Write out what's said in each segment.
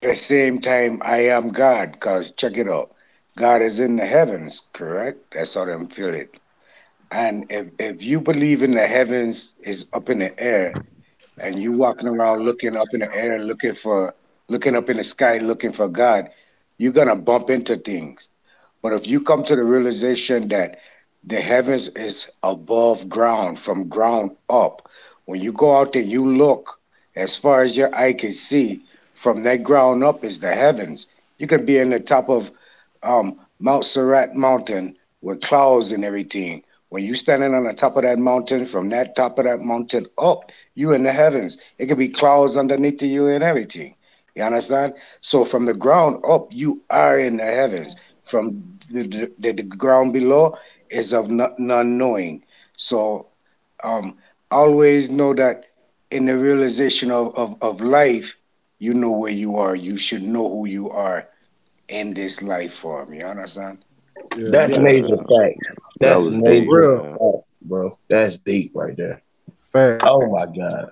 At the same time, I am God, because check it out. God is in the heavens, correct? That's how I'm feeling. And if you believe in the heavens is up in the air, and you walking around looking up in the air, looking up in the sky, looking for God, you're gonna bump into things. But if you come to the realization that the heavens is above ground, from ground up, when you go out there, you look as far as your eye can see, from that ground up is the heavens. You could be in the top of Mount Surat Mountain with clouds and everything. When you standing on the top of that mountain, from that top of that mountain up, you in the heavens. It could be clouds underneath of you and everything. You understand? So from the ground up, you are in the heavens. From the ground below is of none knowing. So um, always know that in the realization of life, you know where you are. You should know who you are in this life form. You understand? Yeah, That's yeah. major Yeah, facts. that That's was For major deep, real. man. facts, bro. That's deep right there. Oh Facts. my God.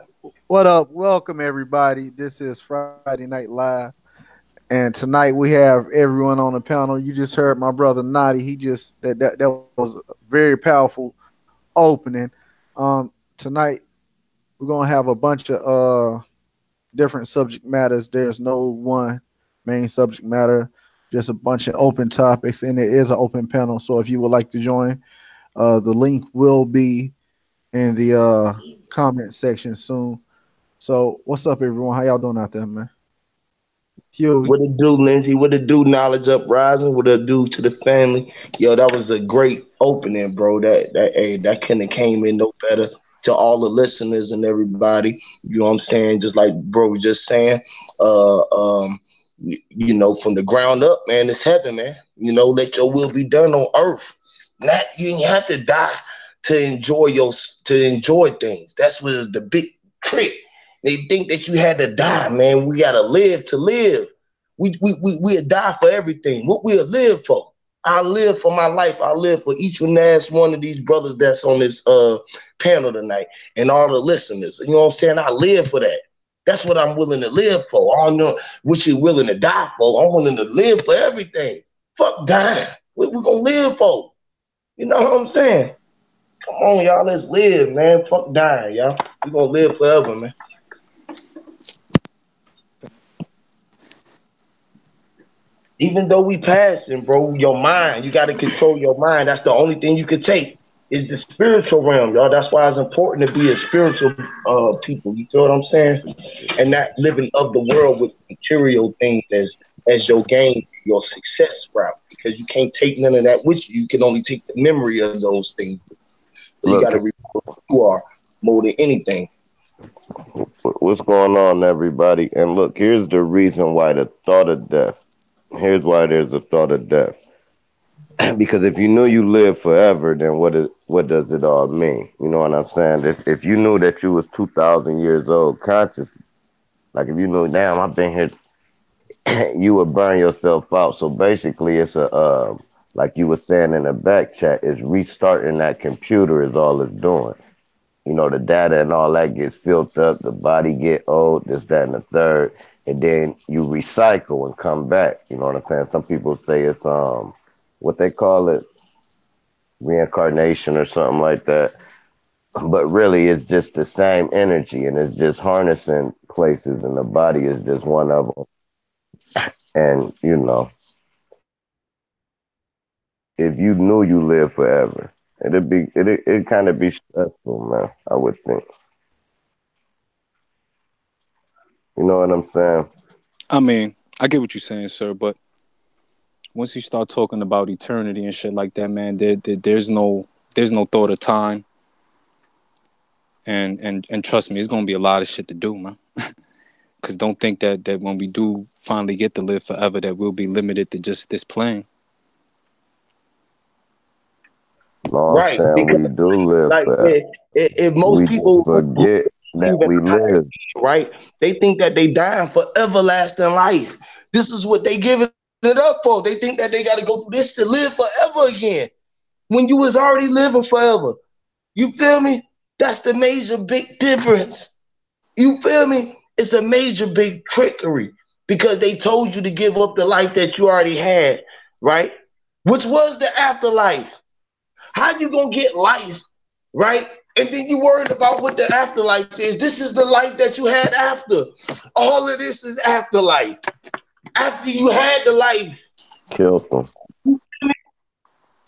What up? Welcome everybody. This is Friday Night Live. And tonight we have everyone on the panel. You just heard my brother Nadi. He just that was a very powerful opening. Tonight we're gonna have a bunch of different subject matters. There's no one main subject matter, just a bunch of open topics, and it is an open panel. So if you would like to join, the link will be in the comment section soon. So what's up, everyone? How y'all doing out there, man? Huey. What it do, Lindsay? What it do, Knowledge Uprising? What it do to the family? Yo, that was a great opening, bro. That couldn't have came in no better to all the listeners and everybody. You know what I'm saying? Just like bro was just saying, uh, um, from the ground up, man, it's heaven, man. Let your will be done on earth. Not you ain't have to die to enjoy things. That's what is the big trick. They think that you had to die, man. We gotta live to live. We'll die for everything. What we'll live for. I live for my life. I live for each and last one of these brothers that's on this panel tonight and all the listeners. You know what I'm saying? I live for that. That's what I'm willing to live for. I don't know what you're willing to die for. I'm willing to live for everything. Fuck dying. What we gonna live for? You know what I'm saying? Come on, y'all. Let's live, man. Fuck dying, y'all. We gonna live forever, man. Even though we passing, bro, your mind, you got to control your mind. That's the only thing you can take is the spiritual realm, y'all. That's why it's important to be a spiritual people. You feel what I'm saying? And not living of the world with material things as your gain, your success route. Because you can't take none of that with you. You can only take the memory of those things. So you got to Look, remember who you are more than anything. what's going on, everybody? And look, here's the reason why the thought of death. Here's why there's a thought of death. Because if you knew you live forever, then what does it all mean? You know what I'm saying? If you knew that you was 2,000 years old conscious, like if you knew, damn, I've been here, you would burn yourself out. So basically, it's a like you were saying in the back chat, is restarting that computer is all it's doing. The data and all that gets filled up, the body get old, this, that, and the third, and then you recycle and come back. You know what I'm saying? Some people say it's what they call it, reincarnation or something like that. But really it's just the same energy and it's just harnessing places and the body is just one of them. And if you knew you live forever, it'd kind of be stressful, man, I would think. You know what I'm saying? I mean, I get what you're saying, sir, but once you start talking about eternity and shit like that, man, there's no thought of time, and trust me, it's gonna be a lot of shit to do, man. Cause don't think that when we do finally get to live forever, that we'll be limited to just this plane. No, I'm Right. saying Because we do live like forever. if We most just people forget that believe in we live. right? They think that they dying for everlasting life. This is what they giving it up for. They think that they got to go through this to live forever again. When you was already living forever. You feel me? That's the major big difference. You feel me? It's a major big trickery. because they told you to give up the life that you already had, right? Which was the afterlife. How you gonna get life, right? And then you worried about what the afterlife is. This is the life that you had after. All of this is afterlife. After you had the life. Killed them.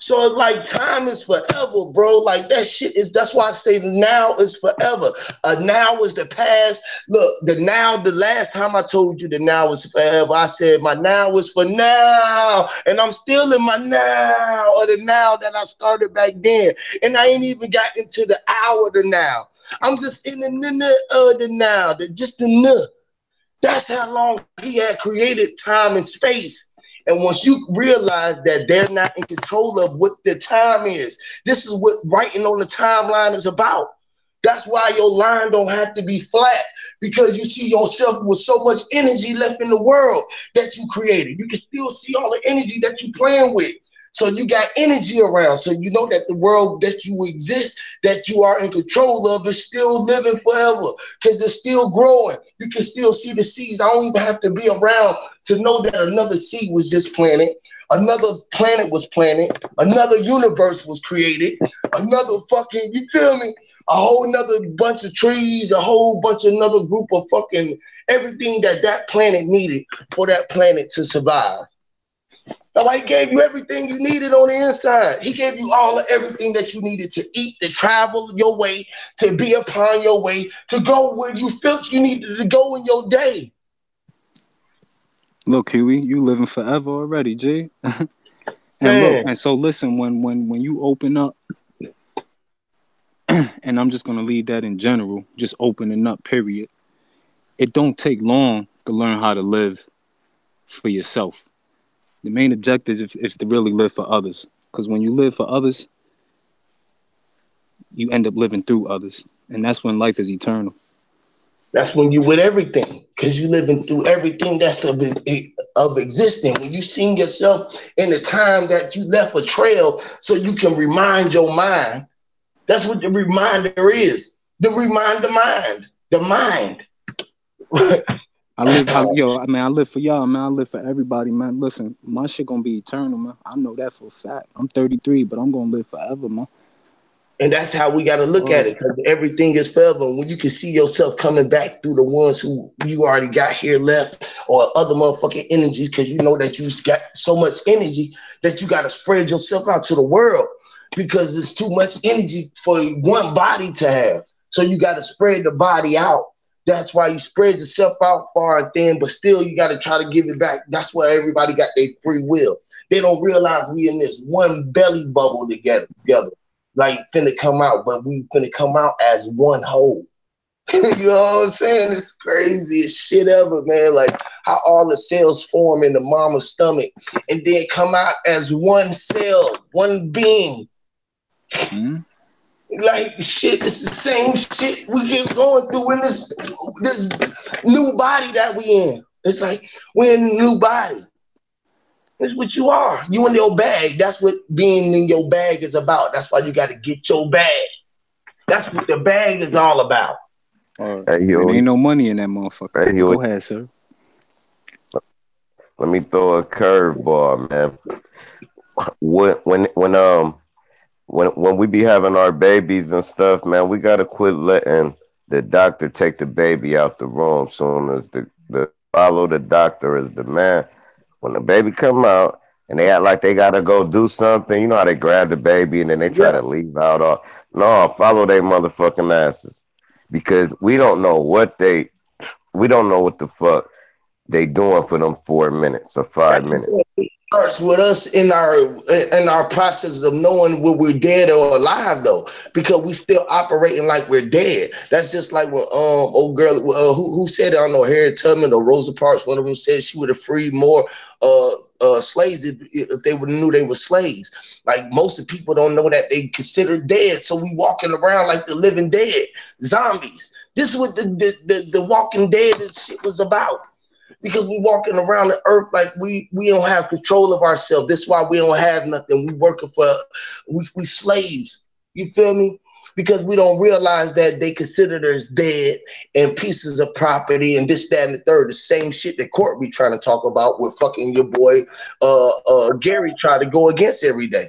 So like time is forever, bro. Like that shit is. That's why I say now is forever. Now is the past. Look, the now. The last time I told you the now is forever, I said my now is for now, and I'm still in my now, or the now that I started back then, and I ain't even got into the hour of the now. I'm just in the the now, just the nuh. That's how long he had created time and space. And once you realize that they're not in control of what the time is, this is what writing on the timeline is about. That's why your line don't have to be flat, because you see yourself with so much energy left in the world that you created. You can still see all the energy that you playing with. So you got energy around. So you know that the world that you exist, that you are in control of, is still living forever because it's still growing. You can still see the seeds. I don't even have to be around to know that another seed was just planted. Another planet was planted. Another universe was created. Another fucking, you feel me? A whole nother bunch of trees, a whole bunch of another group of fucking everything that that planet needed for that planet to survive. He gave you everything you needed on the inside. He gave you all of everything that you needed to eat, to travel your way, to be upon your way, to go where you felt you needed to go in your day. Look, Huey, you living forever already, G. And look, and so listen, when you open up, and I'm just gonna leave that in general, just opening up, period. It don't take long to learn how to live for yourself. The main objective is to really live for others. Because when you live for others, you end up living through others. And that's when life is eternal. That's when you with everything, because you living through everything that's of existing. When you seen yourself in the time that you left a trail so you can remind your mind. That's what the reminder is. The reminder mind. The mind. I live for y'all, man. I live for everybody, man. Listen, my shit gonna be eternal, man. I know that for a fact. I'm 33, but I'm gonna live forever, man. And that's how we got to look at it, because everything is forever. When you can see yourself coming back through the ones who you already got here left, or other motherfucking energies, because you know that you got so much energy that you got to spread yourself out to the world, because it's too much energy for one body to have. So you got to spread the body out. That's why you spread yourself out far and thin, but still you got to try to give it back. That's why everybody got their free will. They don't realize we in this one belly bubble together. Like finna come out, but we finna come out as one whole. You know what I'm saying? It's craziest shit ever, man. Like how all the cells form in the mama's stomach and then come out as one cell, one being. Mm-hmm. Like shit, it's the same shit we get going through in this new body that we in. It's like we're in a new body. That's what you are. You in your bag. That's what being in your bag is about. That's why you got to get your bag. That's what the bag is all about. There ain't no money in that motherfucker. Go ahead, sir. Let me throw a curveball, man. When we be having our babies and stuff, man, we gotta quit letting the doctor take the baby out the room. Soon as the follow the doctor is the man. When the baby come out and they act like they gotta go do something, you know how they grab the baby and then they try to leave out all. No, follow their motherfucking asses, because we don't know what the fuck they doing for them 4 minutes or 5 minutes. It starts with us in our process of knowing whether we're dead or alive, though, because we still operating like we're dead. That's just like when old girl who said it, I don't know, Harriet Tubman or Rosa Parks, one of them said she would have freed more slaves if they would have knew they were slaves. Like most of the people don't know that they considered dead, so we walking around like the living dead, zombies. This is what the Walking Dead shit was about. Because we walking around the earth like we don't have control of ourselves. That's why we don't have nothing. We working for we slaves. You feel me? because we don't realize that they consider us dead and pieces of property and this, that, and the third. The same shit that Court be trying to talk about with fucking your boy Gary try to go against every day.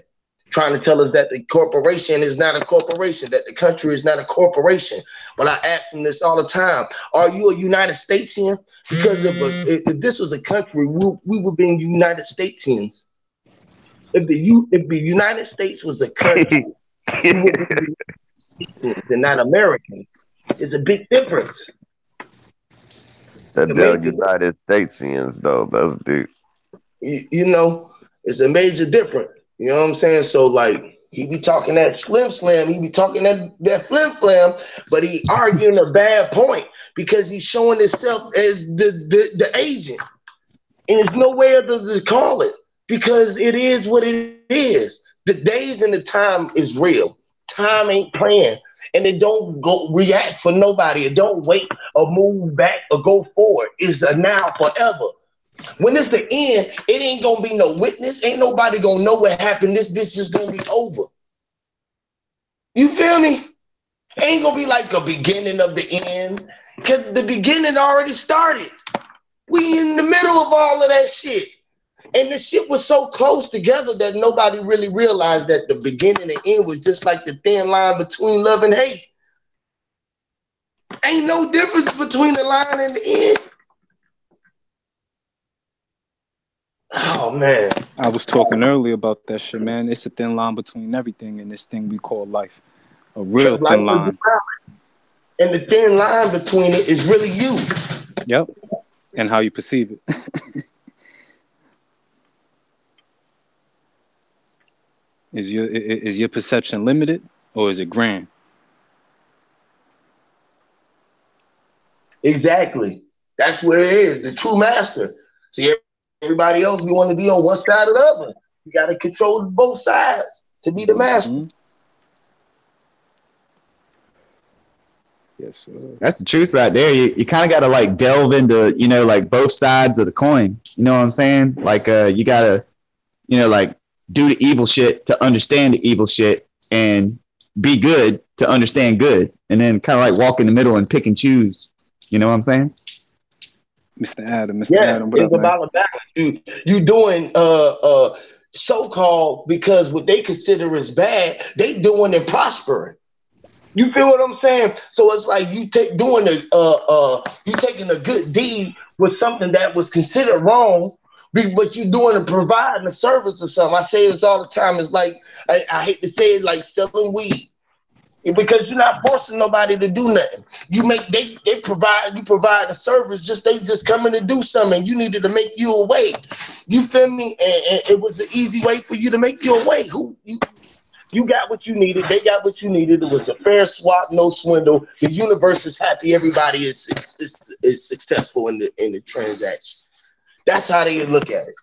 Trying to tell us that the corporation is not a corporation, that the country is not a corporation. When I ask them this all the time, are you a United Statesian? Because if this was a country, we would be United Statesians. If the United States was a country, we would be and not American. It's a big difference. That they're United Statesians, though. That's deep. You know, it's a major difference. You know what I'm saying? So, like, he be talking that slim, he be talking that flim, but he arguing a bad point because he's showing himself as the agent. And there's no way other to call it because it is what it is. The days and the time is real. Time ain't playing. And it don't go react for nobody. It don't wait or move back or go forward. It's a now forever. When it's the end, it ain't gonna be no witness. Ain't nobody gonna know what happened. This bitch is gonna be over. You feel me? Ain't gonna be like a beginning of the end, because the beginning already started. We in the middle of all of that shit. And the shit was so close together that nobody really realized that the beginning and end was just like the thin line between love and hate. Ain't no difference between the line and the end. Oh, man. I was talking earlier about that shit, man. It's a thin line between everything in this thing we call life. A real thin line. And the thin line between it is really you. Yep. And how you perceive it. Is your perception limited or is it grand? Exactly. That's where it is. The true master. See, everybody else, we want to be on one side or the other. You got to control both sides to be the master. Mm-hmm. Yes, sir. That's the truth right there. You kind of got to like delve into, you know, like both sides of the coin. You know what I'm saying? Like, you got to, you know, like do the evil shit to understand the evil shit and be good to understand good. And then kind of like walk in the middle and pick and choose. You know what I'm saying? Mr. Adam, Adam, it's about a balance. You doing so-called because what they consider is bad, they doing and prospering. You feel what I'm saying? So it's like you taking a good deed with something that was considered wrong, but you doing and providing a service or something. I say this all the time. It's like I hate to say it, like selling weed. Because you're not forcing nobody to do nothing. They provide a service, they just coming to do something. You needed to make you a way. You feel me? And it was an easy way for you to make you a way. You got what you needed. They got what you needed. It was a fair swap, no swindle. The universe is happy. Everybody is successful in the transaction. That's how they look at it.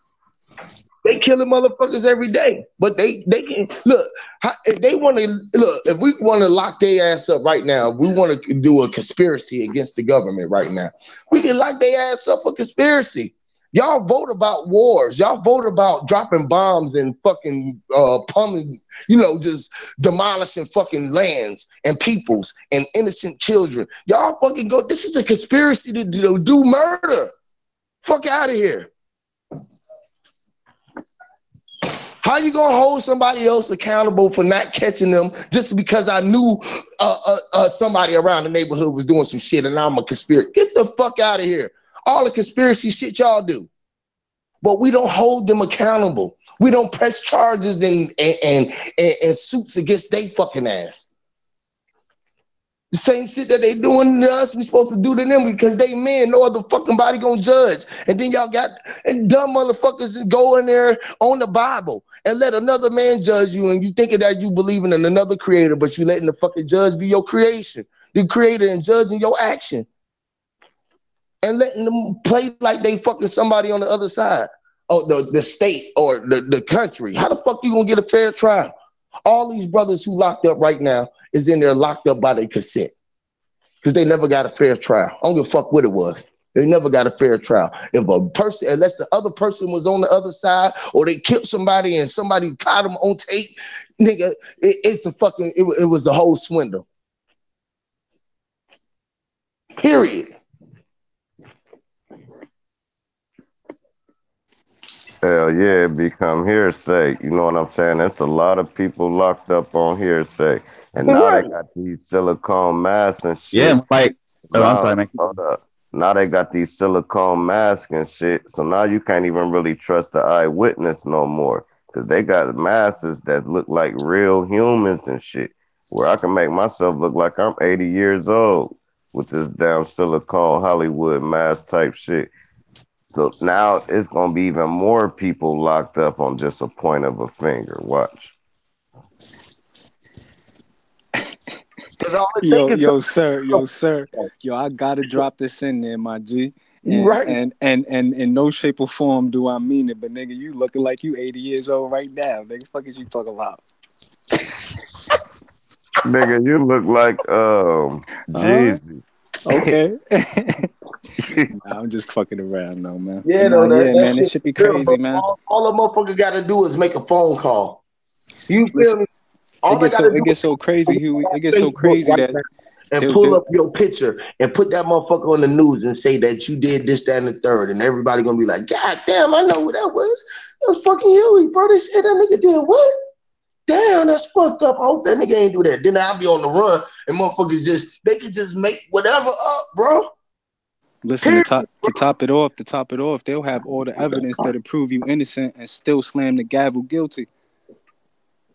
They killing motherfuckers every day, but they can look. If they want to look, if we want to lock their ass up right now, we want to do a conspiracy against the government right now. We can lock their ass up for conspiracy. Y'all vote about wars. Y'all vote about dropping bombs and fucking pumping, just demolishing fucking lands and peoples and innocent children. Y'all fucking go. This is a conspiracy to do murder. Fuck out of here. How you gonna hold somebody else accountable for not catching them just because I knew somebody around the neighborhood was doing some shit and I'm a conspiracy? Get the fuck out of here. All the conspiracy shit y'all do. But we don't hold them accountable. We don't press charges and suits against they fucking ass. The same shit that they doing to us, we supposed to do to them because they men, no other fucking body gonna judge. And then y'all got dumb motherfuckers that go in there on the Bible and let another man judge you, and you thinking that you believing in another creator, but you letting the fucking judge be your creation, the creator, and judging your action. And letting them play like they fucking somebody on the other side of the state or the country. How the fuck you gonna get a fair trial? All these brothers who locked up right now is in there locked up by their consent because they never got a fair trial. I don't give a fuck what it was. They never got a fair trial. If a person, unless the other person was on the other side or they killed somebody and somebody caught them on tape, Nigga, it's a fucking, it was a whole swindle. Period. Hell yeah, it become hearsay. You know what I'm saying? There's a lot of people locked up on hearsay. And now they Right. got these silicone masks and shit. Yeah, like I'm Now, sorry, man. hold up. Now they got these silicone masks and shit. So now you can't even really trust the eyewitness no more. Cause they got masks that look like real humans and shit. Where I can make myself look like I'm 80 years old with this damn silicone Hollywood mask type shit. So now it's gonna be even more people locked up on just a point of a finger. Watch. Because all it Yo, takes is sir. Yo, I gotta drop this in there, my G. right. And in no shape or form do I mean it, but nigga, you looking like you 80 years old right now. Nigga, fuck is you talking about? Nigga, you look like Jeezy. Okay. Nah, I'm just fucking around now, man. Yeah, Nah, no, yeah, that man, this shit should be real, crazy, bro. man. All a motherfucker got to do is make a phone call. You feel Listen, me? All I got to do it gets is so crazy, Huey. It on gets so Facebook crazy right that now and they'll pull do. up your picture and put that motherfucker on the news and say that you did this, that, and the third, and everybody gonna be like, God damn, I know who that was. It was fucking Huey, bro. They said that nigga did what? Damn, that's fucked up. I hope that nigga ain't do that. Then I'll be on the run and motherfuckers they could just make whatever up, bro. Listen, to top it off, they'll have all the evidence that'll prove you innocent and still slam the gavel guilty.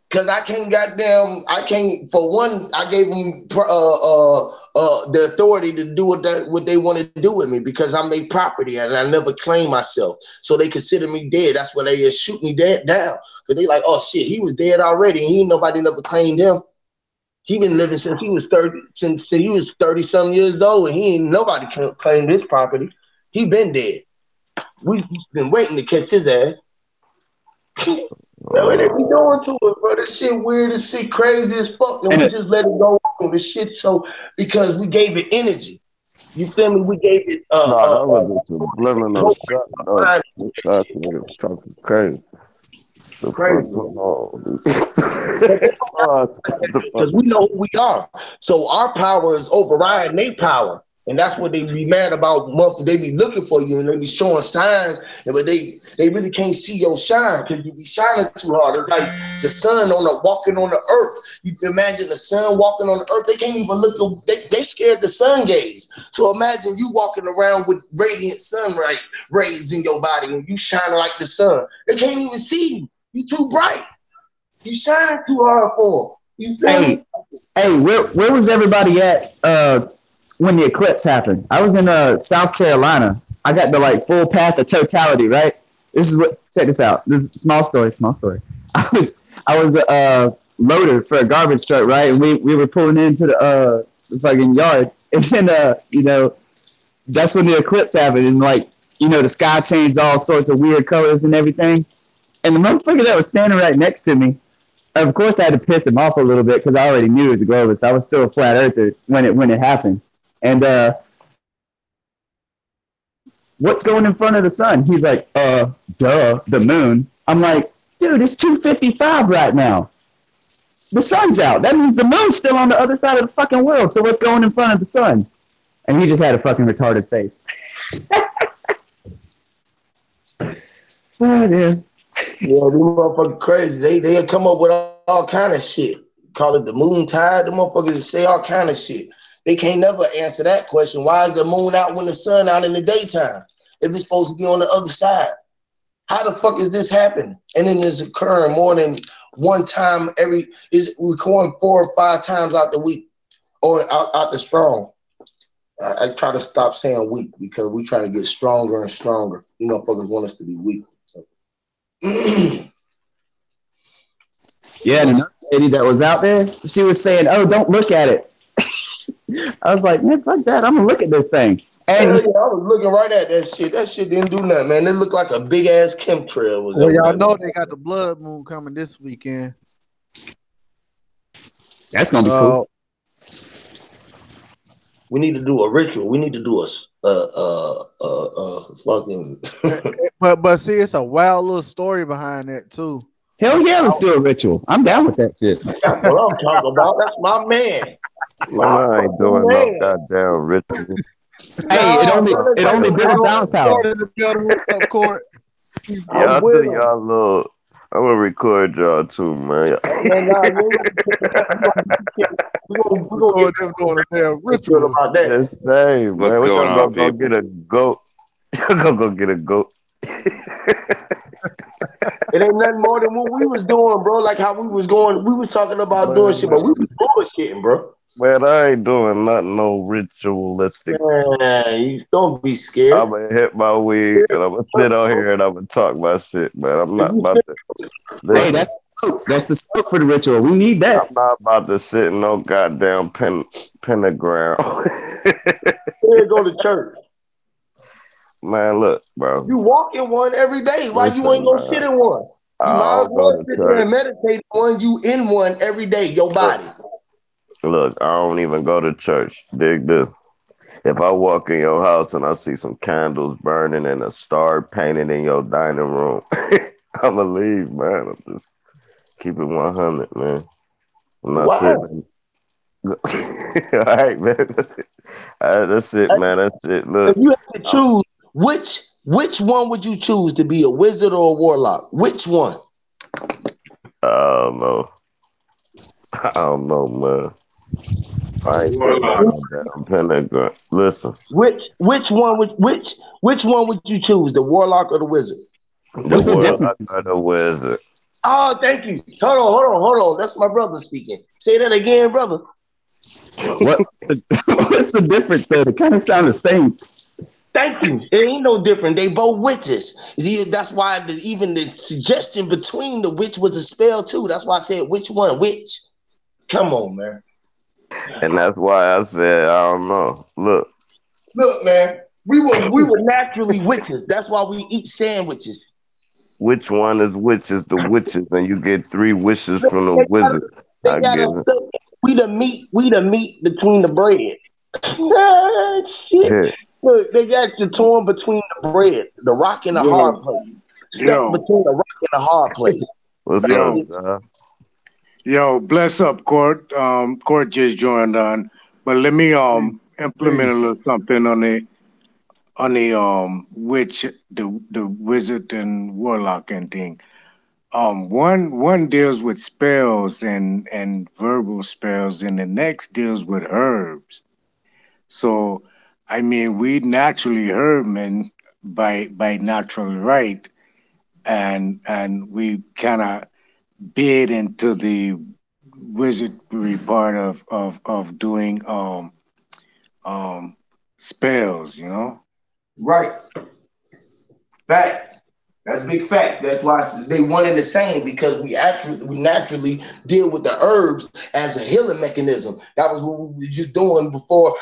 Cause I can't. For one, I gave them the authority to do what they want to do with me because I'm their property and I never claim myself. So they consider me dead. That's why they just shoot me dead down. Cause they like, oh shit, he was dead already. And nobody never claimed him. He been living since he was 30 some years old, and he ain't nobody claimed his property. He been dead. We've been waiting to catch his ass. That's what they be doing to us, bro. This shit weird, this shit crazy as fuck. And we just let it go on. This shit so because we gave it energy. You feel me? We gave it No, that was a subliminal shot. No, that's niggas talking crazy. The crazy. fuck going on? Because we know who we are. So our power is overriding their power. And that's what they be mad about. They be looking for you and they be showing signs, but they really can't see your shine because you be shining too hard. It's like the sun walking on the earth. You can imagine the sun walking on the earth. They can't even look. They scared the sun gaze. So imagine you walking around with radiant sunlight rays in your body and you shining like the sun. They can't even see you. You too bright. You shining too hard for them. You feel me? Hey, where was everybody at when the eclipse happened? I was in South Carolina. I got the like full path of totality, right? This is what check this out. This is small story. I was the loader for a garbage truck, right? And we were pulling into the fucking yard. And then that's when the eclipse happened and like, the sky changed all sorts of weird colors and everything. And the motherfucker that was standing right next to me, of course, I had to piss him off a little bit because I already knew it was a globe. So I was still a flat earther when it happened. And what's going in front of the sun? He's like, the moon. I'm like, dude, it's 2:55 right now. The sun's out. That means the moon's still on the other side of the fucking world. So what's going in front of the sun? And he just had a fucking retarded face. Oh, dude. Yeah, these motherfuckers crazy. They'll come up with all kind of shit. Call it the moon tide. The motherfuckers say all kind of shit. They can't never answer that question. Why is the moon out when the sun out in the daytime? If it's supposed to be on the other side. How the fuck is this happening? And then it's occurring more than one time is recording 4 or 5 times out the week or out the strong. I try to stop saying weak because we try to get stronger and stronger. You motherfuckers want us to be weak. Yeah, and another lady that was out there, she was saying, "Oh, don't look at it." I was like, "Man, fuck that! I'm gonna look at this thing." And I was looking right at that shit. That shit didn't do nothing, man. It looked like a big ass chemtrail. Well, y'all know they got the blood moon coming this weekend. That's gonna be cool. We need to do a ritual. We need to do a fucking. but see, it's a wild little story behind that too. Hell yeah, let's do a ritual. I'm down with that shit. That's what I'm talking about. That's my man. Man, My I ain't doing fucking no man. goddamn ritual. Hey, it Nah, only brother, it like, only builds our power. Court in the building. What's up, Court? I'm Y'all with do him. y'all little. I'm gonna record y'all too, man. Man, nah, you ain't we gonna get Record them doing a damn good ritual. about that. Just say, man, What's what going y'all on, gonna go people? get a goat? Y'all gonna go get a goat? It ain't nothing more than what we was doing, bro. Like how we was going, we was talking about doing shit, Man, but we was bullshitting, bro. man, I ain't doing nothing no ritualistic. Man, you don't be scared. I'm gonna hit my weed and I'm gonna sit out here and I'm gonna talk my shit, man. I'm If not you about scared, to Hey, listen. that's the smoke for the ritual. We need I'm that. not about to sit in no goddamn pentagram. go to church. Man, look, bro. You walk in one every day. Why you ain't Listen, gonna man. sit in one? You I might as don't well go to sit there church. and meditate on one. You in one every day, your body. Look, I don't even go to church. Dig this. If I walk in your house and I see some candles burning and a star painted in your dining room, I'ma leave, man. I'm just keep it 100, man. I'm not Why? sitting. All right, man. That's it, man. That's it. If Look, you had to I'm, choose, which one would you choose to be, a wizard or a warlock? Which one? I don't know. I don't know, man. I ain't putting no Warlock. goddamn pentagram. Listen, Which one would you choose, the warlock or the wizard? the What's the warlock difference? or the wizard. Oh, thank you. Hold on. That's my brother speaking. Say that again, brother. What what's the difference though? They kind of sound the same. Thank you. It ain't no different. They both witches. See, that's why even the suggestion between the witch was a spell too. That's why I said which one, which. Come on, man. And that's why I said, I don't know. Look, Look, man. We were naturally witches. That's why we eat sandwiches. which one is which is the witches, and you get 3 wishes from the They got, wizard. they I got get us. We the meat between the bread. Shit. it. Look, they got you torn between the bread, the rock and the hard Yo, place. Stuck yo, between the rock and the hard place. What's That's up, yo, it. John? yo, bless up, Court. Court just joined on. But let me implement a Peace. little something on the witch, the wizard and warlock and thing. One deals with spells and verbal spells, and the next deals with herbs. So, I mean, we naturally herbmen by natural right, and we kind of bid into the wizardry part of doing um spells, you know. Right. Facts. That's big facts. That's why they one and the same, because we naturally deal with the herbs as a healing mechanism. That was what we were just doing before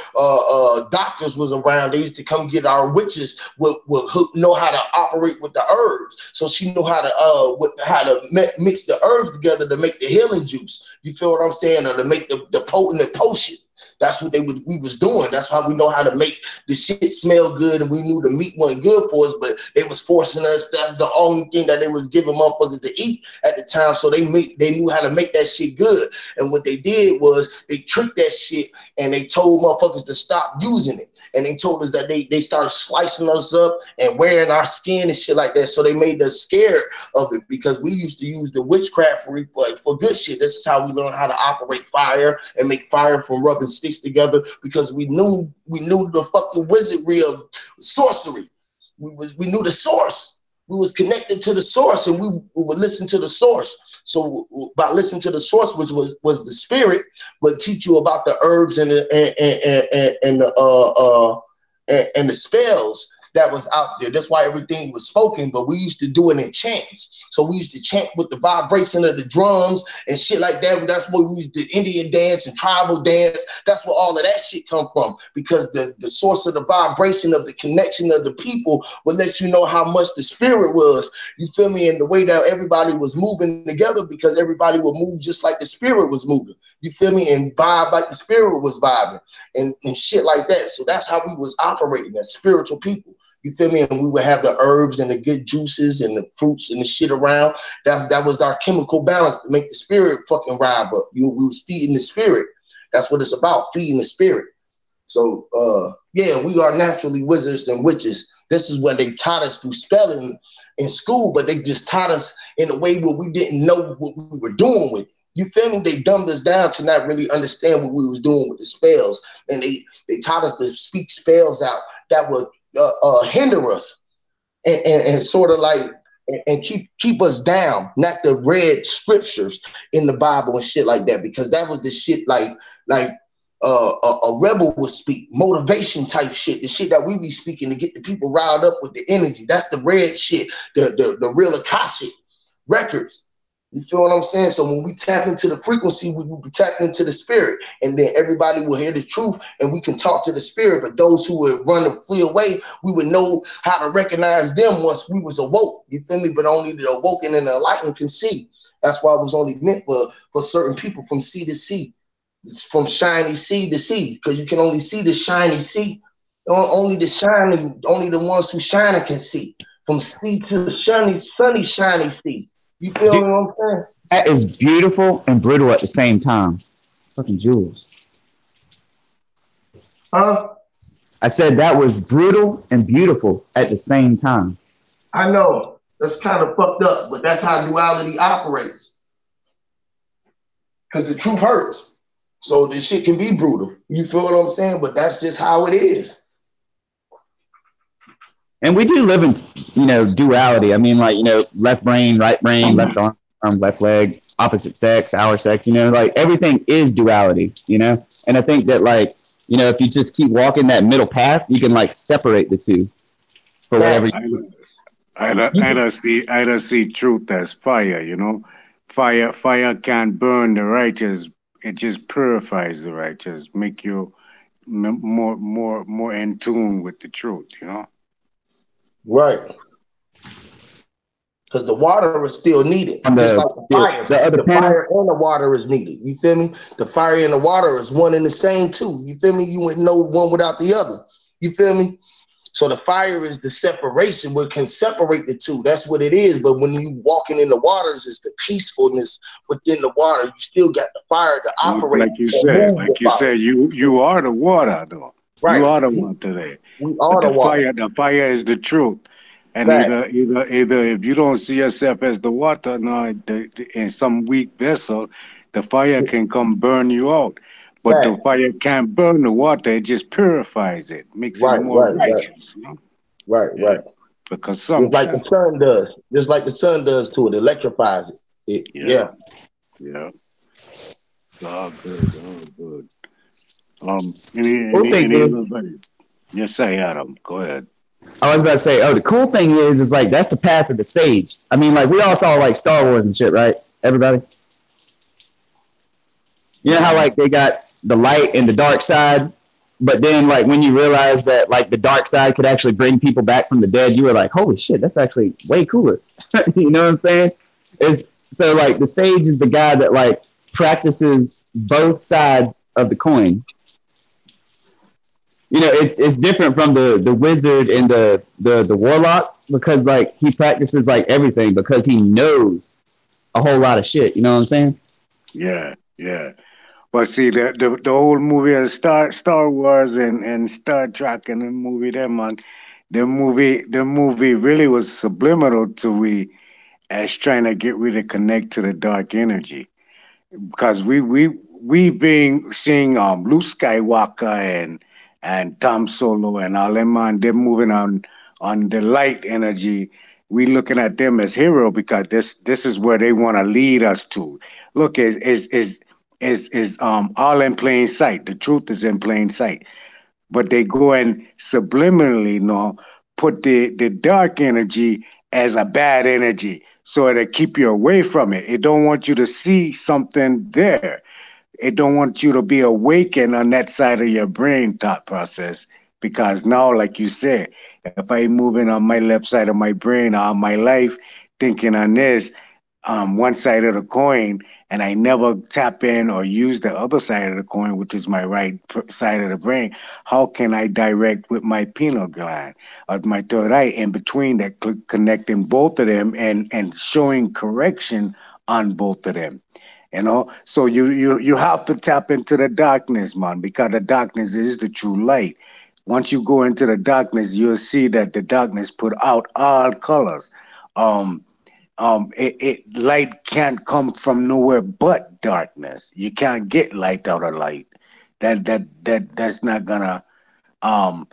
doctors was around. They used to come get our witches would know how to operate with the herbs. So she knew how to mix the herbs together to make the healing juice. You feel what I'm saying? Or to make the potent potion. That's what we was doing. That's how we know how to make the shit smell good, and we knew the meat wasn't good for us, but they was forcing us. That's the only thing that they was giving motherfuckers to eat at the time. So they knew how to make that shit good. And what they did was they tricked that shit, and they told motherfuckers to stop using it. And they told us that they started slicing us up and wearing our skin and shit like that. So they made us scared of it, because we used to use the witchcraft for good shit. This is how we learned how to operate fire and make fire from rubbing sticks together, because we knew the fucking wizardry of sorcery. We knew the source. We was connected to the source, and we would listen to the source. So by listening to the source, which was the spirit, would teach you about the herbs and the spells that was out there. That's why everything was spoken, but we used to do it in chants. So we used to chant with the vibration of the drums and shit like that. That's what we used to Indian dance and tribal dance. That's where all of that shit come from, because the source of the vibration of the connection of the people would let you know how much the spirit was. You feel me? And the way that everybody was moving together, because everybody would move just like the spirit was moving. You feel me? And vibe like the spirit was vibing and shit like that. So that's how we was operating as spiritual people. You feel me? And we would have the herbs and the good juices and the fruits and the shit around. That was our chemical balance to make the spirit fucking rise up. We was feeding the spirit. That's what it's about, feeding the spirit. So yeah, we are naturally wizards and witches. This is what they taught us through spelling in school, but they just taught us in a way where we didn't know what we were doing with it. You feel me? They dumbed us down to not really understand what we was doing with the spells, and they taught us to speak spells out that would hinder us and sort of like and keep us down, not the read scriptures in the Bible and shit like that, because that was the shit like a rebel would speak, motivation type shit, the shit that we be speaking to get the people riled up with the energy. That's the red shit, the real Akashic records. You feel what I'm saying? So when we tap into the frequency, we will be tapping into the spirit, and then everybody will hear the truth, and we can talk to the spirit. But those who would run and flee away, we would know how to recognize them once we was awoke. You feel me? But only the awoken and the enlightened can see. That's why it was only meant for certain people from sea to sea. It's from shiny sea to sea, because you can only see the shiny sea. Only the ones who shine can see. From sea to the sunny, shiny sea. You feel what I'm saying? That is beautiful and brutal at the same time. Fucking Jules. Huh? I said that was brutal and beautiful at the same time. I know. That's kind of fucked up, but that's how duality operates. Because the truth hurts. So this shit can be brutal. You feel what I'm saying? But that's just how it is. And we do live in, duality. I mean, like, left brain, left arm, left leg, opposite sex, our sex, like everything is duality, And I think that, like, if you just keep walking that middle path, you can like separate the two for whatever. I don't see truth as fire, Fire can't burn the righteous. It just purifies the righteous, make you more in tune with the truth. Right. Because the water is still needed. Just like the fire. The fire and the water is needed. You feel me? The fire and the water is one and the same too. You feel me? You wouldn't know one without the other. You feel me? So the fire is the separation, what can separate the two. That's what it is. But when you walking in the waters, it's the peacefulness within the water. You still got the fire to operate. Like you said, you are the water, though. Right. You are the water there. We are the water. The fire is the truth. And either if you don't see yourself as the water, in some weak vessel, the fire can come burn you out. But the fire can't burn the water; it just purifies it, makes it more righteous. Right. Because just like the sun does, to it, electrifies it. Yeah. All good. Anybody? Yes, say Adam. Go ahead. I was about to say, the cool thing is like that's the path of the sage. I mean, like we all saw like Star Wars and shit, right? Everybody. You know how like they got the light and the dark side, but then like when you realize that like the dark side could actually bring people back from the dead, you were like, holy shit, that's actually way cooler. You know what I'm saying? So like the sage is the guy that like practices both sides of the coin. It's different from the wizard and the warlock, because like he practices like everything because he knows a whole lot of shit. You know what I'm saying? Yeah. But see, the old movie of Star Wars and Star Trek and the movie, the movie really was subliminal to we as trying to get rid of connect to the dark energy, because we being seeing Luke Skywalker and Tom Solo and all them man, they're moving on the light energy. We looking at them as hero because this is where they want to lead us to. Look, is all in plain sight. The truth is in plain sight. But they go and subliminally, put the dark energy as a bad energy so it'll keep you away from it. It don't want you to see something there. It don't want you to be awakened on that side of your brain thought process, because now, like you said, if I'm moving on my left side of my brain all my life, thinking on this, one side of the coin, and I never tap in or use the other side of the coin, which is my side of the brain, how can I direct with my pineal gland or my third eye in between that, connecting both of them and showing correction on both of them? You know, so you have to tap into the darkness, man, because the darkness is the true light. Once you go into the darkness, you'll see that the darkness put out all colors. Um, light can't come from nowhere but darkness. You can't get light out of light. That's not gonna um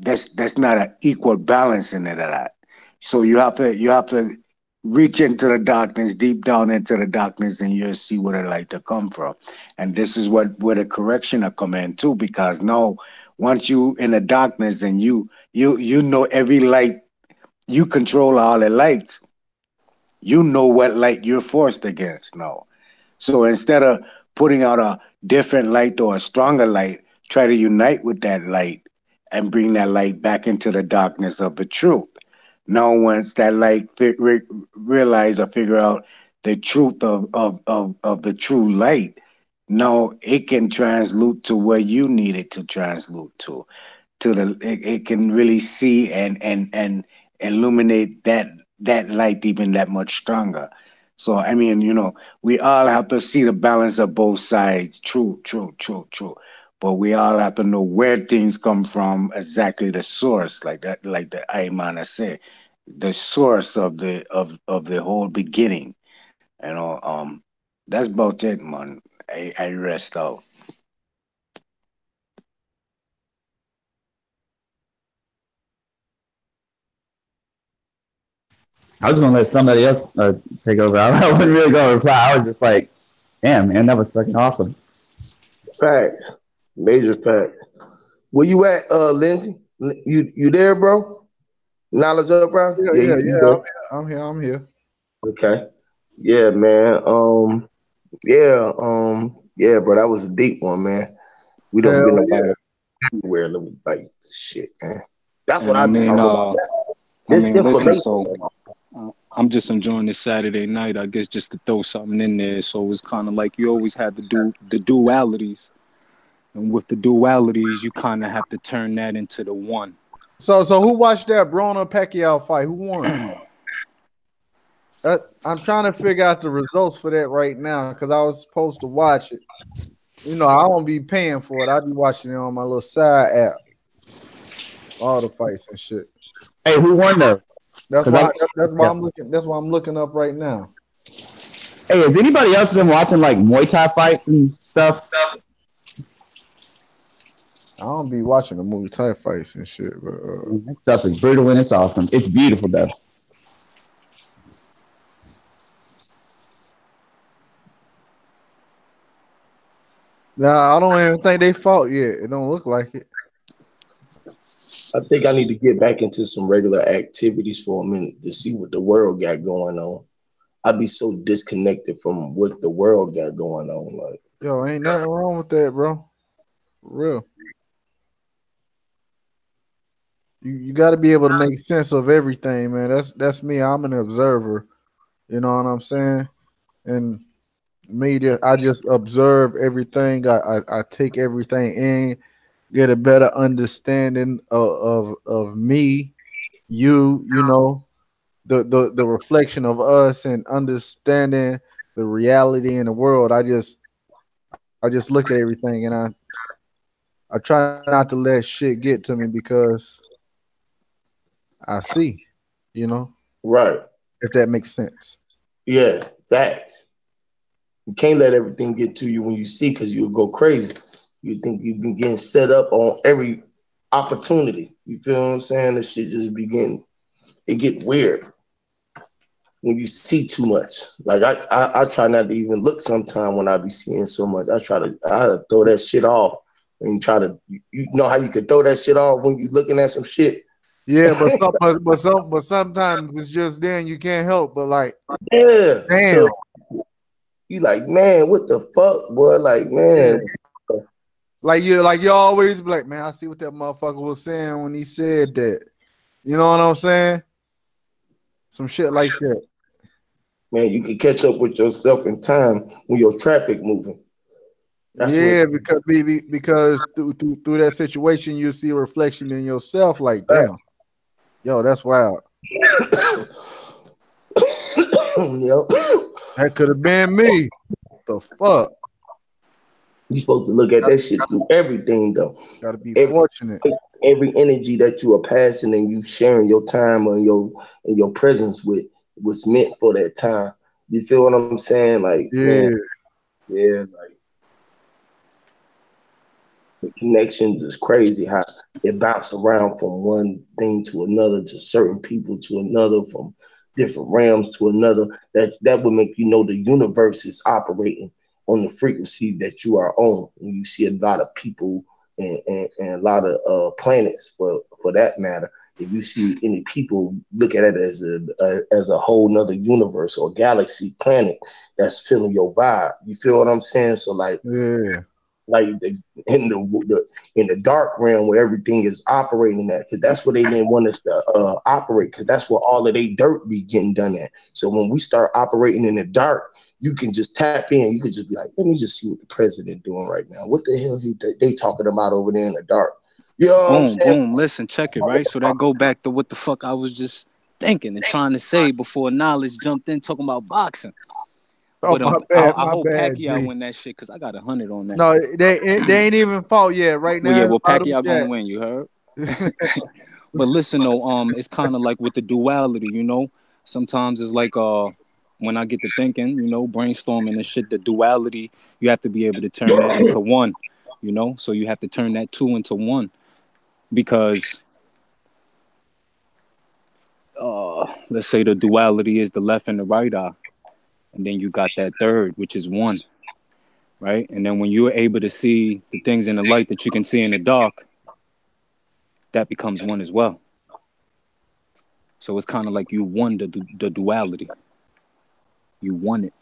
that's not an equal balance in it of that. So you have to reach into the darkness, deep down into the darkness, and you'll see where the light to come from. And this is what where the correction will come in too, because now once you in the darkness and you know every light, you control all the lights, you know what light you're forced against now. So instead of putting out a different light or a stronger light, try to unite with that light and bring that light back into the darkness of the truth. Now, once that light realize or figure out the truth of the true light, now it can translate to where you need it to translate to it can really see and illuminate that light even that much stronger. So I mean, we all have to see the balance of both sides. True, true, true, true. But we all have to know where things come from, exactly the source, like that, like the Aymana said, the source of the whole beginning. That's about it, man. I rest out. I was gonna let somebody else take over. I wouldn't really go reply. I was just like, damn, man, that was fucking awesome. Fact, major fact. Where you at, Lindsay? You there, bro? Knowledge up, bro? Yeah, Yeah, yeah, you yeah. there? I'm here. I'm here. Okay. Yeah, man. Yeah, bro. That was a deep one, man. We don't been Hell yeah. about everywhere. Like shit, man. That's what And I I be mean, talking about. This listen. information. So I'm just enjoying this Saturday night. I guess just to throw something in there. So it's kind of like you always have to do the dualities, and with the dualities, you kind of have to turn that into the one. So who watched that Broner Pacquiao fight? Who won? I'm trying to figure out the results for that right now because I was supposed to watch it. I won't be paying for it. I'll be watching it on my little side app. All the fights and shit. Hey, who won though? That's 'Cause why. I- That's why yeah. I'm looking. That's why I'm looking up right now. Hey, has anybody else been watching like Muay Thai fights and stuff? I don't be watching the movie type fights and shit, but That stuff is brutal and it's awesome. It's beautiful though. nah, I don't even think they fought yet. It don't look like it. I think I need to get back into some regular activities for a minute to see what the world got going on. I'd be so disconnected from what the world got going on. Like, Yo, ain't nothing wrong with that, bro. For real. You got to be able to make sense of everything, man. That's me. I'm an observer. You know what I'm saying? And media, I just observe everything. I take everything in, get a better understanding of me, the reflection of us, and understanding the reality in the world. I just look at everything, and I try not to let shit get to me because I see, you know, right. if that makes sense. Yeah, facts. You can't let everything get to you when you see because you'll go crazy. You think you've been getting set up on every opportunity. You feel what I'm saying? This shit just begin. It get weird when you see too much. Like I try not to even look sometime when I be seeing so much. I throw that shit off and try to. You know how you could throw that shit off when you looking at some shit. Yeah, but sometimes it's just then you can't help but like, Yeah. damn. So you like, man, what the fuck, boy? Like, man. Like you always be like, man, I see what that motherfucker was saying when he said that. You know what I'm saying? Some shit like that. man, you can catch up with yourself in time when your traffic moving. That's Yeah, what. because through that situation, you see a reflection in yourself. Like, damn, yo, that's wild. Yep. That could have been me. The fuck? You supposed to look at that shit through everything though. Got to be Every fortunate. every energy that you are passing and you sharing your time and your presence with was meant for that time. You feel what I'm saying? Like, man, Yeah, yeah, like the connections is crazy how it bounce around from one thing to another, to certain people to another, from different realms to another. That would make you know the universe is operating on the frequency that you are on. And you see a lot of people and a lot of planets for that matter. If you see any people, look at it as a whole nother universe or galaxy planet that's feeling your vibe. You feel what I'm saying? So yeah, like in the dark realm where everything is operating at, because that's where they didn't want us to operate, because that's where all of they dirt be getting done at. So when we start operating in the dark, you can just tap in. You could just be like, let me just see what the president doing right now. What the hell they talking about over there in the dark? You know what I'm Boom, saying? boom. Listen, check it, right? So that go back to what the fuck I was just thinking and trying to say before knowledge jumped in talking about boxing. oh, But my I, bad, I my hope bad, Pacquiao G. win that shit because I got 100 on that. No, they ain't even fought yet. Right Well, now, yeah, it's well, bottom Pacquiao gonna jack. win. You heard? But listen though, it's kind of like with the duality, you know. Sometimes it's like when I get to thinking, you know, brainstorming and shit, the duality, you have to be able to turn that into one, you know. So you have to turn that two into one because let's say the duality is the left and the right eye, and then you got that third, which is one, right? And then when you're able to see the things in the light that you can see in the dark, that becomes one as well. So it's kind of like you won the duality. You won it.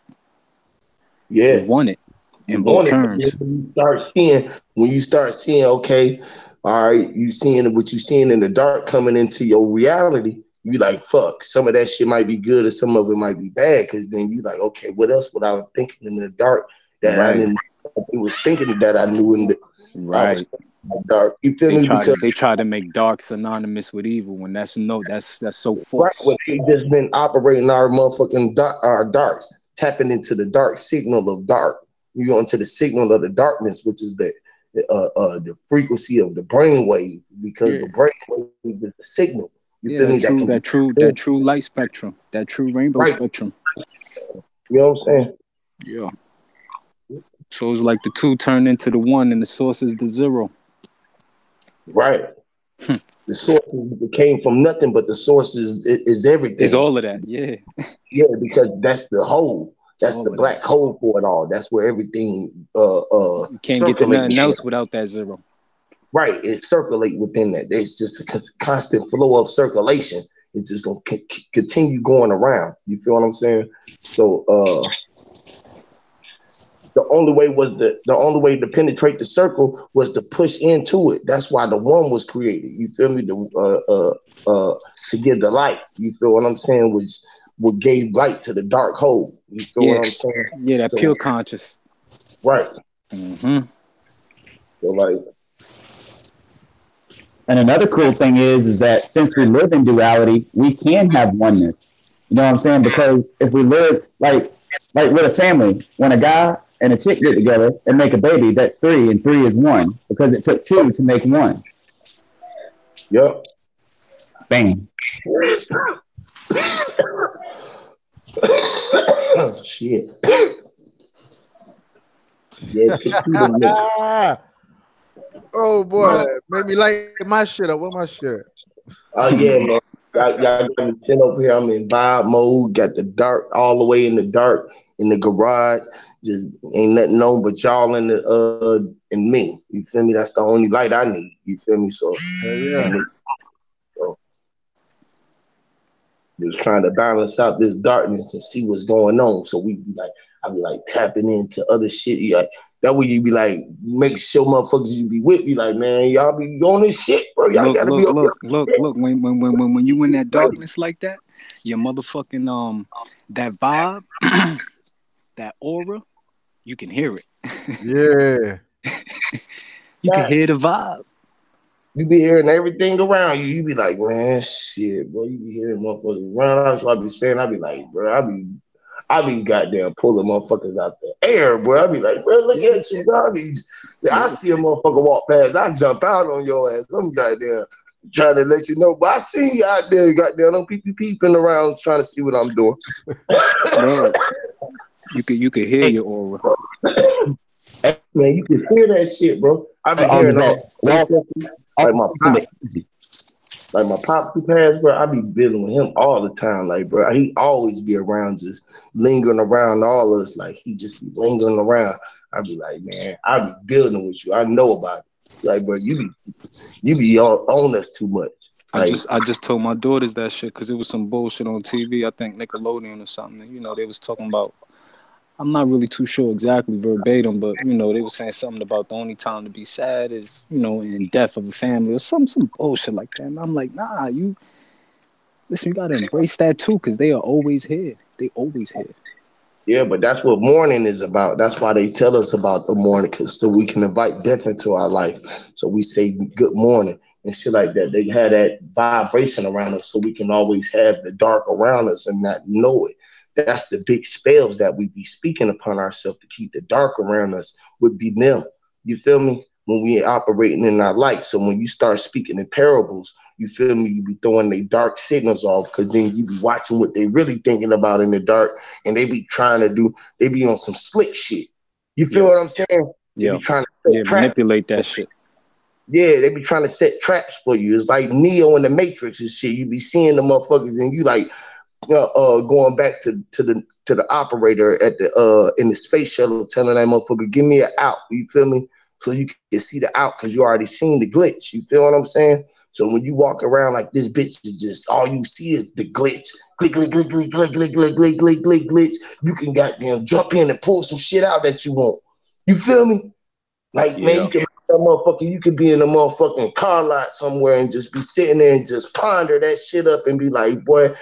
You Yeah. won it You in both want it, but then terms. when you start seeing, okay, all right, you seeing what you seeing in the dark coming into your reality, you like, fuck, some of that shit might be good or some of it might be bad, because then you like, okay, what else would I was thinking in the dark that I Right, didn't, it was thinking that I knew in the, I was right. thinking in the dark. You feel They me? try to Because they try to make dark synonymous with evil when that's so right when false. they just been operating our motherfucking our darks, tapping into the dark signal of dark. You go into the signal of the darkness, which is the frequency of the brain wave, because Yeah, the brain wave is the signal. You yeah. feel That me? That true, can be that true, that true light spectrum, that true rainbow right. spectrum. You know what I'm saying? Yeah. So it's like the two turn into the one, and the source is the zero. Right. The source came from nothing, but the source is It's everything. all of that. Yeah, Yeah, because that's the hole. it's That's the all of that. black hole for it all. That's where everything You can't get to circulates. nothing else without that zero. Right, it circulate within that. It's just a constant flow of circulation. It's just gonna continue going around. You feel what I'm saying? So the only way to penetrate the circle was to push into it. That's why the one was created. You feel me? To give the light. You feel what I'm saying? Which what gave light to the dark hole. You feel what Yeah, I'm saying? yeah. That So pure conscious. right. Mm-hmm. So like And another cool thing is that since we live in duality, we can have oneness. You know what I'm saying? Because if we live like with a family, when a guy and a chick get together and make a baby, that's three, and three is one because it took two to make one. yep. Bam. Oh, shit. Yeah, it took two to make. Oh boy, made me light my shit up. What my shit? Oh yeah, man. Y'all got me 10 over here. I'm in vibe mode. Got the dark all the way in the dark in the garage. Just ain't nothing on but y'all and me. You feel me? That's the only light I need. You feel me? So, Yeah. so just trying to balance out this darkness and see what's going on. So we be like, I be like tapping into other shit. That way you be like, make sure motherfuckers you be with me like, man, y'all be on this shit, bro. Y'all gotta be on Look. When you in that darkness like that, your motherfucking that vibe, that aura, you can hear it. Yeah. You can hear the vibe. You be hearing everything around you. You be like, man, shit, bro. You be hearing motherfuckers around. That's what I be saying. I be like, bro, I be goddamn pulling motherfuckers out the air, bro. I be like, bro, look at you, bro. I see a motherfucker walk past, I jump out on your ass. I'm goddamn trying to let you know. But I see you out there, goddamn, them peeping around trying to see what I'm doing. Bro, you could hear your aura. Man, you can hear that shit, bro. I be hearing like my pop who passed, bro. I be building with him all the time, like, bro. He always be around, just lingering around all of us, like he just be lingering around. I be like, man, I be building with you. I know about it. Like, bro, you be on us too much. Like, I just told my daughters that shit because it was some bullshit on TV. I think Nickelodeon or something. You know, they was talking about. I'm not really too sure exactly verbatim, but you know, they were saying something about the only time to be sad is, you know, in death of a family or some bullshit like that. And I'm like, nah, you gotta embrace that too, because they are always here. They always here. Yeah, but that's what mourning is about. That's why they tell us about the mourning, because so we can invite death into our life. So we say good morning and shit like that. They have that vibration around us, so we can always have the dark around us and not know it. That's the big spells that we be speaking upon ourselves to keep the dark around us would be them. You feel me? When we operating in our light. So when you start speaking in parables, you feel me? You be throwing their dark signals off, because then you be watching what they really thinking about in the dark, and they be they be on some slick shit. You feel what I'm saying? They be trying to manipulate that shit. Yeah, they be trying to set traps for you. It's like Neo in the Matrix and shit. You be seeing the motherfuckers and you like going back to the operator at the in the space shuttle, telling that motherfucker, give me an out. You feel me? So you can see the out because you already seen the glitch. You feel what I'm saying? So when you walk around like this bitch is just all you see is the glitch. Glitch, glitch, glitch, glitch, glitch, glitch, glitch, glitch, glitch, glitch, glitch. You can goddamn jump in and pull some shit out that you want. You feel me? Like, man, you can you could be in a motherfucking car lot somewhere and just be sitting there and just ponder that shit up and be like, boy,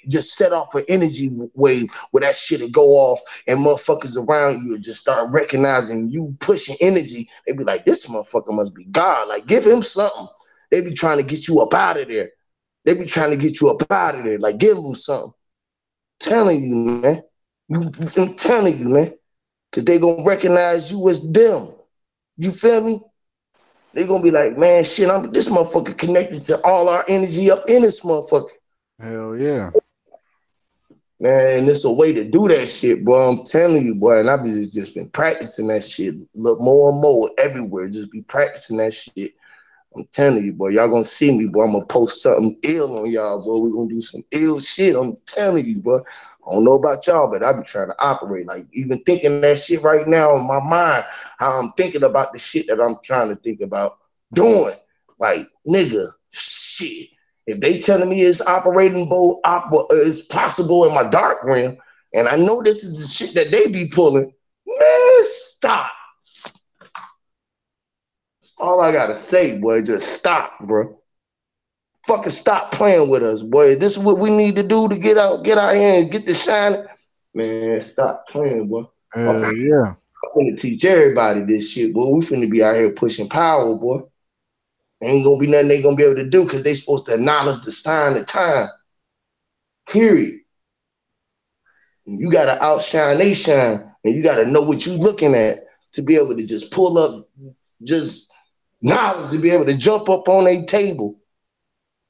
just set off an energy wave where that shit would go off and motherfuckers around you would just start recognizing you pushing energy. They be like, this motherfucker must be God. Like, give him something. They be trying to get you up out of there. They be trying to get you up out of there. Like, give them something. I'm telling you, man. I'm telling you, man. Because they going to recognize you as them. You feel me? They gonna be like, man, shit, this motherfucker connected to all our energy up in this motherfucker. Hell yeah. Man, it's a way to do that shit, boy. I'm telling you, boy. And I've just been practicing that shit. Look more and more everywhere. Just be practicing that shit. I'm telling you, boy. Y'all gonna see me, boy. I'm gonna post something ill on y'all, boy. We're gonna do some ill shit. I'm telling you, boy. I don't know about y'all, but I be trying to operate. Like, even thinking that shit right now in my mind, how I'm thinking about the shit that I'm trying to think about doing. Like, nigga, shit. If they telling me it's operating it's possible in my dark realm, and I know this is the shit that they be pulling, man, stop. All I gotta say, boy, just stop, bro. Fucking stop playing with us, boy. This is what we need to do to get out here and get the shine. Man, stop playing, boy. Yeah. I'm gonna teach everybody this shit, boy. We finna be out here pushing power, boy. Ain't gonna be nothing they gonna be able to do because they supposed to acknowledge the sign of time. Period. And you gotta outshine they shine, and you gotta know what you looking at to be able to just pull up just knowledge, to be able to jump up on a table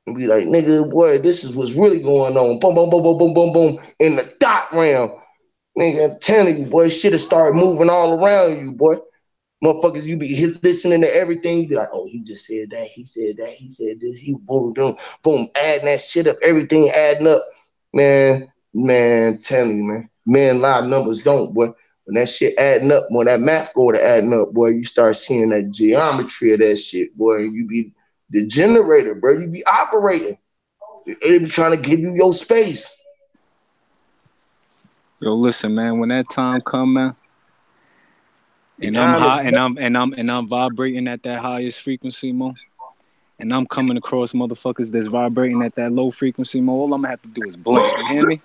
and be like, nigga, boy, this is what's really going on. Boom, boom, boom, boom, boom, boom, boom. In the dot realm. Nigga, I'm telling you, boy, shit will start moving all around you, boy. Motherfuckers, you be listening to everything. You be like, oh, he just said that. He said that. He said this. He boom, boom, boom, adding that shit up. Everything adding up. Man, telling you, man. Men lie, numbers don't, boy. When that shit adding up, when that math go to adding up, boy, you start seeing that geometry of that shit, boy. And you be the generator, bro. You be operating. They be trying to give you your space. Yo, listen, man. When that time come, man, And I'm high, and I'm vibrating at that highest frequency, Mo. And I'm coming across motherfuckers that's vibrating at that low frequency, Mo. All I'm gonna have to do is blink. You hear me?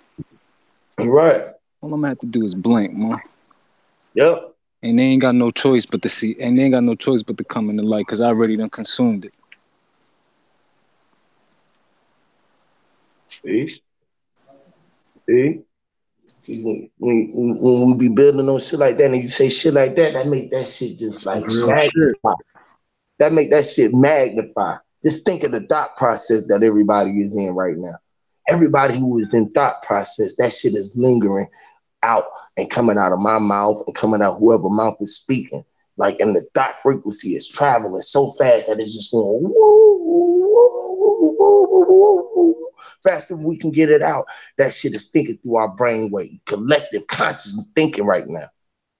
Right. All I'm gonna have to do is blink, Mo. Yep. And they ain't got no choice but to see, and they ain't got no choice but to come in the light, because I already done consumed it. See? See, when we be building on shit like that, and you say shit like that, that make that shit just like Real shit. magnify. That make that shit magnify. Just think of the thought process that everybody is in right now. Everybody who is in thought process, that shit is lingering out and coming out of my mouth and coming out whoever mouth is speaking. Like, and the thought frequency is traveling so fast that it's just going woo, woo, woo, woo, woo, woo, faster than we can get it out. That shit is thinking through our brainwave, collective conscious thinking right now.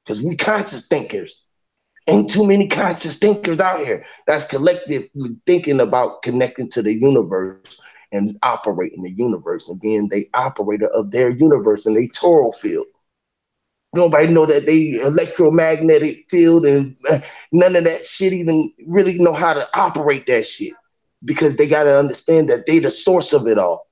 Because we conscious thinkers. Ain't too many conscious thinkers out here. That's collectively thinking about connecting to the universe and operating the universe and being the operator of their universe and their Toro field. Nobody know that they electromagnetic field and none of that shit even really know how to operate that shit because they got to understand that they the source of it all.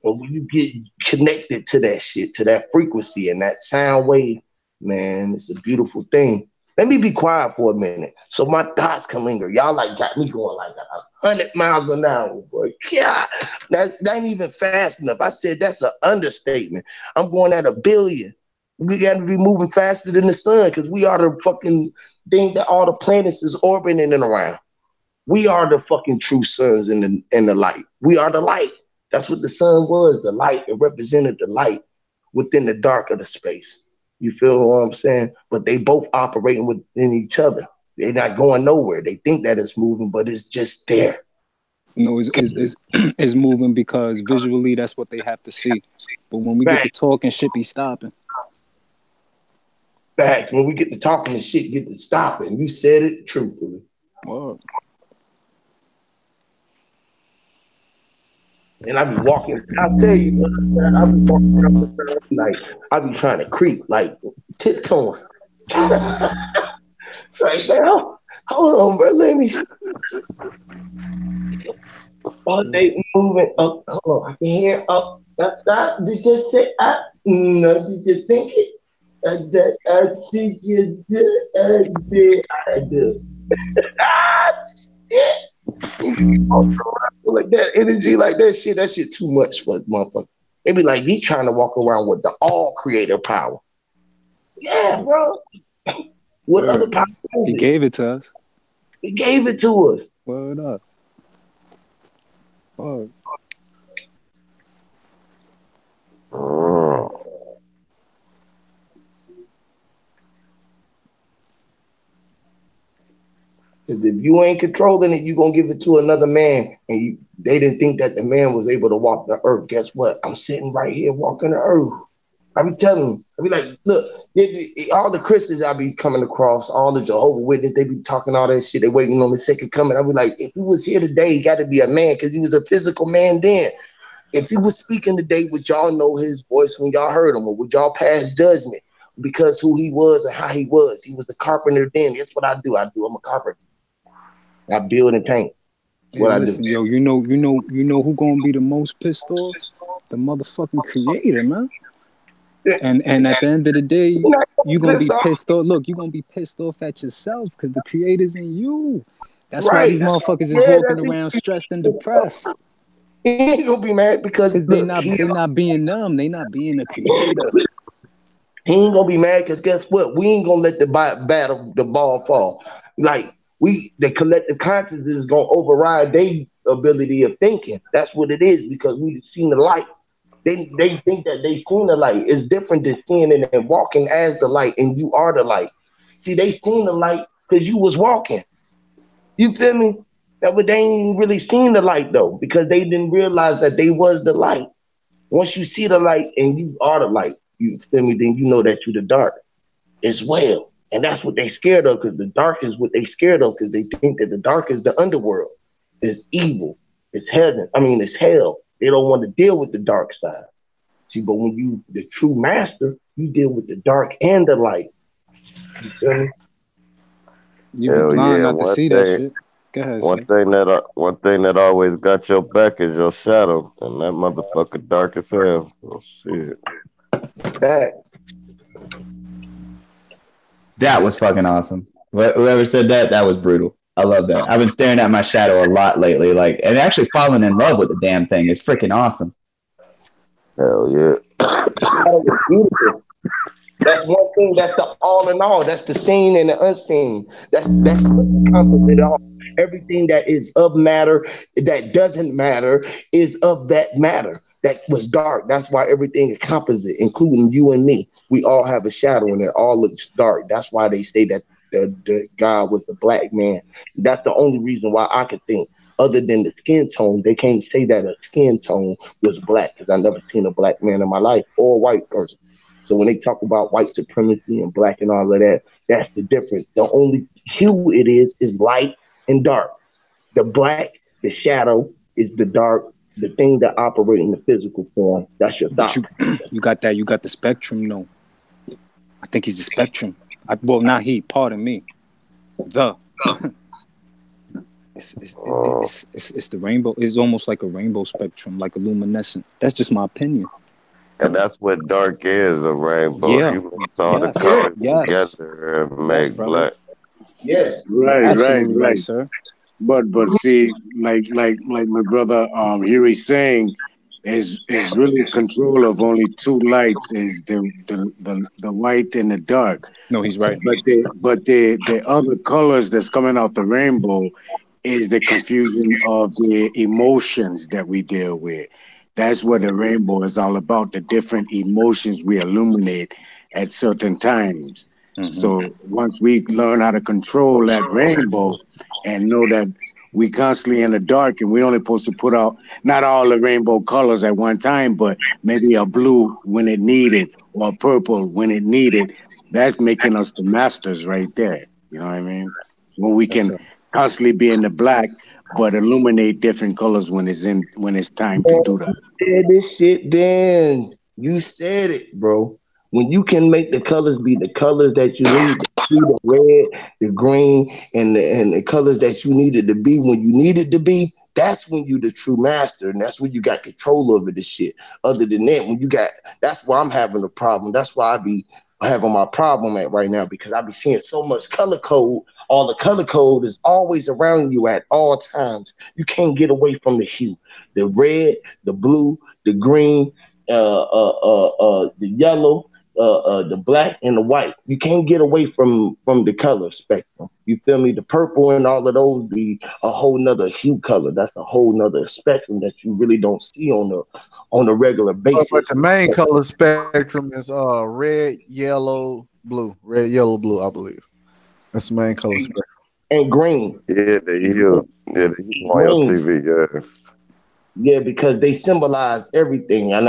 And when you get connected to that shit, to that frequency and that sound wave, man, it's a beautiful thing. Let me be quiet for a minute so my thoughts can linger. Y'all like got me going like 100 miles an hour, boy. Yeah, that ain't even fast enough. I said that's an understatement. I'm going at 1 billion. We got to be moving faster than the sun because we are the fucking thing that all the planets is orbiting and around. We are the fucking true suns in the light. We are the light. That's what the sun was, the light. It represented the light within the dark of the space. You feel what I'm saying? But they both operating within each other. They're not going nowhere. They think that it's moving, but it's just there. No, it's moving because visually that's what they have to see. But when we get to talking, shit be stopping. Facts. When we get to talking, the shit get to stopping. You said it truthfully. Whoa. And I be walking. I'll tell you, I be walking around like I be trying to creep, like tiptoeing. Right now, hold on, bro. Let me. All day moving up. Hold on, I can hear up. Did you say up? No, did you think it? Did you do? I do. Like that energy, like that shit too much for motherfucker. It be like he trying to walk around with the all creator power. Yeah, bro. What Word. other power? He gave it to us. He gave it to us. Word up. Word. Because if you ain't controlling it, you gonna give it to another man, and they didn't think that the man was able to walk the earth. Guess what? I'm sitting right here walking the earth. I be telling them, I be like, look, all the Christians I be coming across, all the Jehovah's Witnesses, they be talking all that shit. They waiting on the second coming. I be like, if he was here today, he got to be a man because he was a physical man then. If he was speaking today, would y'all know his voice when y'all heard him, or would y'all pass judgment because who he was and how he was? He was a carpenter then. That's what I do. I'm a carpenter. I build and paint. Hey, listen, yo, you know who gonna be the most pissed off? The motherfucking creator, man. And at the end of the day, you gonna be pissed off. Look, you gonna be pissed off at yourself because the creator's in you. That's right. Why these motherfuckers is walking around stressed and depressed. He ain't gonna be mad because they not being them. They not being a creator. He ain't gonna be mad because guess what? We ain't gonna let the ball fall. Like the collective consciousness is gonna override their ability of thinking. That's what it is because we've seen the light. They think that they've seen the light. It's different than seeing it and walking as the light, and you are the light. See, they seen the light because you was walking. You feel me? But they ain't really seen the light though, because they didn't realize that they was the light. Once you see the light and you are the light, you feel me? Then you know that you're the dark as well. And that's what they scared of, because the dark is what they scared of, because they think that the dark is the underworld. It's evil. It's heaven. It's hell. They don't want to deal with the dark side. See, but when you, the true master, you deal with the dark and the light. You feel me? You be Hell blind yeah. not to see that shit. Go ahead, sir. One thing that always got your back is your shadow, and that motherfucker dark as hell. Oh shit. Facts. That was fucking awesome. Whoever said that, that was brutal. I love that. I've been staring at my shadow a lot lately, like, and actually falling in love with the damn thing. It's freaking awesome. Hell yeah. Shadow is beautiful. That's one thing. That's the all in all. That's the seen and the unseen. That's what encompasses it all. Everything that is of matter, that doesn't matter, is of that matter. That was dark. That's why everything encompasses it, including you and me. We all have a shadow, and it all looks dark. That's why they say that the God was a black man. That's the only reason why I could think. Other than the skin tone, they can't say that a skin tone was black because I never seen a black man in my life or a white person. So when they talk about white supremacy and black and all of that, that's the difference. The only hue it is light and dark. The black, the shadow, is the dark, the thing that operates in the physical form. That's your But thought. you got that. You got the spectrum. No, I think he's the spectrum. Well, not he. Pardon me. The. It's the rainbow. It's almost like a rainbow spectrum, like a luminescent. That's just my opinion. And that's what dark is, a rainbow. Yeah. You mix all the Yes. colors Yes. together and Yes, make brother. black. Yes. Right, Absolutely right, right. sir. But see, like my brother Huey's saying, is really control of only two lights, is the white and the dark. No, he's right. But the other colors that's coming out the rainbow is the confusion of the emotions that we deal with. That's what the rainbow is all about, the different emotions we illuminate at certain times. Mm-hmm. So once we learn how to control that rainbow and know that we constantly in the dark and we only supposed to put out not all the rainbow colors at one time, but maybe a blue when it needed or a purple when it needed, that's making us the masters right there. You know what I mean? When we Yes, can sir. constantly be in the black but illuminate different colors when it's time to do that. Said this shit, then you said it, bro. When you can make the colors be the colors that you need, the red, the green, and the colors that you needed to be when you needed to be, that's when you the true master, and that's when you got control over the shit. Other than that, when you got, that's why I'm having a problem. That's why I be having my problem at right now because I be seeing so much color code. All the color code is always around you at all times. You can't get away from the hue, the red, the blue, the green, the yellow, the black, and the white. You can't get away from the color spectrum. You feel me? The purple and all of those be a whole nother hue color. That's a whole nother spectrum that you really don't see on a regular But basis. the main color spectrum is red, yellow, blue. Red, yellow, blue, I believe. That's the main color spectrum. And green. Yeah, the hue on your Green. TV, yeah. Yeah, because they symbolize everything, and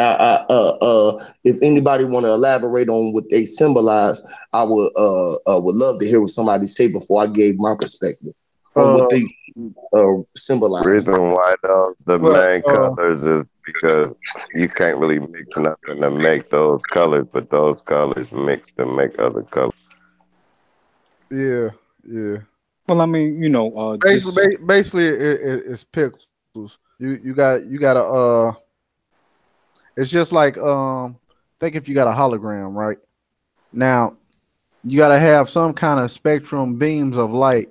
if anybody want to elaborate on what they symbolize, I would love to hear what somebody say before I gave my perspective on what they symbolize. Reason why though the Well, main colors is because you can't really mix nothing to make those colors, but those colors mix to make other colors. yeah, yeah. Well, I mean, Basically, it's pixels. You got to It's just like think if you got a hologram, right? Now you got to have some kind of spectrum beams of light,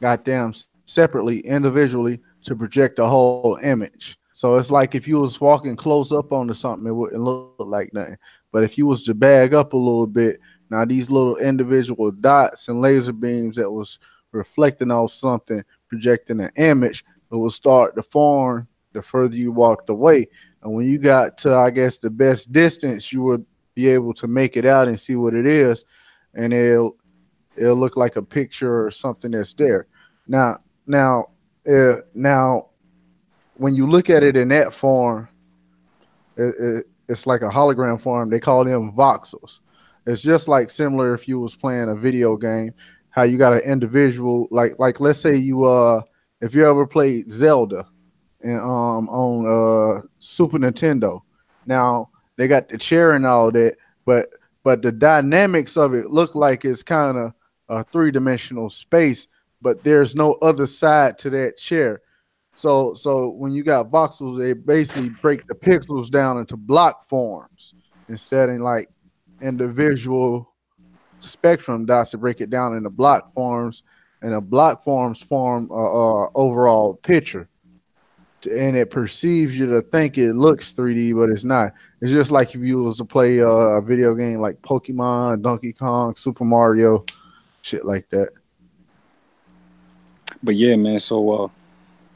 goddamn, separately, individually to project the whole image. So it's like if you was walking close up onto something, it wouldn't look like nothing. But if you was to bag up a little bit, now these little individual dots and laser beams that was reflecting off something, projecting an image, it will start to form the further you walked away. And when you got to, I guess, the best distance, you would be able to make it out and see what it is, and it'll look like a picture or something that's there. Now, when you look at it in that form, it's like a hologram form. They call them voxels. It's just like similar if you was playing a video game, how you got an individual, like let's say you if you ever played Zelda and on Super Nintendo. Now they got the chair and all that, but the dynamics of it look like it's kind of a three-dimensional space, but there's no other side to that chair. So when you got voxels, they basically break the pixels down into block forms instead of like individual spectrum dots to break it down into block forms, and the block forms form a overall picture, and it perceives you to think it looks 3D, but it's not. It's just like if you was to play a video game like Pokemon, Donkey Kong, Super Mario, shit like that. But yeah, man. So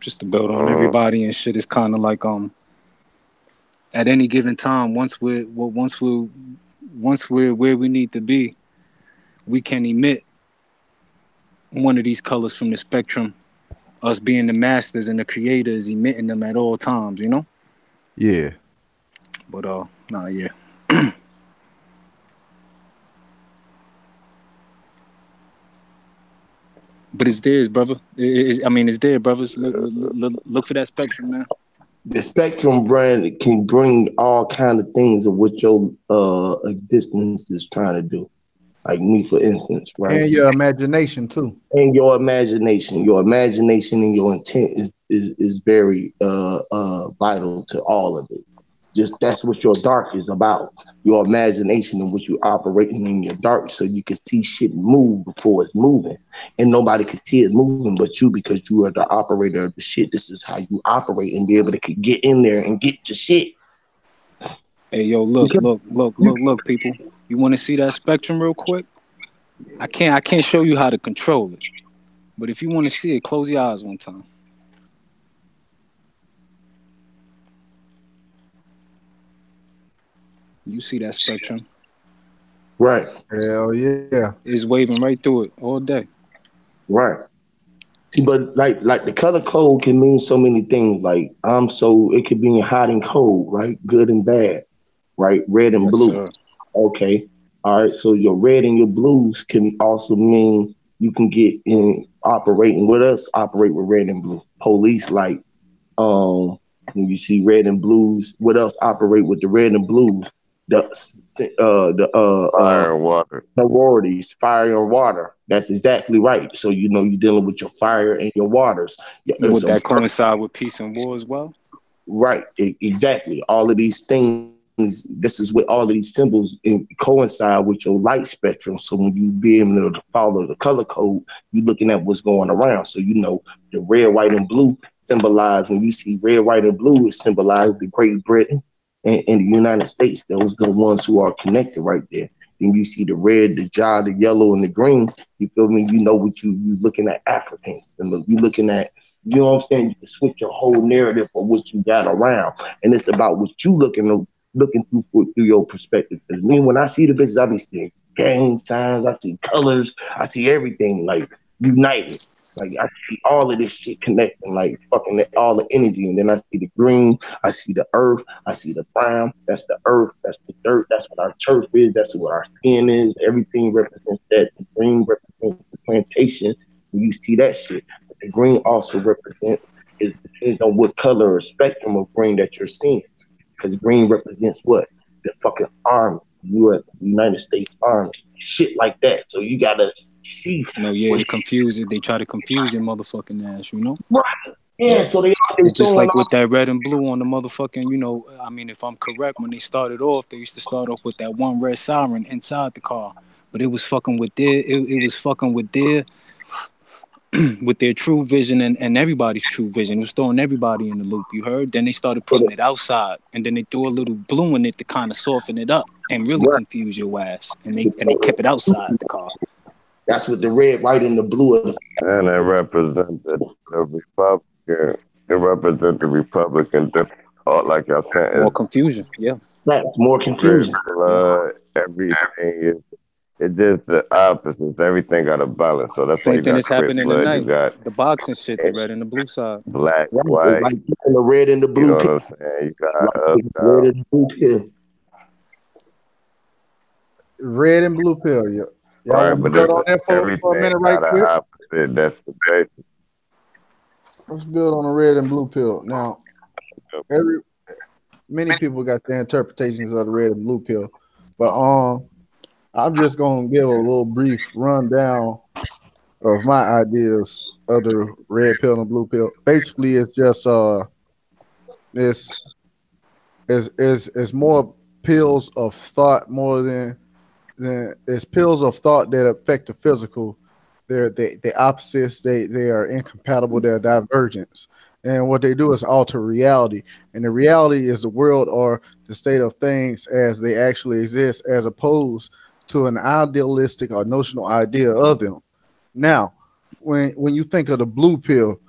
just to build on everybody and shit, it's kind of like at any given time, once we're where we need to be, we can emit one of these colors from the spectrum. Us being the masters and the creators, emitting them at all times, you know. Yeah. But nah, yeah. But it's theirs, brother. I mean, it's there, brothers. Look for that spectrum, man. The spectrum brand can bring all kind of things of what your existence is trying to do. Like me, for instance, right? And your imagination too. And your imagination and your intent is very vital to all of it. Just that's what your dark is about. Your imagination and what you operating in your dark, so you can see shit move before it's moving, and nobody can see it moving but you, because you are the operator of the shit. This is how you operate and be able to get in there and get your shit. Hey, yo, look, people. You want to see that spectrum real quick? I can't show you how to control it, but if you want to see it, close your eyes one time. You see that spectrum? Right. Hell yeah. It's waving right through it all day. Right. See, but like the color code can mean so many things. Like so it could be hot and cold, right? Good and bad, right? Red and blue. Sir. Okay. All right. So your red and your blues can also mean you can get in operating with us, operate with red and blue. Police light. When you see red and blues, what else operate with the red and blues? Fire and water. Priorities, fire and water. That's exactly right. So you know you're dealing with your fire and your waters. Would that coincide with peace and war as well? Right, exactly. All of these things. This is what all of these symbols coincide with your light spectrum. So when you be able to follow the color code, you're looking at what's going around. So you know the red, white, and blue symbolize. When you see red, white, and blue, it symbolizes the Great Britain and the United States. Those are the ones who are connected right there. Then you see the red, the jar, the yellow, and the green. You feel me? You know what you looking at Africans, and you looking at, you know what I'm saying? You can switch your whole narrative of what you got around, and it's about what you looking through your perspective. Because me, when I see the bitches, I be seeing gang signs, I see colors, I see everything like united. Like I see all of this shit connecting, like fucking all the energy. And then I see the green, I see the earth, I see the brown. That's the earth, that's the dirt, that's what our turf is, that's what our skin is. Everything represents that. The green represents the plantation. And you see that shit. But the green also represents, it depends on what color or spectrum of green that you're seeing. Because green represents what? The fucking army, the United States Army. Shit like that. So you gotta see. No, yeah, they confuse it. They try to confuse your motherfucking ass, you know? Right. Yeah, so they it's just like with that red and blue on the motherfucking, you know, I mean, if I'm correct, when they started off, they used to start off with that one red siren inside the car. But it was fucking with it was fucking with their with their true vision and everybody's true vision. It was throwing everybody in the loop, you heard? Then they started putting it outside, and then they threw a little blue in it to kind of soften it up and really confuse your ass. And they kept it outside the car. That's what the red, white, and the blue are. And it represented the Republican. It represented the Republican. Like y'all said, more confusion. Yeah, that's more confusion. Blood, everything is. It's just the opposites. Everything got a balance. So that's why same you thing got is happening blood, tonight. you got the boxing shit, the red and the blue side. Black, white. Like the red and the blue. You know what I'm saying? You got red and blue pill. Red and blue pill, yeah. Right, but build on that for a minute right quick? Opposite. That's the basis. Let's build on the red and blue pill. Now, many people got their interpretations of the red and blue pill, but I'm just gonna give a little brief rundown of my ideas of the red pill and blue pill. Basically, it's just it's it's more pills of thought more than it's pills of thought that affect the physical. They opposites. They are incompatible. They're divergents. And what they do is alter reality. And the reality is the world or the state of things as they actually exist, as opposed to an idealistic or notional idea of them. Now, when you think of the blue pill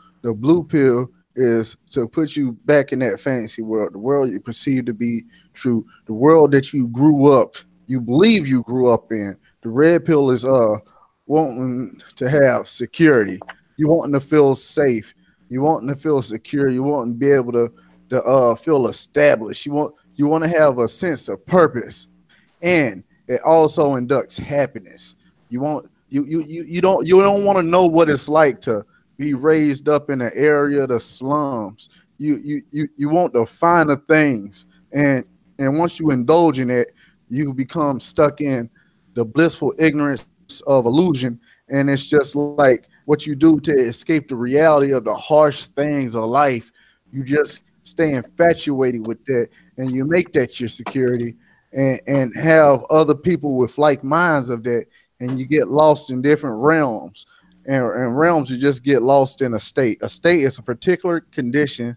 is to put you back in that fantasy world, the world you perceive to be true, the world that you believe you grew up in. The red pill is wanting to have security. You wanting to feel safe. You wanting to feel secure. You want to be able to feel established. You want to have a sense of purpose, and it also inducts happiness. You don't want to know what it's like to be raised up in an area of the slums. You want the finer things, and once you indulge in it, you become stuck in the blissful ignorance of illusion, and it's just like what you do to escape the reality of the harsh things of life. You just stay infatuated with that, and you make that your security, and have other people with like minds of that, and you get lost in different realms. And realms, you just get lost in a state. A state is a particular condition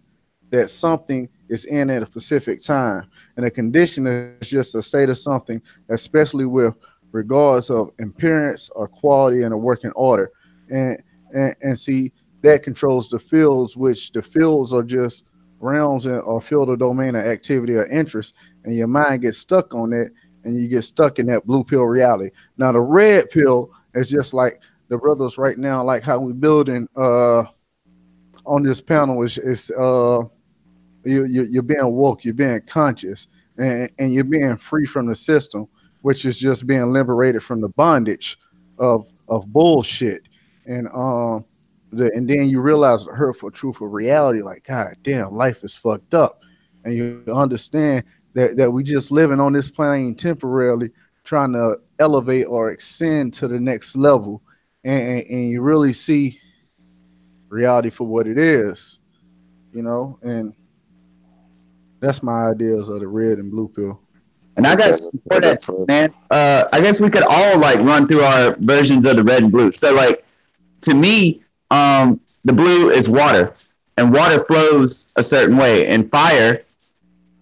that something is in at a specific time. And a condition is just a state of something, especially with regards of appearance or quality and a working order. And and see that controls the fields, which the fields are just realms or field of domain of activity or interest, and your mind gets stuck on that, and you get stuck in that blue pill reality. Now the red pill is just like the brothers right now, like how we building on this panel is you're being woke, you're being conscious, and you're being free from the system, which is just being liberated from the bondage of bullshit. And and then you realize the hurtful truth of reality, like God damn, life is fucked up, and you understand that we just living on this plane temporarily, trying to elevate or ascend to the next level, and you really see reality for what it is, and that's my ideas of the red and blue pill. And I got support that too, man. I guess we could all like run through our versions of the red and blue. So like to me, the blue is water, and water flows a certain way, and fire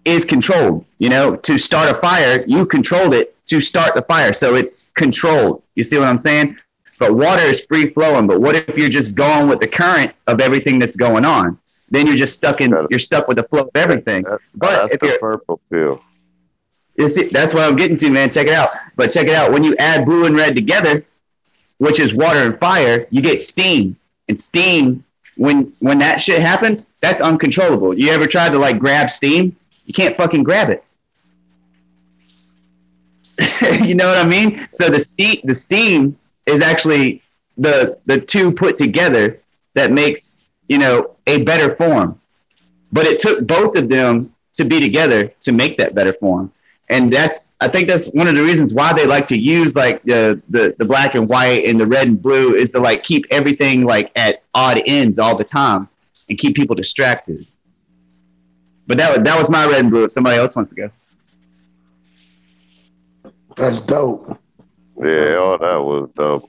is controlled. To start a fire, you controlled it to start the fire, so it's controlled. You see what I'm saying? But water is free flowing. But what if you're just going with the current of everything that's going on? Then you're just stuck with the flow of everything. That's the purple pill. That's what I'm getting to, man. Check it out. But check it out. When you add blue and red together, which is water and fire, you get steam. And steam, when that shit happens, that's uncontrollable. You ever tried to like grab steam? You can't fucking grab it. You know what I mean? So the steam is actually the two put together that makes, a better form. But it took both of them to be together to make that better form. And I think that's one of the reasons why they like to use like the black and white and the red and blue is to like keep everything like at odd ends all the time and keep people distracted. But that was my red and blue. If somebody else wants to go. That's dope. Yeah, that was dope.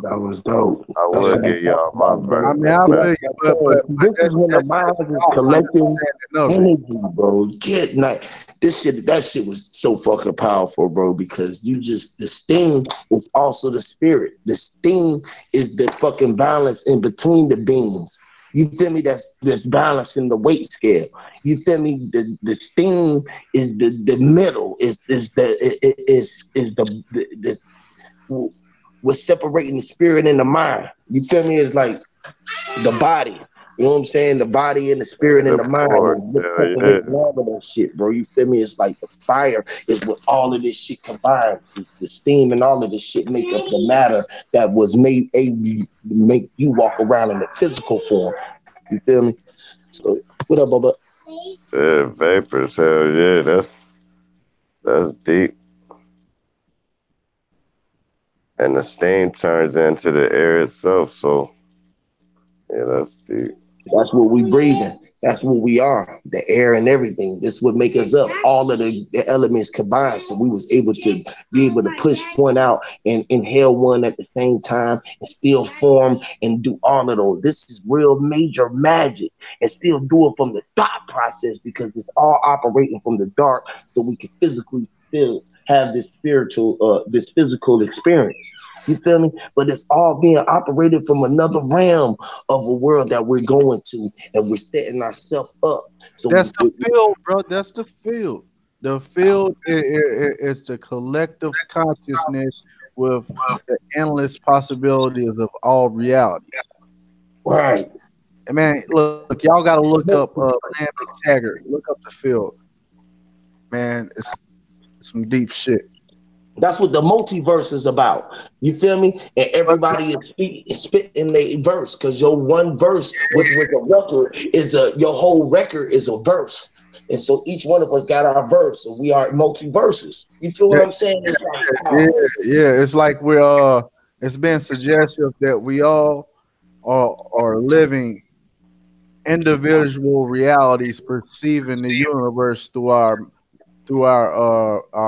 That was dope. I will give y'all my version. I mean, I feel you, but this is when the mind is collecting energy, bro. That shit was so fucking powerful, bro, because the steam is also the spirit. The steam is the fucking balance in between the beings. You feel me? That's balance in the weight scale. You feel me? The steam is the middle. Is the we're separating the spirit and the mind. You feel me? It's like the body. You know what I'm saying? The body and the spirit and the mind. All of that shit, bro. You feel me? It's like the fire is with all of this shit combined. The steam and all of this shit make up the matter that was made make you walk around in the physical form. You feel me? So what up, Bubba? Yeah, vapors. Hell yeah, that's deep. and the steam turns into the air itself. So yeah, that's deep. That's what we breathing. That's what we are. The air and everything. This would make us up. All of the elements combined. So we was able to be able to push one out and inhale one at the same time and still form and do all of those. This is real major magic and still do it from the thought process because it's all operating from the dark so we can physically feel have this spiritual this physical experience. You feel me? But it's all being operated from another realm of a world that we're going to, and we're setting ourselves up. So That's the field, bro. That's the field. The field is the collective consciousness with the endless possibilities of all realities. right. And man, look, y'all got to look up Plan McTaggart. Look up the field, man. It's some deep shit. That's what the multiverse is about. You feel me? And everybody is spitting their verse because your one verse, which was a record, is your whole record is a verse. And so each one of us got our verse, so we are multiverses. You feel what I'm saying? It's like, Yeah. It's like it's been suggested that we all are living individual realities, perceiving the universe through our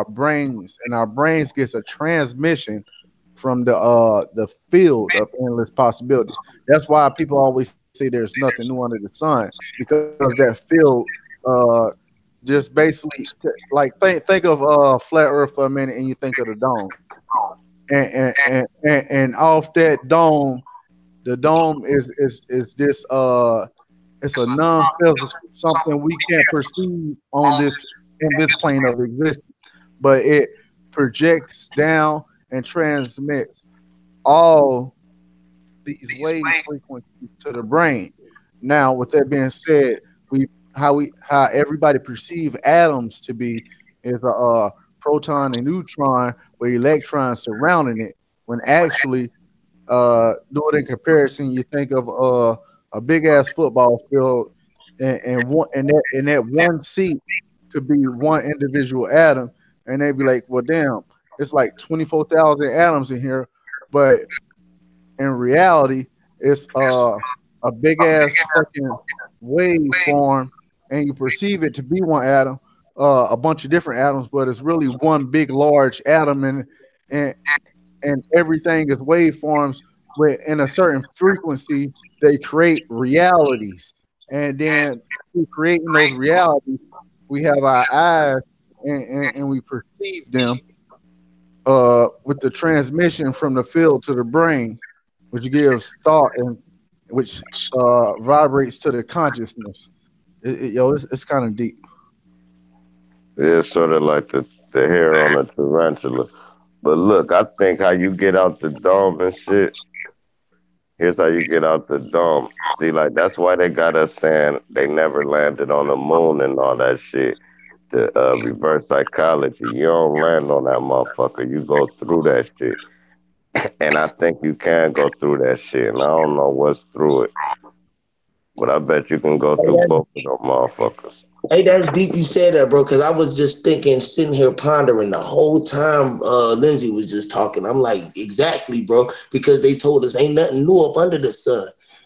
brains, and our brains gets a transmission from the field of endless possibilities. That's why people always say there's nothing new under the sun, because that field uh just basically like think of flat earth for a minute and you think of the dome, and off that dome, the dome is this it's a non-physical, something we can't perceive on this in this plane of existence, but it projects down and transmits all these wave frequencies to the brain. Now, with that being said, how everybody perceive atoms to be is a proton and neutron with electrons surrounding it. When actually, do it in comparison, you think of a big ass football field, and that one seat could be one individual atom, and they'd be like, "Well, damn, it's like 24,000 atoms in here," but in reality, it's a big ass fucking waveform, and you perceive it to be one atom, a bunch of different atoms, but it's really one big large atom, and and everything is waveforms with in a certain frequency. They create realities, and then through creating those realities, we have our eyes, and we perceive them with the transmission from the field to the brain, which gives thought and which vibrates to the consciousness. It's kind of deep. Yeah, it's sort of like the hair on a tarantula. But look, I think how you get out the dome and shit. Here's how you get out the dome. See, like that's why they got us saying they never landed on the moon and all that shit. To reverse psychology, you don't land on that motherfucker. You go through that shit, and I think you can go through that shit. And I don't know what's through it, but I bet you can go through both of them motherfuckers. hey, that's deep you said that, bro, because I was just thinking, sitting here pondering the whole time Lindsay was just talking. I'm like, exactly, bro, because they told us ain't nothing new up under the sun.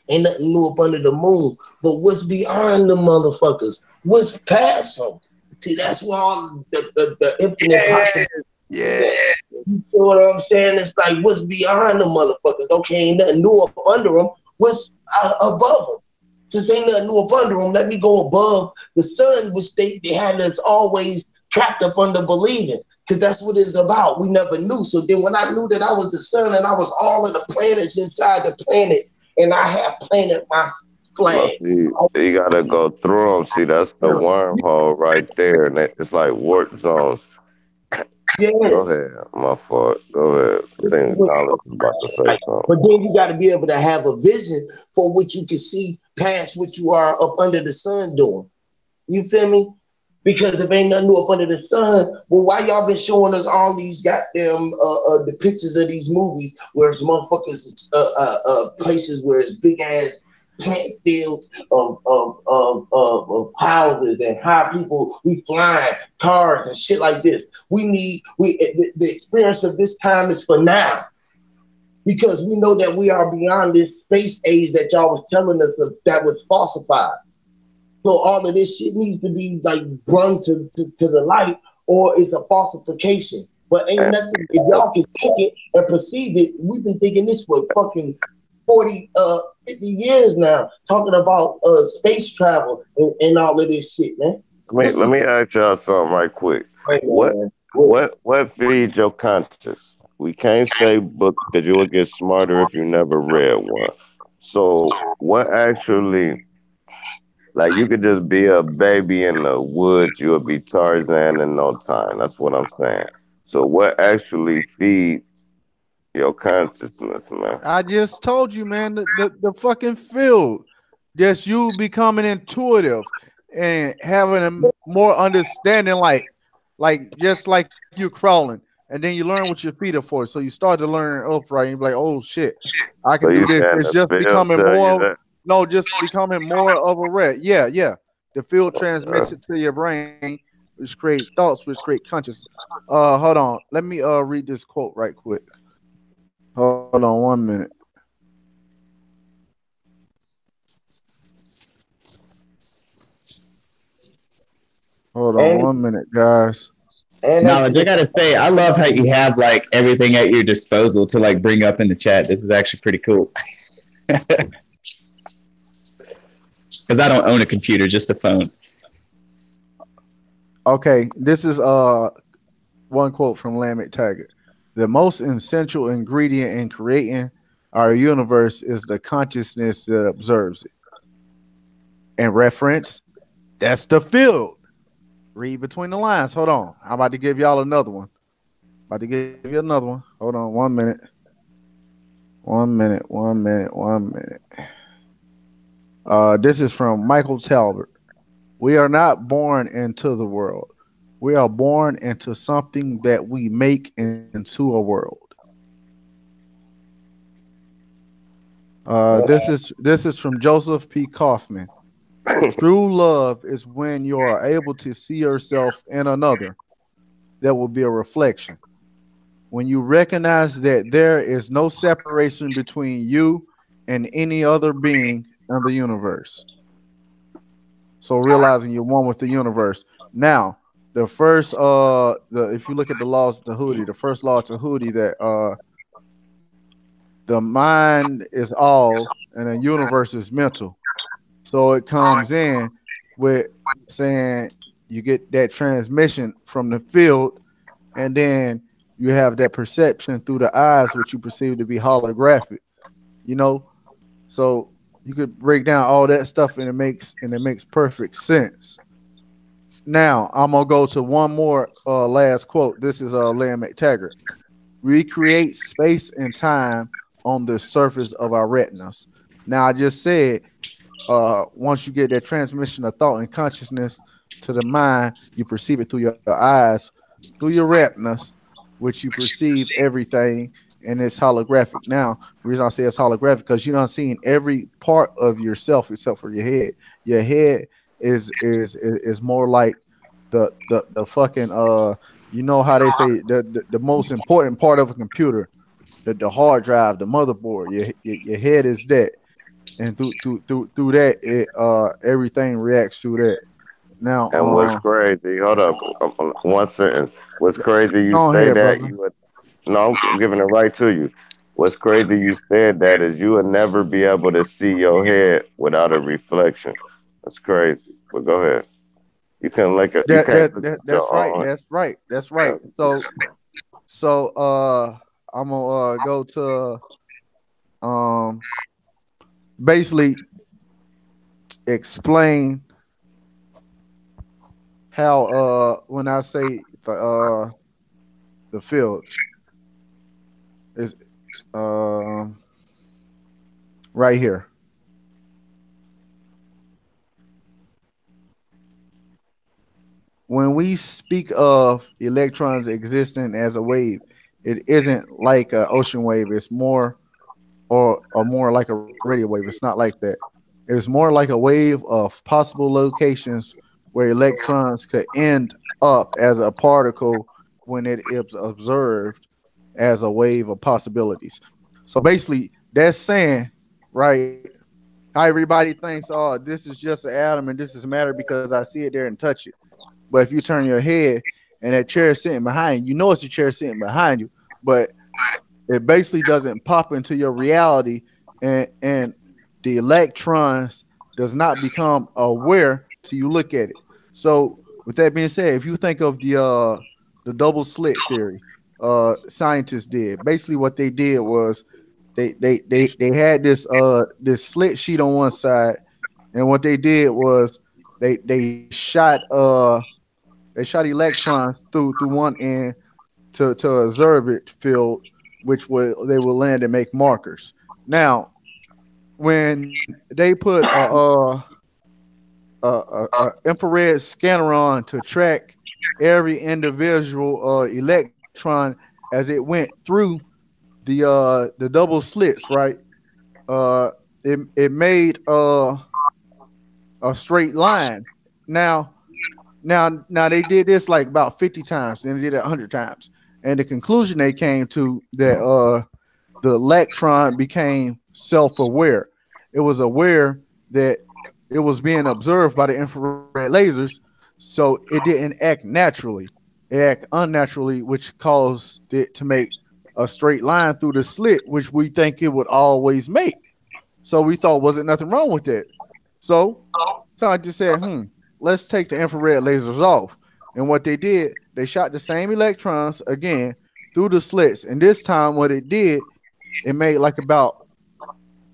Ain't nothing new up under the moon. But what's beyond the motherfuckers? What's past them? See, that's where all the infinite possibilities. Yeah. You see what I'm saying? It's like, what's beyond the motherfuckers? Okay, ain't nothing new up under them. What's above them? Since ain't nothing new up under them, let me go above the sun, which they had us always trapped up under believing, because that's what it's about. We never knew. So then when I knew that I was the sun and I was all of the planets inside the planet, and I have planted my flag. See, you gotta go through them. See, that's the wormhole right there, and it's like warp zones. Yes. Go ahead, my fault. Go ahead. I think Knowledge was about to say something. But then you got to be able to have a vision for what you can see past what you are up under the sun doing. You feel me? Because if ain't nothing new up under the sun, well, why y'all been showing us all these goddamn the pictures of these movies where it's motherfuckers places where it's big ass plant fields of houses and how people we flying cars and shit like this. The experience of this time is for now. because we know that we are beyond this space age that y'all was telling us that was falsified. So all of this shit needs to be like run to the light, or it's a falsification. But ain't nothing, if y'all can think it and perceive it, we've been thinking this for fucking 40, 50 years now, talking about space travel and all of this shit, man. Let me ask y'all something right quick. What feeds your conscience? We can't say book because you will get smarter if you never read one. So what actually, like, you could just be a baby in the woods, you'll be Tarzan in no time. That's what I'm saying. So what actually feeds your consciousness, man? I just told you, man, the fucking field. Just you becoming intuitive and having a more understanding, like just like you crawling. And then you learn what your feet are for. So you start to learn upright and you're like, oh shit, I can So do you this. saying It's the just field becoming tell you more. that? No, just becoming more of a red. Yeah, yeah. The field transmits it to your brain, which create thoughts, which create conscious. Hold on. Let me read this quote right quick. Hold on 1 minute. Hold on And 1 minute, guys. and that's Knowledge, I gotta say, I love how you have like everything at your disposal to like bring up in the chat. This is actually pretty cool. Because I don't own a computer, just a phone. Okay, this is one quote from Lamech Taggart. The most essential ingredient in creating our universe is the consciousness that observes it. And reference, that's the field. Read between the lines. Hold on. I'm about to give y'all another one. About to give you another one. Hold on 1 minute. 1 minute, 1 minute, 1 minute. This is from Michael Talbot. We are not born into the world. We are born into something that we make into a world. This is from Joseph P. Kaufman. True love is when you are able to see yourself in another. That will be a reflection. When you recognize that there is no separation between you and any other being in the universe. So realizing you're one with the universe. Now, the first if you look at the laws of Tahuti, the first law of Tahuti that the mind is all and the universe is mental. So it comes in with saying you get that transmission from the field, and then you have that perception through the eyes, which you perceive to be holographic. You know, so you could break down all that stuff, and it makes perfect sense. Now I'm gonna go to one more last quote. This is Lamech Taggart. We create space and time on the surface of our retinas. Now I just said, once you get that transmission of thought and consciousness to the mind, you perceive it through your eyes, through your retinas, which you perceive everything, and it's holographic. Now, the reason I say it's holographic because you're not seeing every part of yourself except for your head. Your head is more like the fucking you know how they say the most important part of a computer, the hard drive, the motherboard. Your head is that, and through that, it everything reacts to that. Now, And what's crazy? Hold up, one sentence. What's crazy? You go say ahead, that brother. you would. No, I'm giving it right to you. What's crazy? You said that is you would never be able to see your head without a reflection. That's crazy. But go ahead. You can like a. You can't look at That's your right. own. That's right. So I'm gonna go to basically explain how when I say the field is right here. When we speak of electrons existing as a wave, it isn't like an ocean wave. It's more or more like a radio wave. It's not like that. It's more like a wave of possible locations where electrons could end up as a particle when it is observed as a wave of possibilities. So basically, that's saying, right, how everybody thinks, oh, this is just an atom and this is matter because I see it there and touch it. But if you turn your head and that chair is sitting behind you, you know it's a chair sitting behind you, but it basically doesn't pop into your reality, and the electrons does not become aware till you look at it. So with that being said, if you think of the double slit theory, scientists did basically what they did was they had this slit sheet on one side, and what they did was they they shot electrons through one end to observe it field, which would they will land and make markers. Now, when they put infrared scanner on to track every individual electron as it went through the double slits, right? Uh, it made a straight line. Now, now they did this like about 50 times, and they did it 100 times, and the conclusion they came to that the electron became self-aware. It was aware that it was being observed by the infrared lasers, so it didn't act naturally. It acted unnaturally, which caused it to make a straight line through the slit, which we think it would always make. So we thought wasn't nothing wrong with it. So scientists said, let's take the infrared lasers off. And what they did, they shot the same electrons again through the slits. And this time, what it did, it made like about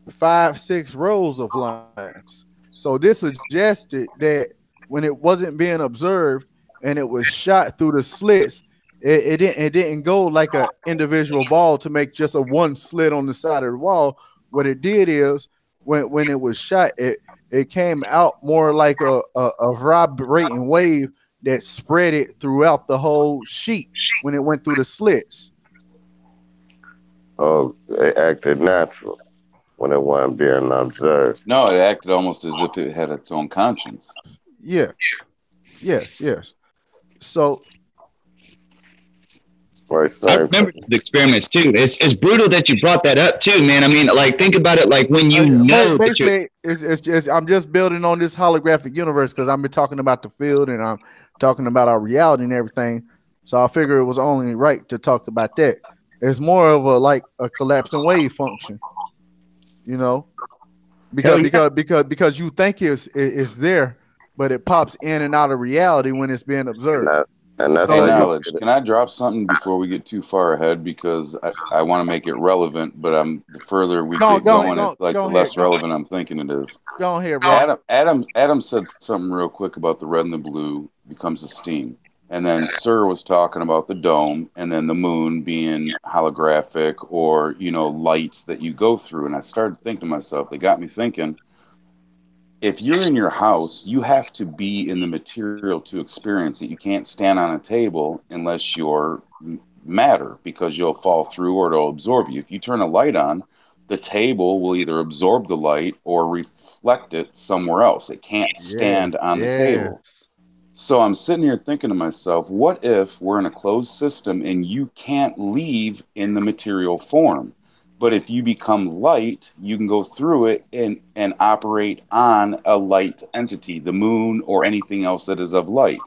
5, 6 rows of lines. So this suggested that when it wasn't being observed and it was shot through the slits, it didn't go like an individual ball to make just a one slit on the side of the wall. What it did is when it was shot, it came out more like a vibrating wave that spread it throughout the whole sheet when it went through the slits. Oh, it acted natural when it wasn't being observed. No, it acted almost as if it had its own conscience. Yeah. Yes. So Right, I remember the experiments too. It's brutal that you brought that up too, man. I mean, like think about it. Like when you know that basically, it's just I'm just building on this holographic universe because I've been talking about the field and I'm talking about our reality and everything. So I figure it was only right to talk about that. It's more of a collapsing wave function, you know, because you think it's there, but it pops in and out of reality when it's being observed. And that's Hey, So- knowledge. Can I drop something before we get too far ahead? Because I want to make it relevant, but the further we Go- get go going, ahead, it's like go the ahead, less go- relevant I'm thinking it is. Go on here, bro. Adam said something real quick about the red and the blue becomes a steam. And then Sir was talking about the dome and then the moon being holographic or, light that you go through. And I started thinking to myself, they got me thinking, if you're in your house, you have to be in the material to experience it. You can't stand on a table unless you're matter because you'll fall through or it'll absorb you. If you turn a light on, the table will either absorb the light or reflect it somewhere else. It can't stand on the table. So I'm sitting here thinking to myself, what if we're in a closed system and you can't leave in the material form? But if you become light, you can go through it and operate on a light entity, the moon or anything else that is of light.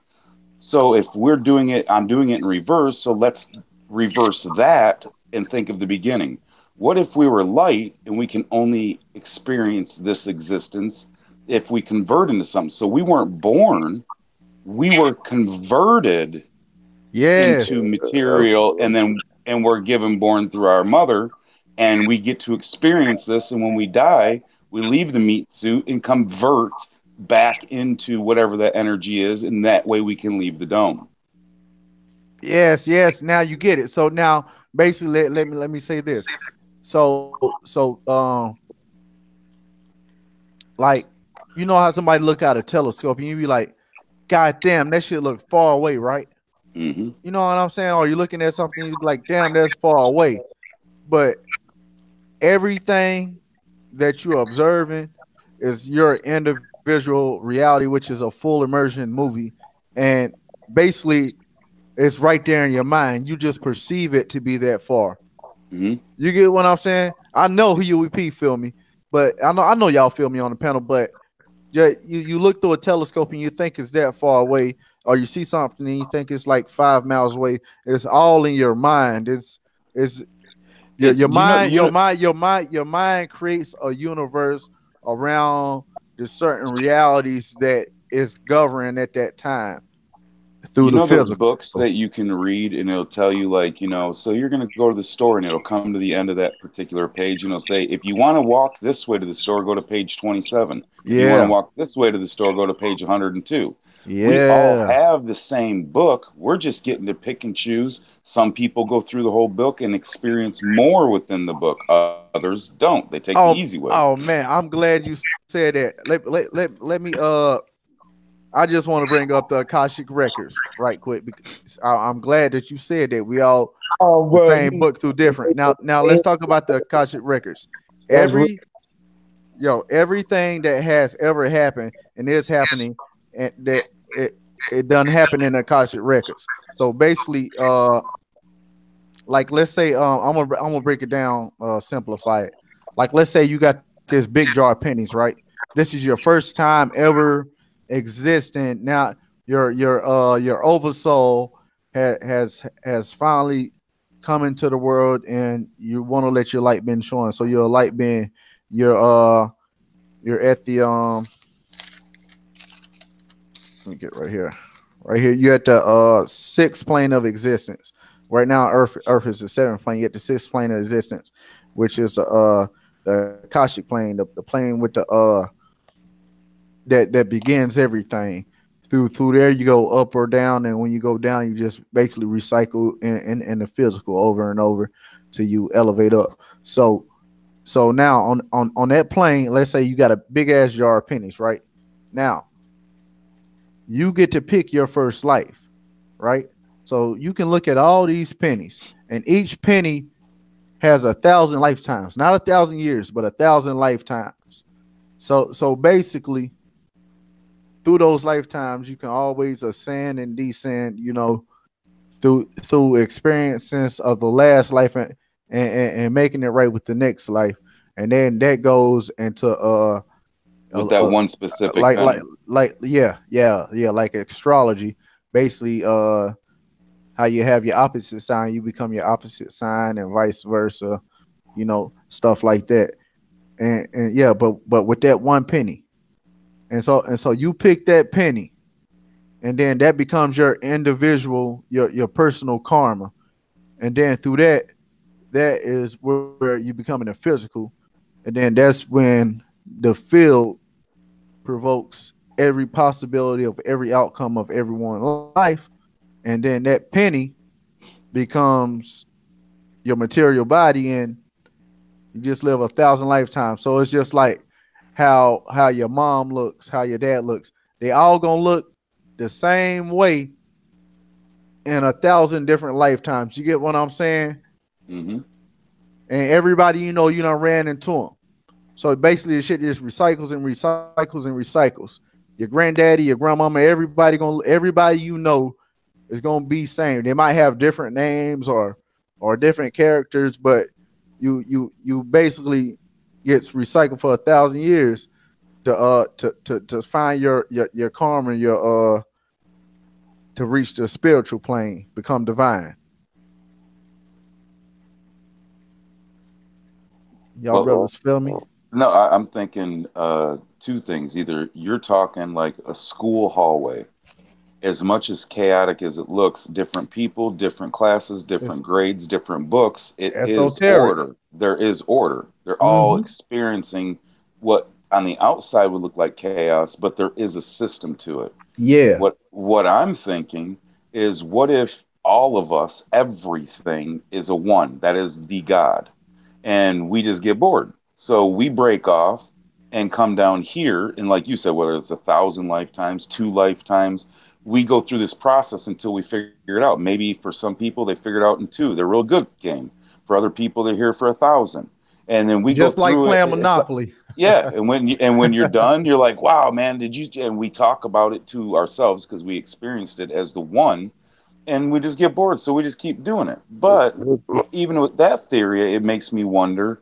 So if we're doing it, I'm doing it in reverse. So let's reverse that and think of the beginning. What if we were light and we can only experience this existence if we convert into something? So we weren't born, we were converted into material, and we're given born through our mother, and we get to experience this. And when we die, we leave the meat suit and convert back into whatever that energy is, and that way we can leave the dome. Yes. Now you get it. So now, basically, let me say this. So, like, you know how somebody look at a telescope and you be like, "God damn, that shit look far away, right?" Mm-hmm. You know what I'm saying? Or you're looking at something, you be like, "Damn, that's far away." But everything that you're observing is your individual reality, which is a full immersion movie, and basically, it's right there in your mind. You just perceive it to be that far. Mhm. You get what I'm saying? I know UEP feel me, but I know y'all feel me on the panel, but you look through a telescope and you think it's that far away, or you see something and you think it's like 5 miles away. It's all in your mind. It's your It's your mind, you your know mind, your mind creates a universe around the certain realities that is governed at that time through You the know those physical. books that you can read and it'll tell you like, so you're going to go to the store and it'll come to the end of that particular page and it'll say, if you want to walk this way to the store, go to page 27. If you want to Yeah, walk this way to the store, go to page 102. We all yeah. have the same book. We're just getting to pick and choose. Some people go through the whole book and experience more within the book. Others don't. They take the Oh, easy way. oh man, I'm glad you said that. Let me I just want to bring up the Akashic records right quick because I'm glad that you said that we all Oh, the bro, same book through different. Now let's talk about the Akashic records. that's real. Everything that has ever happened and is happening, and that it done happen in the Akashic records. So basically, like let's say I'm gonna break it down, simplify it. Like let's say you got this big jar of pennies, right? This is your first time ever existing. Now your oversoul has finally come into the world, and you want to let your light been showing. So your light being you're you're at the let me get right here. Right here, you're at the sixth plane of existence. Right now, Earth is the seventh plane. You're at the sixth plane of existence, which is the Akashic plane, the plane with the that begins everything. Through there, you go up or down, and when you go down, you just basically recycle in the physical over and over till you elevate up. So now on that plane, let's say you got a big ass jar of pennies, right? Now you get to pick your first life, right? So you can look at all these pennies, and each penny has 1,000 lifetimes, not 1,000 years, but 1,000 lifetimes. So basically, through those lifetimes, you can always ascend and descend, through experiences of the last life and making it right with the next life, and then that goes into With that uh one specific like like penny. yeah, like astrology, basically how you have your opposite sign, you become your opposite sign, and vice versa, stuff like that. And yeah, but with that one penny, and so you pick that penny, and then that becomes your individual, your personal karma, and then through that is where you become in the physical, and then that's when the field provokes every possibility of every outcome of everyone's life, and then that penny becomes your material body, and you just live 1,000 lifetimes. So it's just like how your mom looks, how your dad looks. They all gonna look the same way in 1,000 different lifetimes. You get what I'm saying? Hmm. And everybody you done ran into them. So basically, the shit just recycles and recycles and recycles. Your granddaddy, your grandmama, everybody is gonna be same. They might have different names or different characters, but you basically gets recycled for 1,000 years to find your karma and your to reach the spiritual plane, become divine. Y'all Well, brothers feel me? no, I'm thinking two things. Either you're talking like a school hallway, as much as chaotic as it looks, different people, different classes, It's different grades, different books, it is esoteric. order. There is order. They're all Mm-hmm. experiencing what on the outside would look like chaos, but there is a system to it. Yeah. What I'm thinking is what if all of us, everything is a one, that is the God, and we just get bored. So we break off and come down here, and like you said, whether it's 1,000 lifetimes, two lifetimes, we go through this process until we figure it out. Maybe for some people they figure it out in two. They're real good at the game. For other people, they're here for 1,000, and then we go Just like through it. playing It's Monopoly. yeah, and when you're done, you're like, wow, man, did you? And we talk about it to ourselves because we experienced it as the one. and we just get bored, so we just keep doing it. But even with that theory, it makes me wonder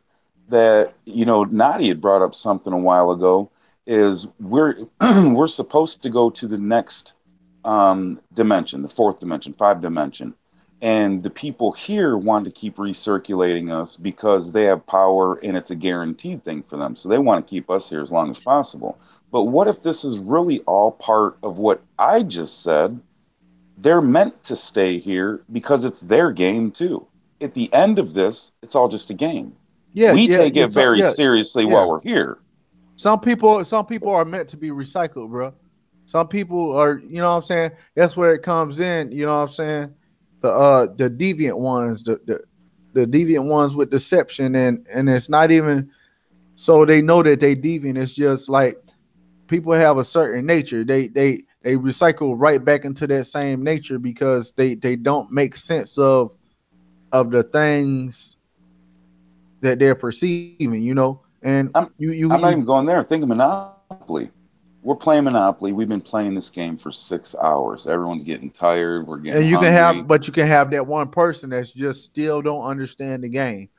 that, Nadi had brought up something a while ago. Is we're supposed to go to the next dimension, the fourth dimension, 5 dimension, and the people here want to keep recirculating us because they have power and it's a guaranteed thing for them. So they want to keep us here as long as possible. But what if this is really all part of what I just said? They're meant to stay here because it's their game too. At the end of this, it's all just a game. Yeah, We yeah, take yeah, it very yeah, seriously yeah. while we're here. Some people are meant to be recycled, bro. Some people are, you know what I'm saying? That's where it comes in, you know what I'm saying? The deviant ones, the deviant ones with deception, and it's not even so they know that they deviant. It's just like people have a certain nature. They recycle right back into that same nature because they don't make sense of the things that they're perceiving, you know. And I'm I'm not you even going there. Think of Monopoly. We're playing Monopoly. We've been playing this game for 6 hours. Everyone's getting tired. We're getting and you can hungry. have, but you can have that one person that's just still don't understand the game.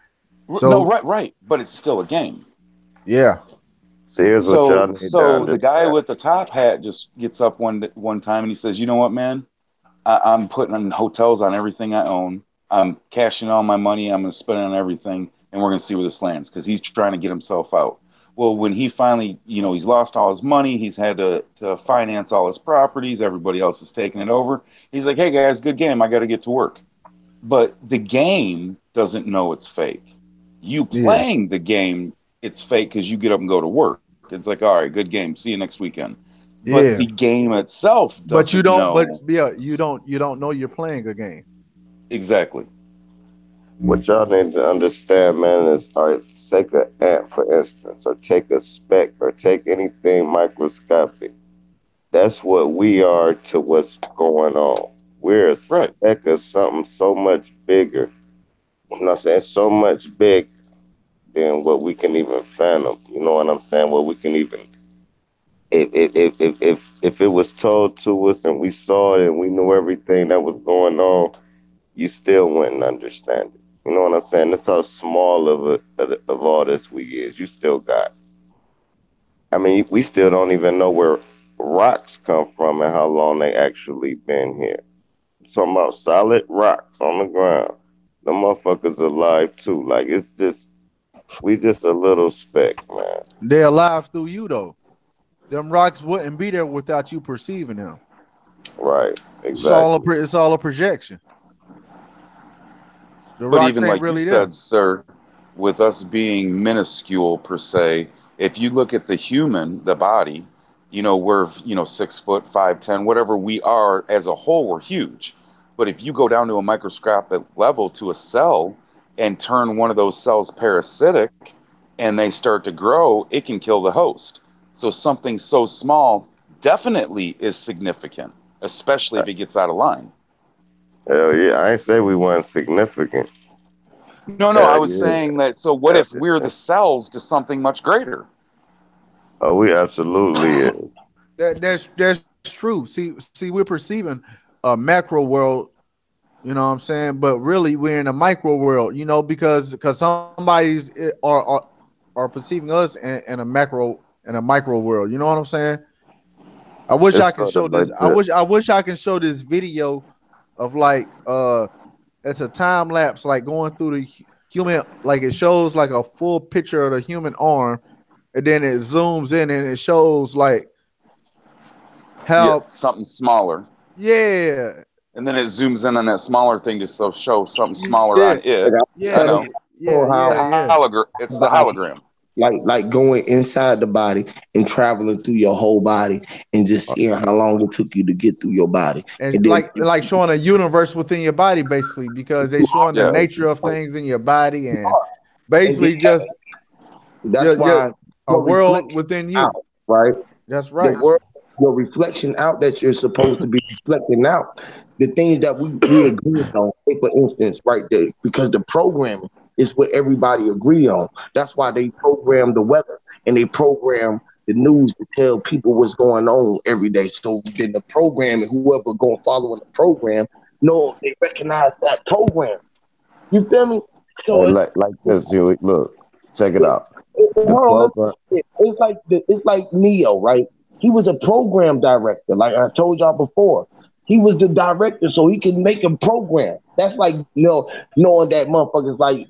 No, So right. But it's still a game. yeah, So here's what y'all need to So the guy understand. with the top hat just gets up one time and he says, "You know what, man? I'm putting on hotels on everything I own. I'm cashing all my money. I'm going to spend it on everything, and we're going to see where this lands." Because he's trying to get himself out. Well, when he finally, he's lost all his money. He's had to finance all his properties. Everybody else is taking it over. He's like, "Hey guys, good game. I got to get to work." But the game doesn't know it's fake. You yeah, playing the game, it's fake because you get up and go to work. It's like, all right, good game. See you next weekend. But yeah. the game itself But you doesn't don't. But know yeah, you don't know you're playing a game. exactly. What y'all need to understand, man, is all right, take an ant, for instance, or take a speck, or take anything microscopic. That's what we are to what's going on. We're a Right. speck of something so much bigger. You know what I'm saying? So much big than what we can even fathom. You know what I'm saying? What we can even if it was told to us and we saw it and we knew everything that was going on, you still wouldn't understand it. You know what I'm saying? That's how small of all this we is. You still got. I mean, we still don't even know where rocks come from and how long they actually been here. Talking about solid rocks on the ground. The motherfuckers alive too. Like it's just we just a little speck, man. They're alive through you though. Them rocks wouldn't be there without you perceiving them. Right. It's all Exactly. it's all a projection. The But rocks even ain't like you really there. said, sir, with us being minuscule per se, if you look at the human, the body, we're 6 foot, 5'10", whatever we are as a whole, we're huge. But if you go down to a microscopic level to a cell and turn one of those cells parasitic and they start to grow, it can kill the host. So something so small definitely is significant, especially if it gets out of line. Hell yeah. I ain't say we weren't significant. No, I Hell was yeah. saying that. So what if we're the cells to something much greater? Oh, we absolutely is. That's true. See, we're perceiving a macro world, you know what I'm saying? But really we're in a micro world, because somebody's are perceiving us in a micro world. You know what I'm saying? I wish I It's can sort show of this. like I the wish I can show this video of like it's a time lapse like going through the human, like it shows like a full picture of the human arm, and then it zooms in and it shows like Yeah, how something smaller. yeah And then it zooms in on that smaller thing to show something smaller yeah on Like it. I was I yeah telling know. you The how yeah it's the the body, hologram. like going inside the body and traveling through your whole body and just seeing how long it took you to get through your body. and And then like showing a universe within your body basically, because they showing the Yeah. nature of things in your body, and and then basically that's just why a your world reflection within out, you. right? That's The right. world, your reflection out that you're supposed to be reflecting out. The things that we agree on, say for instance, right there, because the programming is what everybody agree on. That's why they program the weather and they program the news to tell people what's going on every day. So then the program and whoever going following the program, no, they recognize that program. You feel me? So it's Like this, Huey. Look, check it it, out. The hold on, program. it's like Neo, right? He was a program director, like I told y'all before. He was the director, so he can make a program. That's like knowing that motherfuckers like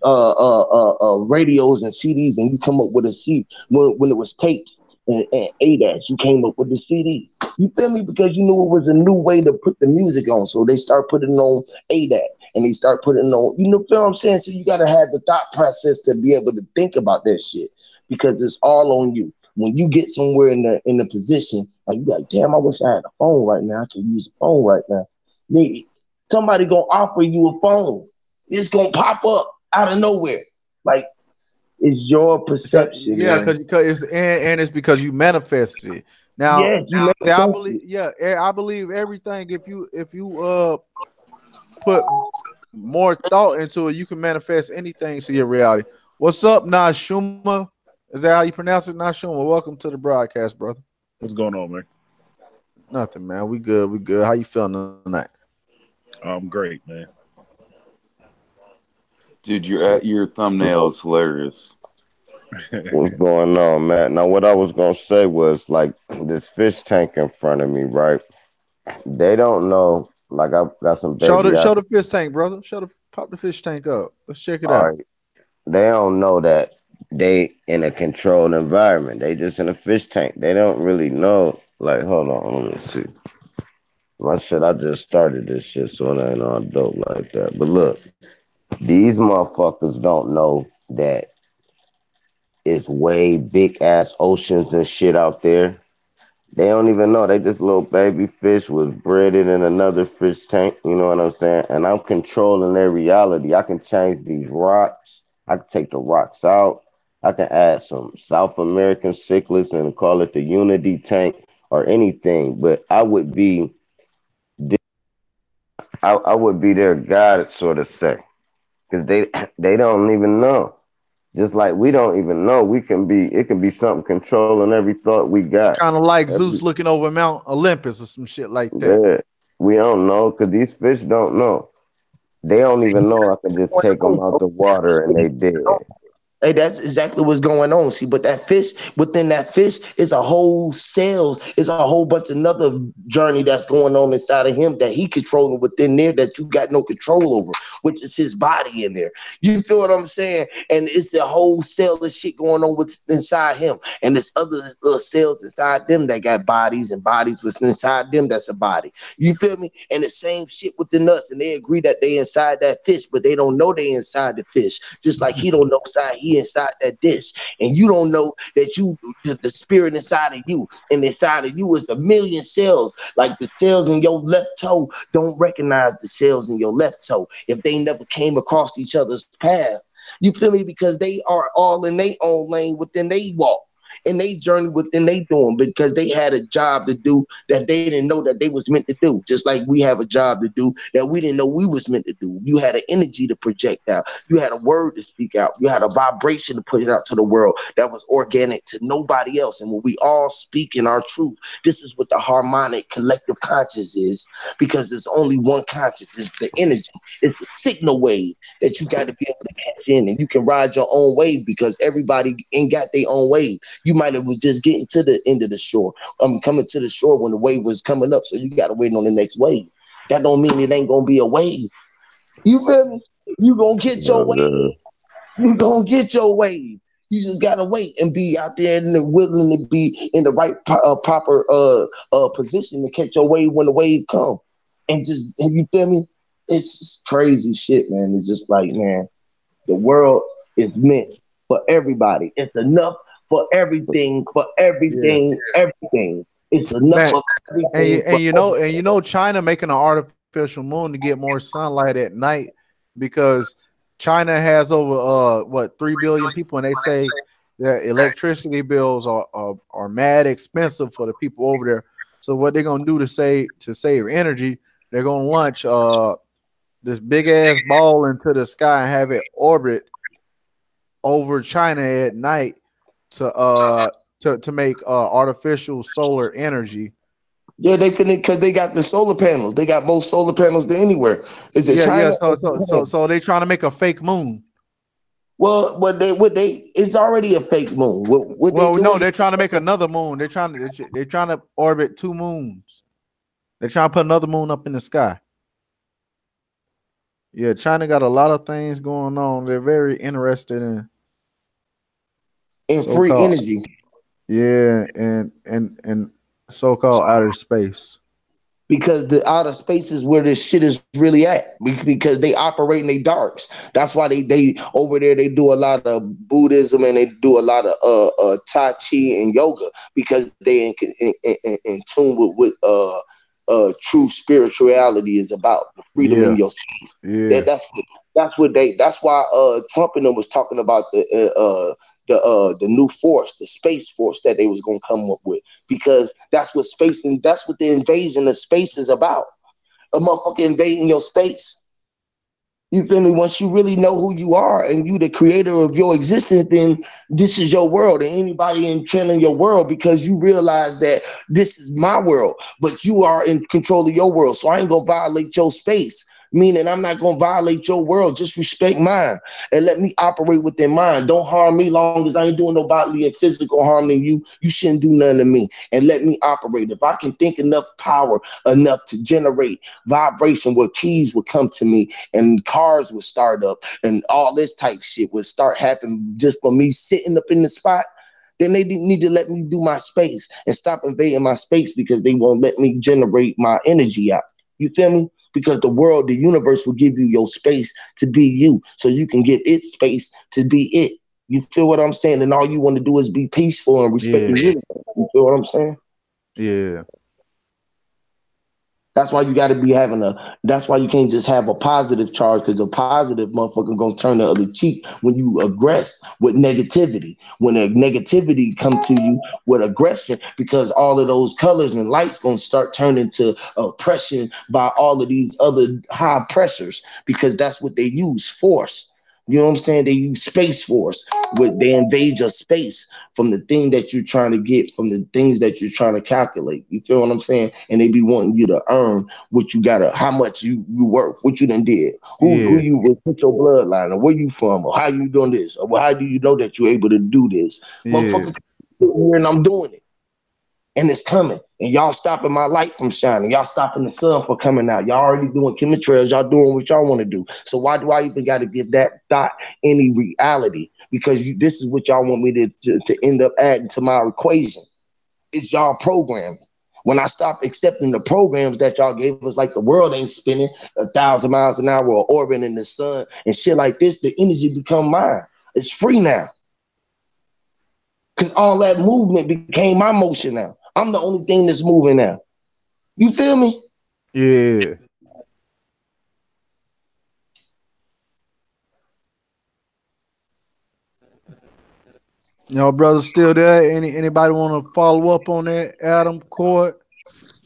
radios and CDs, and you come up with a CD when it was tapes and ADAS, you came up with the CD. You feel me? Because you knew it was a new way to put the music on, so they start putting it on ADAS. And they start putting it on, feel what I'm saying? So you gotta have the thought process to be able to think about that shit because it's all on you. When you get somewhere in the position, like you like, damn, I wish I had a phone right now. I can use a phone right now. Nigga, somebody gonna offer you a phone. It's gonna pop up out of nowhere. Like it's your perception, man. Because it's because you manifested it. Now, Yes, you I manifest believe, it. I believe everything. If you put more thought into it, you can manifest anything to your reality. What's up, Nashuma? Is that how you pronounce it, Nashuma? Welcome to the broadcast, brother. What's going on, man? Nothing, man. We good. We good. How you feeling tonight? I'm great, man. Dude, your thumbnail is hilarious. What's going on, man? Now, what I was gonna say was like this fish tank in front of me, right? They don't know. Like I got some baby. Show the fish tank, brother. Pop the fish tank up. Let's check it All out. right. They don't know that they in a controlled environment. They just in a fish tank. They don't really know. Like, hold on, let me see. My shit, I just started this shit, so it ain't all dope like that. But look, these motherfuckers don't know that it's way big ass oceans and shit out there. They don't even know. They just little baby fish was breeded in another fish tank. You know what I'm saying? And I'm controlling their reality. I can change these rocks. I can take the rocks out. I can add some South American cichlids and call it the Unity tank or anything. But I would be, I would be their guide, sort of say, because they don't even know. Just like we don't even know, it can be something controlling every thought we got. Kind of like Zeus looking over Mount Olympus or some shit like that. Yeah, we don't know because these fish don't know. They don't even know I can just take them out the water and they dead. Hey, that's exactly what's going on. See, but that fish, within that fish is a whole cells, is a whole bunch of another journey that's going on inside of him that he controlling within there that you got no control over, which is his body in there. You feel what I'm saying? And it's the whole cell of shit going on with inside him. And there's other little cells inside them that got bodies and bodies what's inside them that's a body. You feel me? And the same shit within us. And they agree that they inside that fish, but they don't know they inside the fish. Just like he don't know inside that dish, and you don't know that the spirit inside of you, and inside of you is a million cells. Like the cells in your left toe don't recognize the cells in your left toe if they never came across each other's path. You feel me? Because they are all in their own lane within they walk. And they journey within they doing because they had a job to do that they didn't know that they was meant to do. Just like we have a job to do that we didn't know we was meant to do. You had an energy to project out. You had a word to speak out. You had a vibration to put it out to the world that was organic to nobody else. And when we all speak in our truth, this is what the harmonic collective conscious is, because there's only one conscious. It's the energy. It's the signal wave that you got to be able to catch in, and you can ride your own wave because everybody ain't got their own wave. You might have was just getting to the end of the shore. Coming to the shore when the wave was coming up, so you got to wait on the next wave. That don't mean it ain't gonna be a wave. You feel me? You gonna get your wave. You gonna get your wave. You just gotta wait and be out there and willing to be in the right proper position to catch your wave when the wave come. And you feel me? It's just crazy shit, man. It's just like, man, the world is meant for everybody. It's enough for everything, everything. It's enough of everything. And you know, China making an artificial moon to get more sunlight at night because China has over 3 billion people, and they say that electricity bills are mad expensive for the people over there. So what they're gonna do to save energy, they're gonna launch this big ass ball into the sky and have it orbit over China at night to make artificial solar energy Yeah, they finna because they got the solar panels. They got more solar panels than anywhere. Is it Yeah. China? So they trying to make a fake moon. Well, what they it's already a fake moon. What they Well, no, doing? they're trying to make another moon. They're trying to orbit two moons. They're trying to put another moon up in the sky. Yeah, China got a lot of things going on. They're very interested in In free so-called energy. yeah, and so-called outer space. Because the outer space is where this shit is really at. Because they operate in the darks. That's why they over there they do a lot of Buddhism and they do a lot of Tai Chi and yoga because they in tune with what true spirituality is about. The freedom Yeah, in your space. yeah, That's why Trump and them was talking about the new force, the space force that they was gonna come up with, because that's what space and that's what the invasion of space is about. A motherfucker invading your space. You feel me? Once you really know who you are and you the creator of your existence, then this is your world, and anybody in your world, because you realize that this is my world, but you are in control of your world. So I ain't gonna violate your space. Meaning I'm not gonna violate your world. Just respect mine and let me operate within mine. Don't harm me long as I ain't doing no bodily and physical harm to you. You shouldn't do nothing to me. And let me operate. If I can think enough power enough to generate vibration where keys would come to me and cars would start up and all this type shit would start happening just for me sitting up in the spot, then they need to let me do my space and stop invading my space because they won't let me generate my energy out. You feel me? Because the world, the universe will give you your space to be you so you can give it space to be it. You feel what I'm saying? And all you want to do is be peaceful and respect the yeah, universe. You feel what I'm saying? yeah, That's why you got to be having that's why you can't just have a positive charge, because a positive motherfucker gonna turn the other cheek when you aggress with negativity. When a negativity come to you with aggression, because all of those colors and lights gonna start turning to oppression by all of these other high pressures, because that's what they use, force. You know what I'm saying? They use space force. They invade your space from the thing that you're trying to get, from the things that you're trying to calculate. You feel what I'm saying? And they be wanting you to earn what you gotta, how much you worth, what you done did, who yeah, you put your bloodline, or where you from, or how you doing this, or how do you know that you're able to do this? yeah, Motherfucker, here and I'm doing it. And it's coming. And y'all stopping my light from shining. Y'all stopping the sun from coming out. Y'all already doing chemtrails. Y'all doing what y'all want to do. So why do I even got to give that thought any reality? Because this is what y'all want me to end up adding to my equation. It's y'all programming. When I stop accepting the programs that y'all gave us, like the world ain't spinning 1,000 miles an hour or orbiting in the sun and shit like this, the energy become mine. It's free now. Because all that movement became my motion now. I'm the only thing that's moving now. You feel me? yeah. Y'all brothers still there? Anybody want to follow up on that? Adam, Court,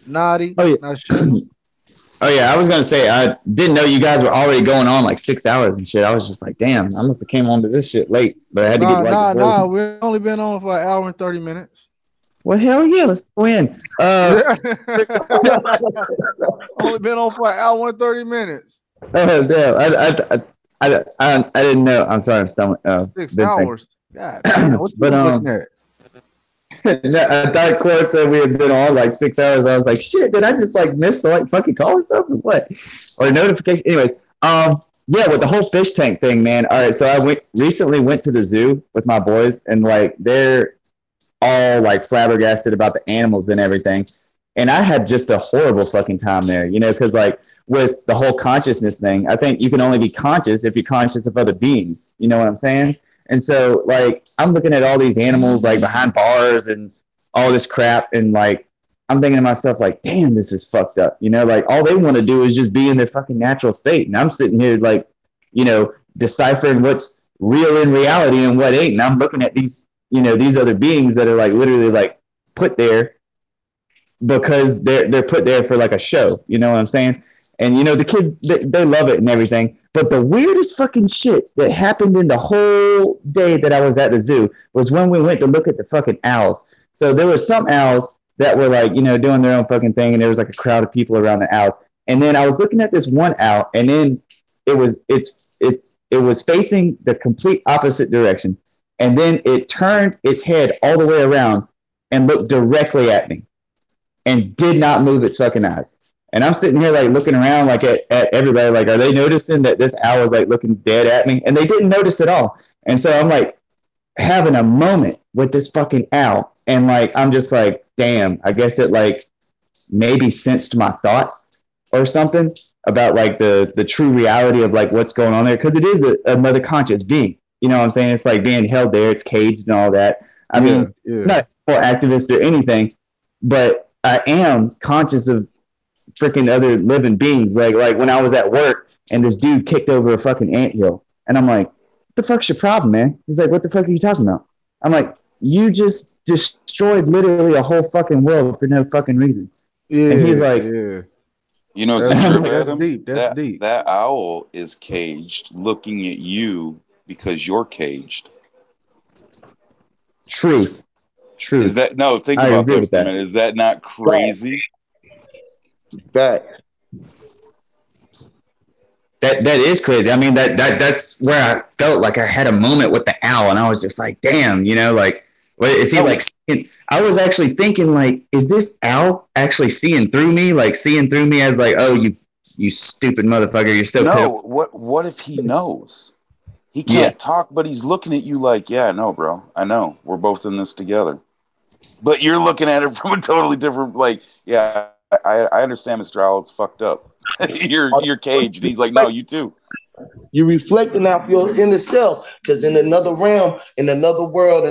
Naughty, Oh yeah. Nashima? Oh yeah, I was gonna say I didn't know you guys were already going on like 6 hours and shit. I was just like, damn, I must have came on to this shit late, but I had to get like the boys. Nah. We've only been on for an hour and 30 minutes. Well, hell yeah, let's go in. Only been on for an hour and 30 minutes. Oh damn, I didn't know. I'm sorry, I'm stomach. 6 hours. God damn, what you But was looking at? I thought Claire said we had been on like 6 hours. I was like, shit, did I just like miss the like fucking call and stuff or what? Or notification? Anyways, yeah, with the whole fish tank thing, man. All right, so I recently went to the zoo with my boys, and like they're all like flabbergasted about the animals and everything. And I had just a horrible fucking time there, you know, because like with the whole consciousness thing, I think you can only be conscious if you're conscious of other beings. You know what I'm saying? And so, like, I'm looking at all these animals, like, behind bars and all this crap. And, like, I'm thinking to myself, like, damn, this is fucked up. You know, like, all they want to do is just be in their fucking natural state. And I'm sitting here, like, you know, deciphering what's real in reality and what ain't. And I'm looking at these, you know, these other beings that are, like, literally, like, put there because they're put there for, like, a show. You know what I'm saying? And, you know, the kids, they love it and everything. But the weirdest fucking shit that happened in the whole day that I was at the zoo was when we went to look at the fucking owls. So there were some owls that were like, doing their own fucking thing, and there was like a crowd of people around the owls. And then I was looking at this one owl, and then it was facing the complete opposite direction, and then it turned its head all the way around and looked directly at me, and did not move its fucking eyes. And I'm sitting here like looking around like at everybody, like, are they noticing that this owl is like looking dead at me? And they didn't notice at all. And so I'm like having a moment with this fucking owl, and like I'm just like, damn, I guess it like maybe sensed my thoughts or something about like the true reality of like what's going on there, because it is another conscious being. You know what I'm saying? It's like being held there, it's caged and all that. I mean, not for activist or anything, but I am conscious of freaking other living beings. Like when I was at work and this dude kicked over a fucking anthill, and I'm like, what the fuck's your problem, man? He's like, what the fuck are you talking about? I'm like, you just destroyed literally a whole fucking world for no fucking reason. Yeah, and he's like, You know, that's deep. That's deep. That owl is caged looking at you because you're caged. Truth. Is that no? Think I about agree with that. Is that not crazy? That is crazy. I mean, that's where I felt like I had a moment with the owl, and I was just like, damn, like, what is he like? I was actually thinking, like, is this owl actually seeing through me? Like, seeing through me as like, oh, you stupid motherfucker, you're so no. What if he knows? He can't talk, but he's looking at you like, yeah, no, bro, I know, we're both in this together. But you're looking at it from a totally different, like, yeah, I understand, Mr. Owl, it's fucked up. you're caged. And he's like, no, you too. You're reflecting off your inner self, because in another realm, in another world,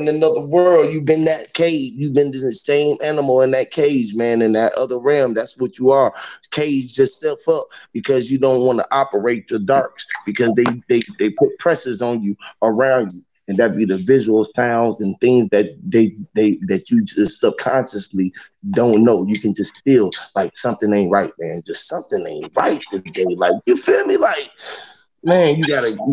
you've been that cage. You've been the same animal in that cage, man. In that other realm, that's what you are. Cage yourself up because you don't want to operate the darks, because they put pressures on you, around you. And that be the visual sounds and things that that you just subconsciously don't know. You can just feel like something ain't right, man. Just something ain't right today. Like, you feel me? Like, man, you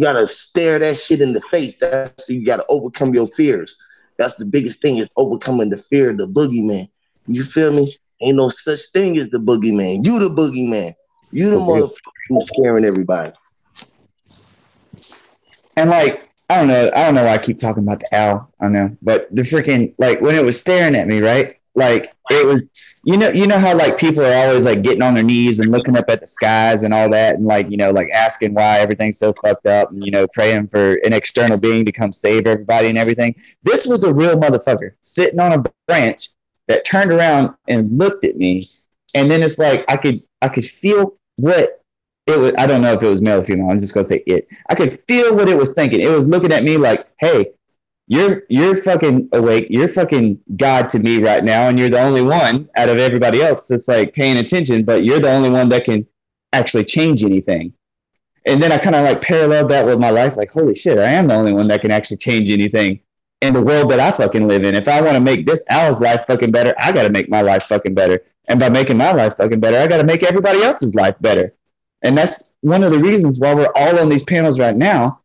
gotta stare that shit in the face. That's, you gotta overcome your fears. That's the biggest thing, is overcoming the fear of the boogeyman. You feel me? Ain't no such thing as the boogeyman. You the boogeyman. You the motherfucker who's scaring everybody. And like, I don't know why I keep talking about the owl. I know, but the freaking, like, when it was staring at me, right? Like, it was, you know how like people are always like getting on their knees and looking up at the skies and all that, and like, like asking why everything's so fucked up, and praying for an external being to come save everybody and everything. This was a real motherfucker sitting on a branch that turned around and looked at me, and then it's like I could feel what it was. I don't know if it was male or female. I'm just gonna say it. I could feel what it was thinking. It was looking at me like, hey, you're fucking awake. You're fucking God to me right now, and you're the only one out of everybody else that's like paying attention, but you're the only one that can actually change anything. And then I kind of like paralleled that with my life, like, holy shit, I am the only one that can actually change anything in the world that I fucking live in. If I want to make this owl's life fucking better, I got to make my life fucking better. And by making my life fucking better, I got to make everybody else's life better. And that's one of the reasons why we're all on these panels right now,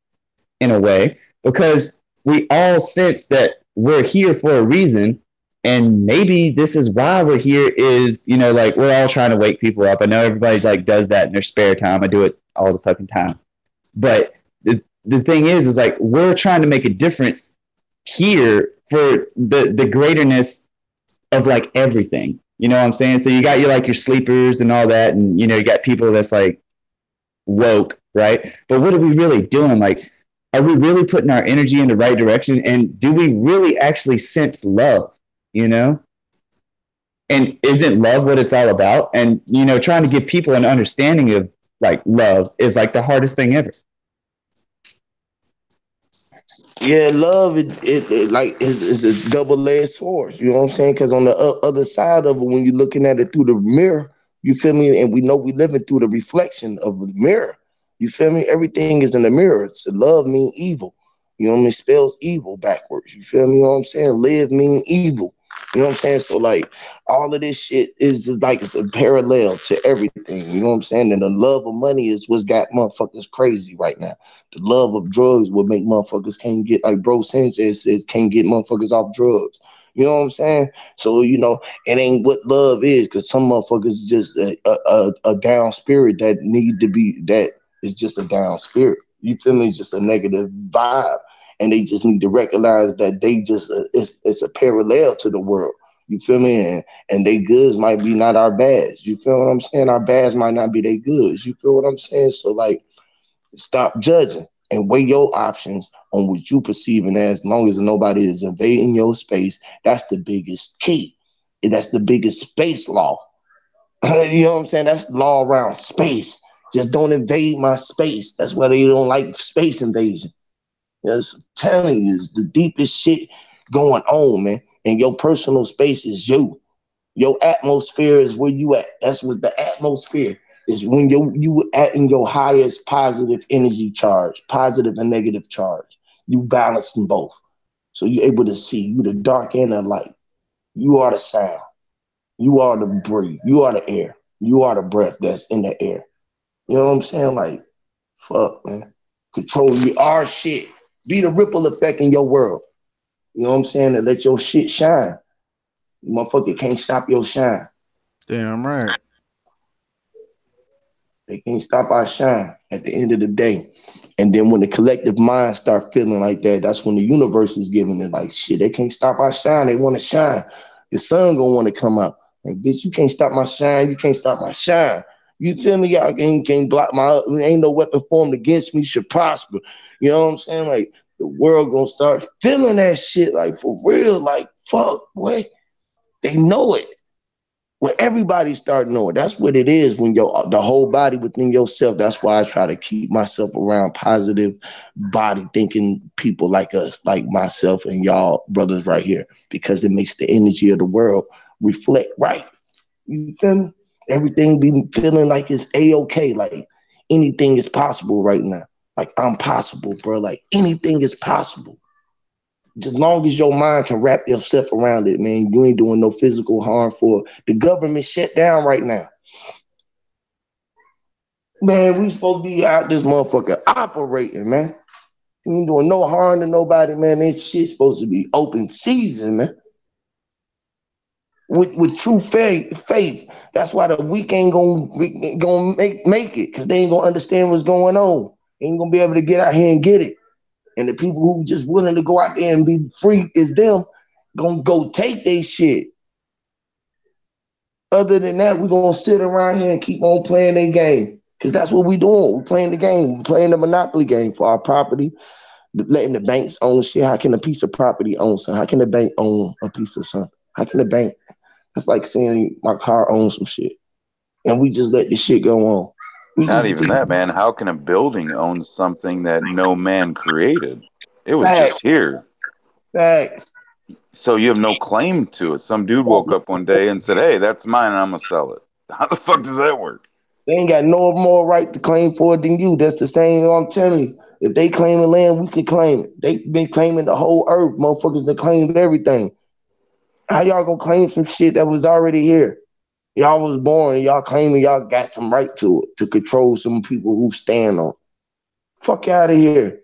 in a way, because we all sense that we're here for a reason. And maybe this is why we're here, is, like, we're all trying to wake people up. I know everybody like does that in their spare time. I do it all the fucking time. But the thing is like, we're trying to make a difference here for the greaterness of like everything. You know what I'm saying? So you got your sleepers and all that, and you got people that's like woke, right? But what are we really doing? Like, are we really putting our energy in the right direction? And do we really actually sense love? And isn't love what it's all about? And trying to give people an understanding of like love is like the hardest thing ever. Yeah, love it like is a double-edged sword. You know what I'm saying? Because on the other side of it, when you're looking at it through the mirror, you feel me? And we know we living through the reflection of the mirror. You feel me? Everything is in the mirror. So love mean evil. You know what I mean? Spells evil backwards. You feel me? You know what I'm saying? Live mean evil. You know what I'm saying? So like all of this shit is like, it's a parallel to everything. You know what I'm saying? And the love of money is what's got motherfuckers crazy right now. The love of drugs will make motherfuckers can't get, like Bro Sanchez says, can't get motherfuckers off drugs. You know what I'm saying? So, it ain't what love is, because some motherfuckers just a down spirit that need to be, that is just a down spirit. You feel me? Just a negative vibe. And they just need to recognize that they just, it's a parallel to the world. You feel me? And they goods might be not our bads. You feel what I'm saying? Our bads might not be they goods. You feel what I'm saying? So, like, stop judging and weigh your options on what you perceiving as long as nobody is invading your space. That's the biggest key. That's the biggest space law. You know what I'm saying? That's the law around space. Just don't invade my space. That's why they don't like space invasion. Yes, I'm telling you, it's the deepest shit going on, man. And your personal space is you. Your atmosphere is where you at. That's what the atmosphere is, when you at in your highest positive energy charge, positive and negative charge. You balancing both. So you're able to see. You the dark and the light. You are the sound. You are the breathe. You are the air. You are the breath that's in the air. You know what I'm saying? Like, fuck, man. Control our shit. Be the ripple effect in your world. You know what I'm saying? And let your shit shine. You motherfucker can't stop your shine. Damn right. They can't stop our shine at the end of the day. And then when the collective mind start feeling like that, that's when the universe is giving it like, shit, they can't stop our shine. They want to shine. The sun gonna want to come out. Like, bitch, you can't stop my shine. You can't stop my shine. You feel me? Y'all can't block my, ain't no weapon formed against me should prosper. You know what I'm saying? Like, the world gonna start feeling that shit, like, for real. Like, fuck, boy. They know it. When everybody start knowing, that's what it is. When the whole body within yourself. That's why I try to keep myself around positive body thinking people like us, like myself and y'all brothers right here, because it makes the energy of the world reflect right. You feel me? Everything be feeling like it's A-okay. Like, anything is possible right now. Like, I'm possible, bro. Like, anything is possible. As long as your mind can wrap yourself around it, man, you ain't doing no physical harm for it. The government shut down right now. Man, we supposed to be out this motherfucker operating, man. You ain't doing no harm to nobody, man. This shit's supposed to be open season, man. With true faith. That's why the weak ain't gonna make it, because they ain't gonna understand what's going on. They ain't gonna be able to get out here and get it. And the people who just willing to go out there and be free is them gonna go take their shit. Other than that, we're gonna sit around here and keep on playing their game. Because that's what we doing. We're playing the game. We're playing the monopoly game for our property, letting the banks own shit. How can a piece of property own something? How can the bank own a piece of something? How can the bank? That's like saying my car owns some shit. And we just let the shit go on. Not even that, man. How can a building own something that no man created? It was just here. Facts. So you have no claim to it. Some dude woke up one day and said, "Hey, that's mine, and I'm gonna sell it." How the fuck does that work? They ain't got no more right to claim for it than you. That's the same. I'm telling you. If they claim the land, we can claim it. They've been claiming the whole earth. Motherfuckers that claimed everything. How y'all gonna claim some shit that was already here? Y'all was born, y'all claiming y'all got some right to it, to control some people who stand on. Fuck out of here.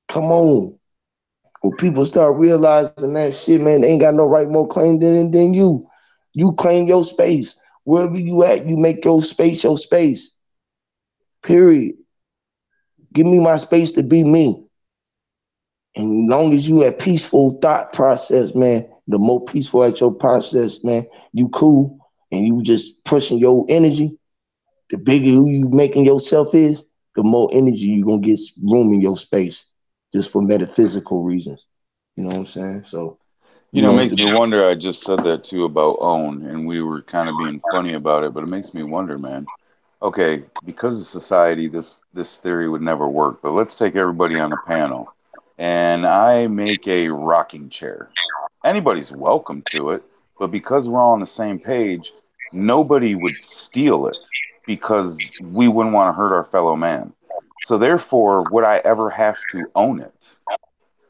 Come on. When people start realizing that shit, man, they ain't got no right more claim than you. You claim your space. Wherever you at, you make your space your space. Period. Give me my space to be me. And as long as you have peaceful thought process, man, the more peaceful at your process, man, you cool, and you just pushing your energy, the bigger who you making yourself is, the more energy you're going to get room in your space, just for metaphysical reasons. You know what I'm saying? So, you know, it makes me wonder. I just said that too about own, and we were kind of being funny about it, but it makes me wonder, man. Okay, because of society, this theory would never work, but let's take everybody on a panel, and I make a rocking chair. Anybody's welcome to it, but because we're all on the same page, nobody would steal it because we wouldn't want to hurt our fellow man. So therefore, would I ever have to own it?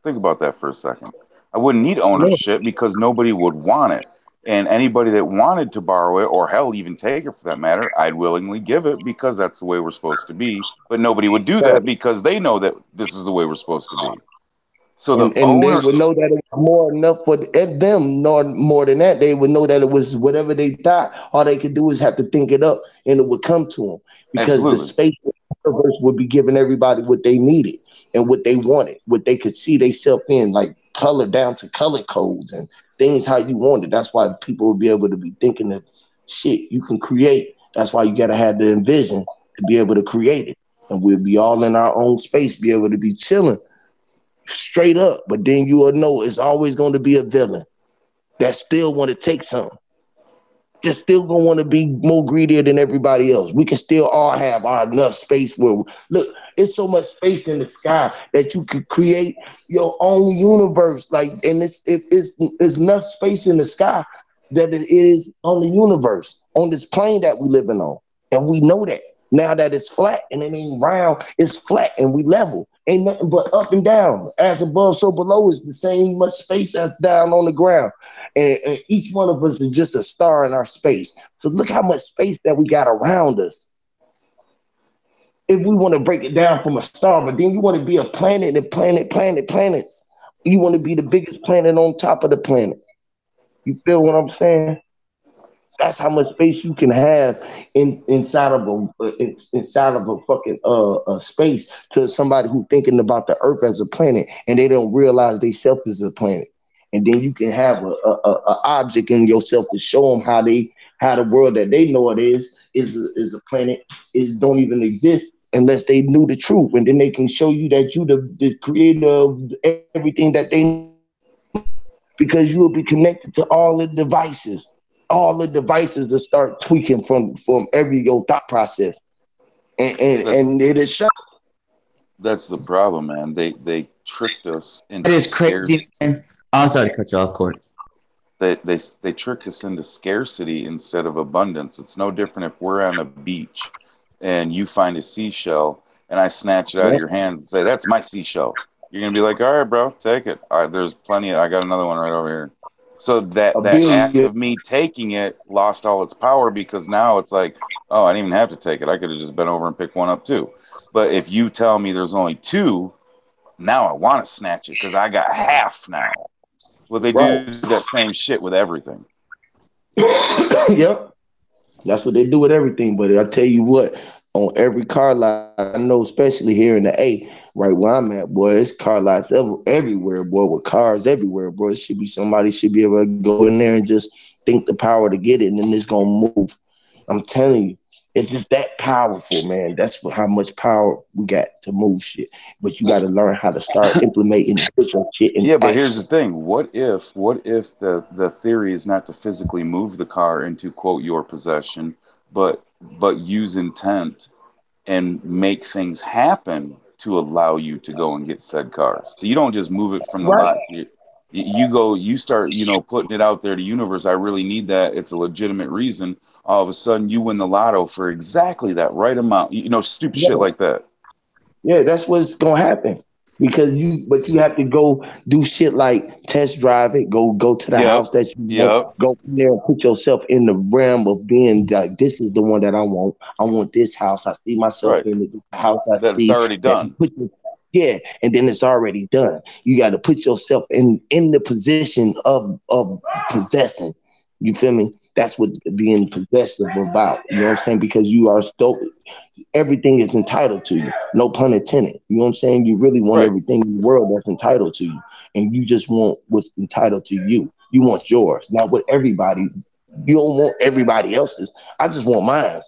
Think about that for a second. I wouldn't need ownership because nobody would want it. And anybody that wanted to borrow it, or hell, even take it for that matter, I'd willingly give it because that's the way we're supposed to be. But nobody would do that because they know that this is the way we're supposed to be. So the And they owner, would know that it was more enough for them, nor more than that. They would know that it was whatever they thought. All they could do is have to think it up, and it would come to them because the absolutely. space universe would be giving everybody what they needed and what they wanted, what they could see themselves in, like color down to color codes and things how you want it. That's why people will be able to be thinking of shit you can create. That's why you got to have the envision to be able to create it. And we'll be all in our own space, be able to be chilling straight up. But then you will know it's always going to be a villain that still want to take something. Just still gonna want to be more greedier than everybody else. We can still all have our enough space where look, it's so much space in the sky that you could create your own universe. Like, and it's enough space in the sky that it is on the universe, on this plane that we living on. And we know that. Now that it's flat and it ain't round, it's flat and we level. Ain't nothing but up and down. As above, so below is the same much space as down on the ground. And each one of us is just a star in our space. So look how much space that we got around us. If we want to break it down from a star, but then you want to be a planet and planets. You want to be the biggest planet on top of the planet. You feel what I'm saying? That's how much space you can have inside of a fucking space to somebody who thinking about the Earth as a planet and they don't realize they self is a planet. And then you can have a object in yourself to show them how the world that they know it is a planet don't even exist unless they knew the truth. And then they can show you that you the creator of everything that they know, because you will be connected to all the devices that start tweaking from every your thought process, and it is shut. That's the problem, man. They tricked us It into is crazy, man. I'm sorry to cut you off, Court. they tricked us into scarcity instead of abundance. It's no different if we're on a beach and you find a seashell and I snatch it out of Yep. your hand and say, "That's my seashell." You're gonna be like, "All right, bro, take it. All right, there's plenty. I got another one right over here." So A that act billion. of me taking it lost all its power because now it's like, oh, I didn't even have to take it. I could have just been over and picked one up too. But if you tell me there's only two, now I want to snatch it because I got half now. Well, they do Right. that same shit with everything. Yep. That's what they do with everything. But I tell you what, on every car lot, I know, especially here in the A, right where I'm at, boy, it's car lots everywhere, boy, with cars everywhere, boy. It should be somebody should be able to go in there and just think the power to get it, and then it's gonna move. I'm telling you, it's just that powerful, man. That's how much power we got to move shit. But you got to learn how to start implementing and put your shit in Yeah, but here's the action. thing. What if the theory is not to physically move the car into quote your possession, but use intent and make things happen to allow you to go and get said cars. So you don't just move it from the Right. lot. You start, putting it out there to universe. I really need that. It's a legitimate reason. All of a sudden you win the lotto for exactly that right amount. Stupid shit Yes. like that. Yeah, that's what's gonna happen. But you have to go do shit like test drive it, go to the Yep. house that you want, Yep. go in there and put yourself in the realm of being like, this is the one that I want. I want this house. I see myself Right. in it. The house I That it's see already that done. yeah, and then it's already done. You got to put yourself in the position of possessing. You feel me? That's what being possessive about. You know what I'm saying? Because you are everything is entitled to you. No pun intended. You know what I'm saying? You really want Right. everything in the world that's entitled to you. And you just want what's entitled to you. You want yours. Not what everybody, you don't want everybody else's. I just want mine.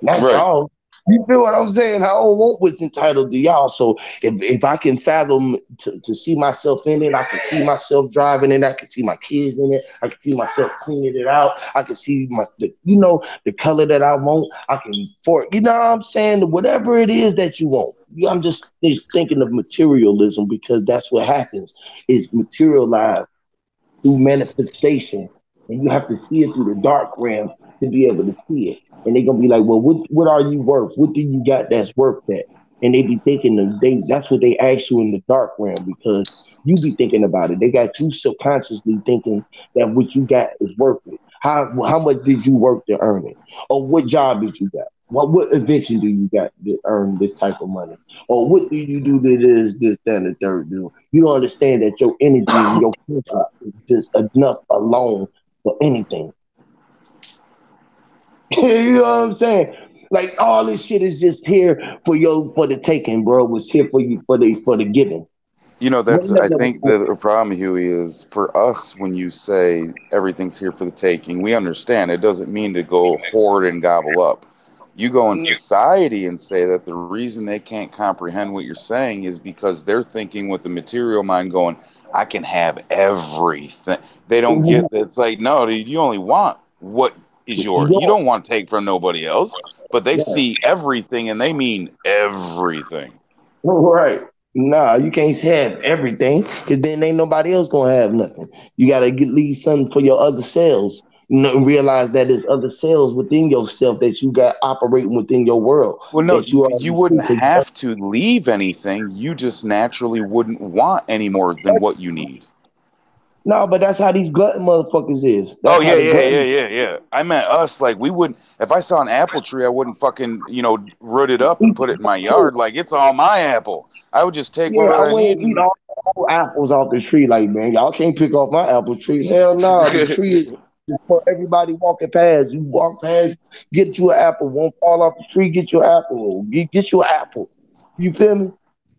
Not Right. y'all. You feel what I'm saying? I don't want what's entitled to y'all. So if I can fathom to see myself in it, I can see myself driving it, I can see my kids in it, I can see myself cleaning it out, I can see the color that I want, I can you know what I'm saying? Whatever it is that you want. I'm just thinking of materialism because that's what happens, is materialized through manifestation. And you have to see it through the dark realm to be able to see it. And they're gonna be like, well, what are you worth? What do you got that's worth that? And they be thinking that's what they ask you in the dark realm, because you be thinking about it. They got you subconsciously thinking that what you got is worth it. How much did you work to earn it? Or what job did you got? What invention do you got to earn this type of money? Or what do you do that is this, that, and the third do? You don't understand that your energy and your potential is just enough alone for anything. You know what I'm saying? Like all this shit is just here for the taking, bro. It's here for you for the giving. You know, I think the problem, Huey, is for us when you say everything's here for the taking, we understand it doesn't mean to go hoard and gobble up. You go in society and say that the reason they can't comprehend what you're saying is because they're thinking with the material mind going, I can have everything. They don't get that. It's like, no, dude, you only want what is yours. You don't want to take from nobody else, but they see everything and they mean everything. Right. Nah, you can't have everything because then ain't nobody else gonna have nothing. You gotta leave something for your other cells. You know, and realize that there's other cells within yourself that you got operating within your world. Well, no, that you you wouldn't have to leave anything. You just naturally wouldn't want any more than what you need. No, but that's how these glutton motherfuckers is. That's yeah. I meant us. Like we wouldn't. If I saw an apple tree, I wouldn't fucking root it up and put it in my yard. Like it's all my apple. I would just take what I need. Eat all apples off the tree. Like man, y'all can't pick off my apple tree. Hell no, the tree is for everybody walking past. You walk past, get you an apple. Won't fall off the tree. Get your apple. Get you an apple. You feel me?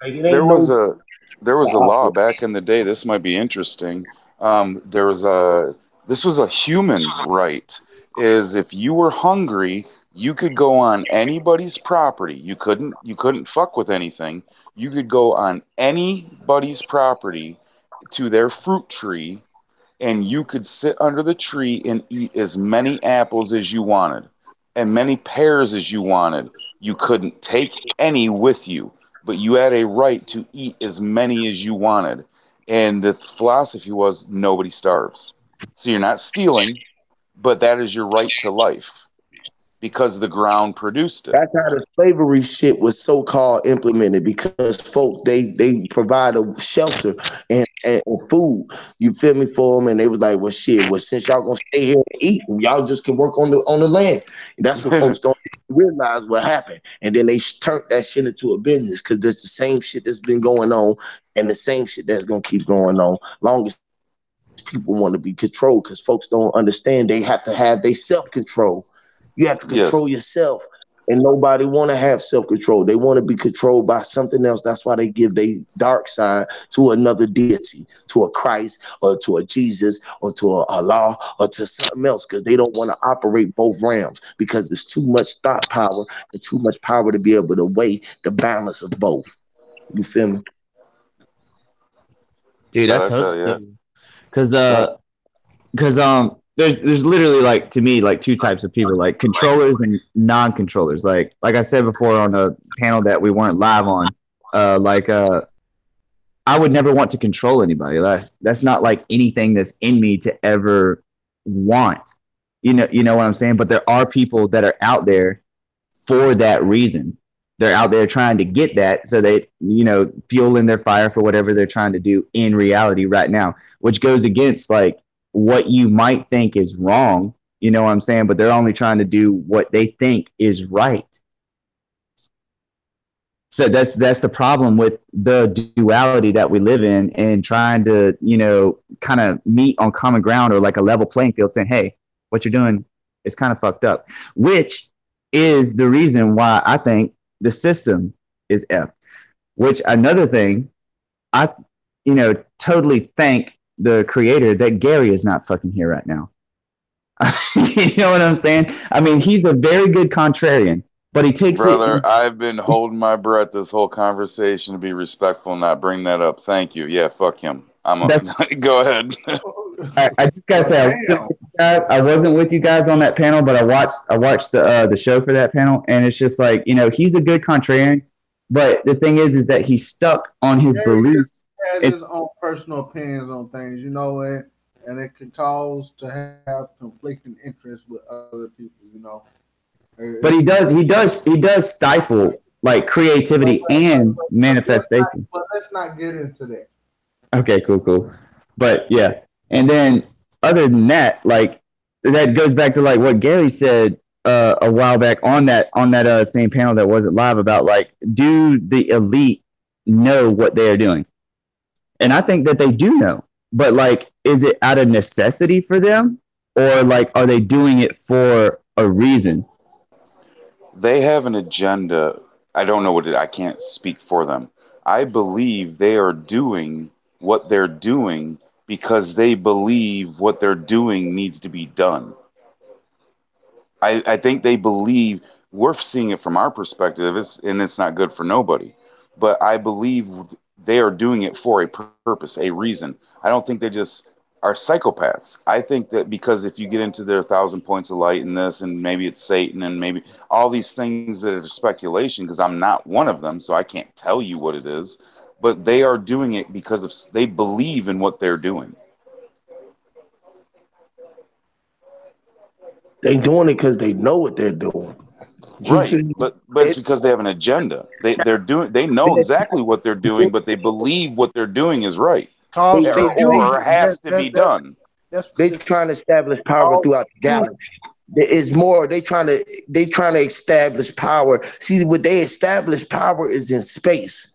Like, there was a law back in the day. This might be interesting. This was a human right, is if you were hungry, you could go on anybody's property. You couldn't fuck with anything. You could go on anybody's property to their fruit tree, and you could sit under the tree and eat as many apples as you wanted and many pears as you wanted. You couldn't take any with you, but you had a right to eat as many as you wanted. And the philosophy was nobody starves. So you're not stealing, but that is your right to life because the ground produced it. That's how the slavery shit was so-called implemented, because folks, they provide a shelter and food, you feel me, for them. And they was like, well, shit, well, since y'all gonna stay here and eat, y'all just can work on the land. And that's what folks don't realize what happened. And then they turned that shit into a business, because there's the same shit that's been going on and the same shit that's gonna keep going on long as people want to be controlled, because folks don't understand they have to have their self-control. You have to control yourself, and nobody want to have self-control. They want to be controlled by something else. That's why they give their dark side to another deity, to a Christ or to a Jesus or to a Allah or to something else, because they don't want to operate both realms, because there's too much thought power and too much power to be able to weigh the balance of both. You feel me? Dude, I totally because there's literally, like, to me, like two types of people, like controllers and non-controllers. Like I said before on a panel that we weren't live on, I would never want to control anybody. That's not like anything that's in me to ever want. You know what I'm saying? But there are people that are out there for that reason. They're out there trying to get that, so they, fuel in their fire for whatever they're trying to do in reality right now, which goes against like what you might think is wrong, you know what I'm saying? But they're only trying to do what they think is right. So that's the problem with the duality that we live in, and trying to, kind of meet on common ground or like a level playing field, saying, hey, what you're doing is kind of fucked up, which is the reason why I think the system is F. Which, another thing, I, totally thank the creator that Gary is not fucking here right now. You know what I'm saying? I mean, he's a very good contrarian, but he takes Brother, I've been holding my breath this whole conversation to be respectful and not bring that up. Thank you. Yeah, fuck him. Go ahead. I just gotta say, I wasn't with you guys on that panel, but I watched the show for that panel, and it's just like, he's a good contrarian, but the thing is that he's stuck on his beliefs. Has his own personal opinions on things, and it can cause to have conflicting interests with other people, But he does stifle like creativity and manifestation. But let's not get into that. Okay, cool. But yeah, and then other than that, like that goes back to like what Gary said a while back on that same panel that wasn't live about like, do the elite know what they are doing? And I think that they do know, but like, is it out of necessity for them, or like, are they doing it for a reason? They have an agenda. I don't know what it, I can't speak for them. I believe they are doing what they're doing because they believe what they're doing needs to be done. I think they believe we're seeing it from our perspective, and it's not good for nobody. But I believe they are doing it for a purpose, a reason. I don't think they just are psychopaths. I think that because if you get into their 1,000 points of light and this, and maybe it's Satan, and maybe all these things that are speculation, because I'm not one of them, so I can't tell you what it is. But they are doing it because they believe in what they're doing. They doing it because they know what they're doing. Right, but it's because they have an agenda. They know exactly what they're doing, but they believe what they're doing is right, or has to be done. They trying to establish power throughout the galaxy. It's more. They trying to establish power. See, what they establish power is in space.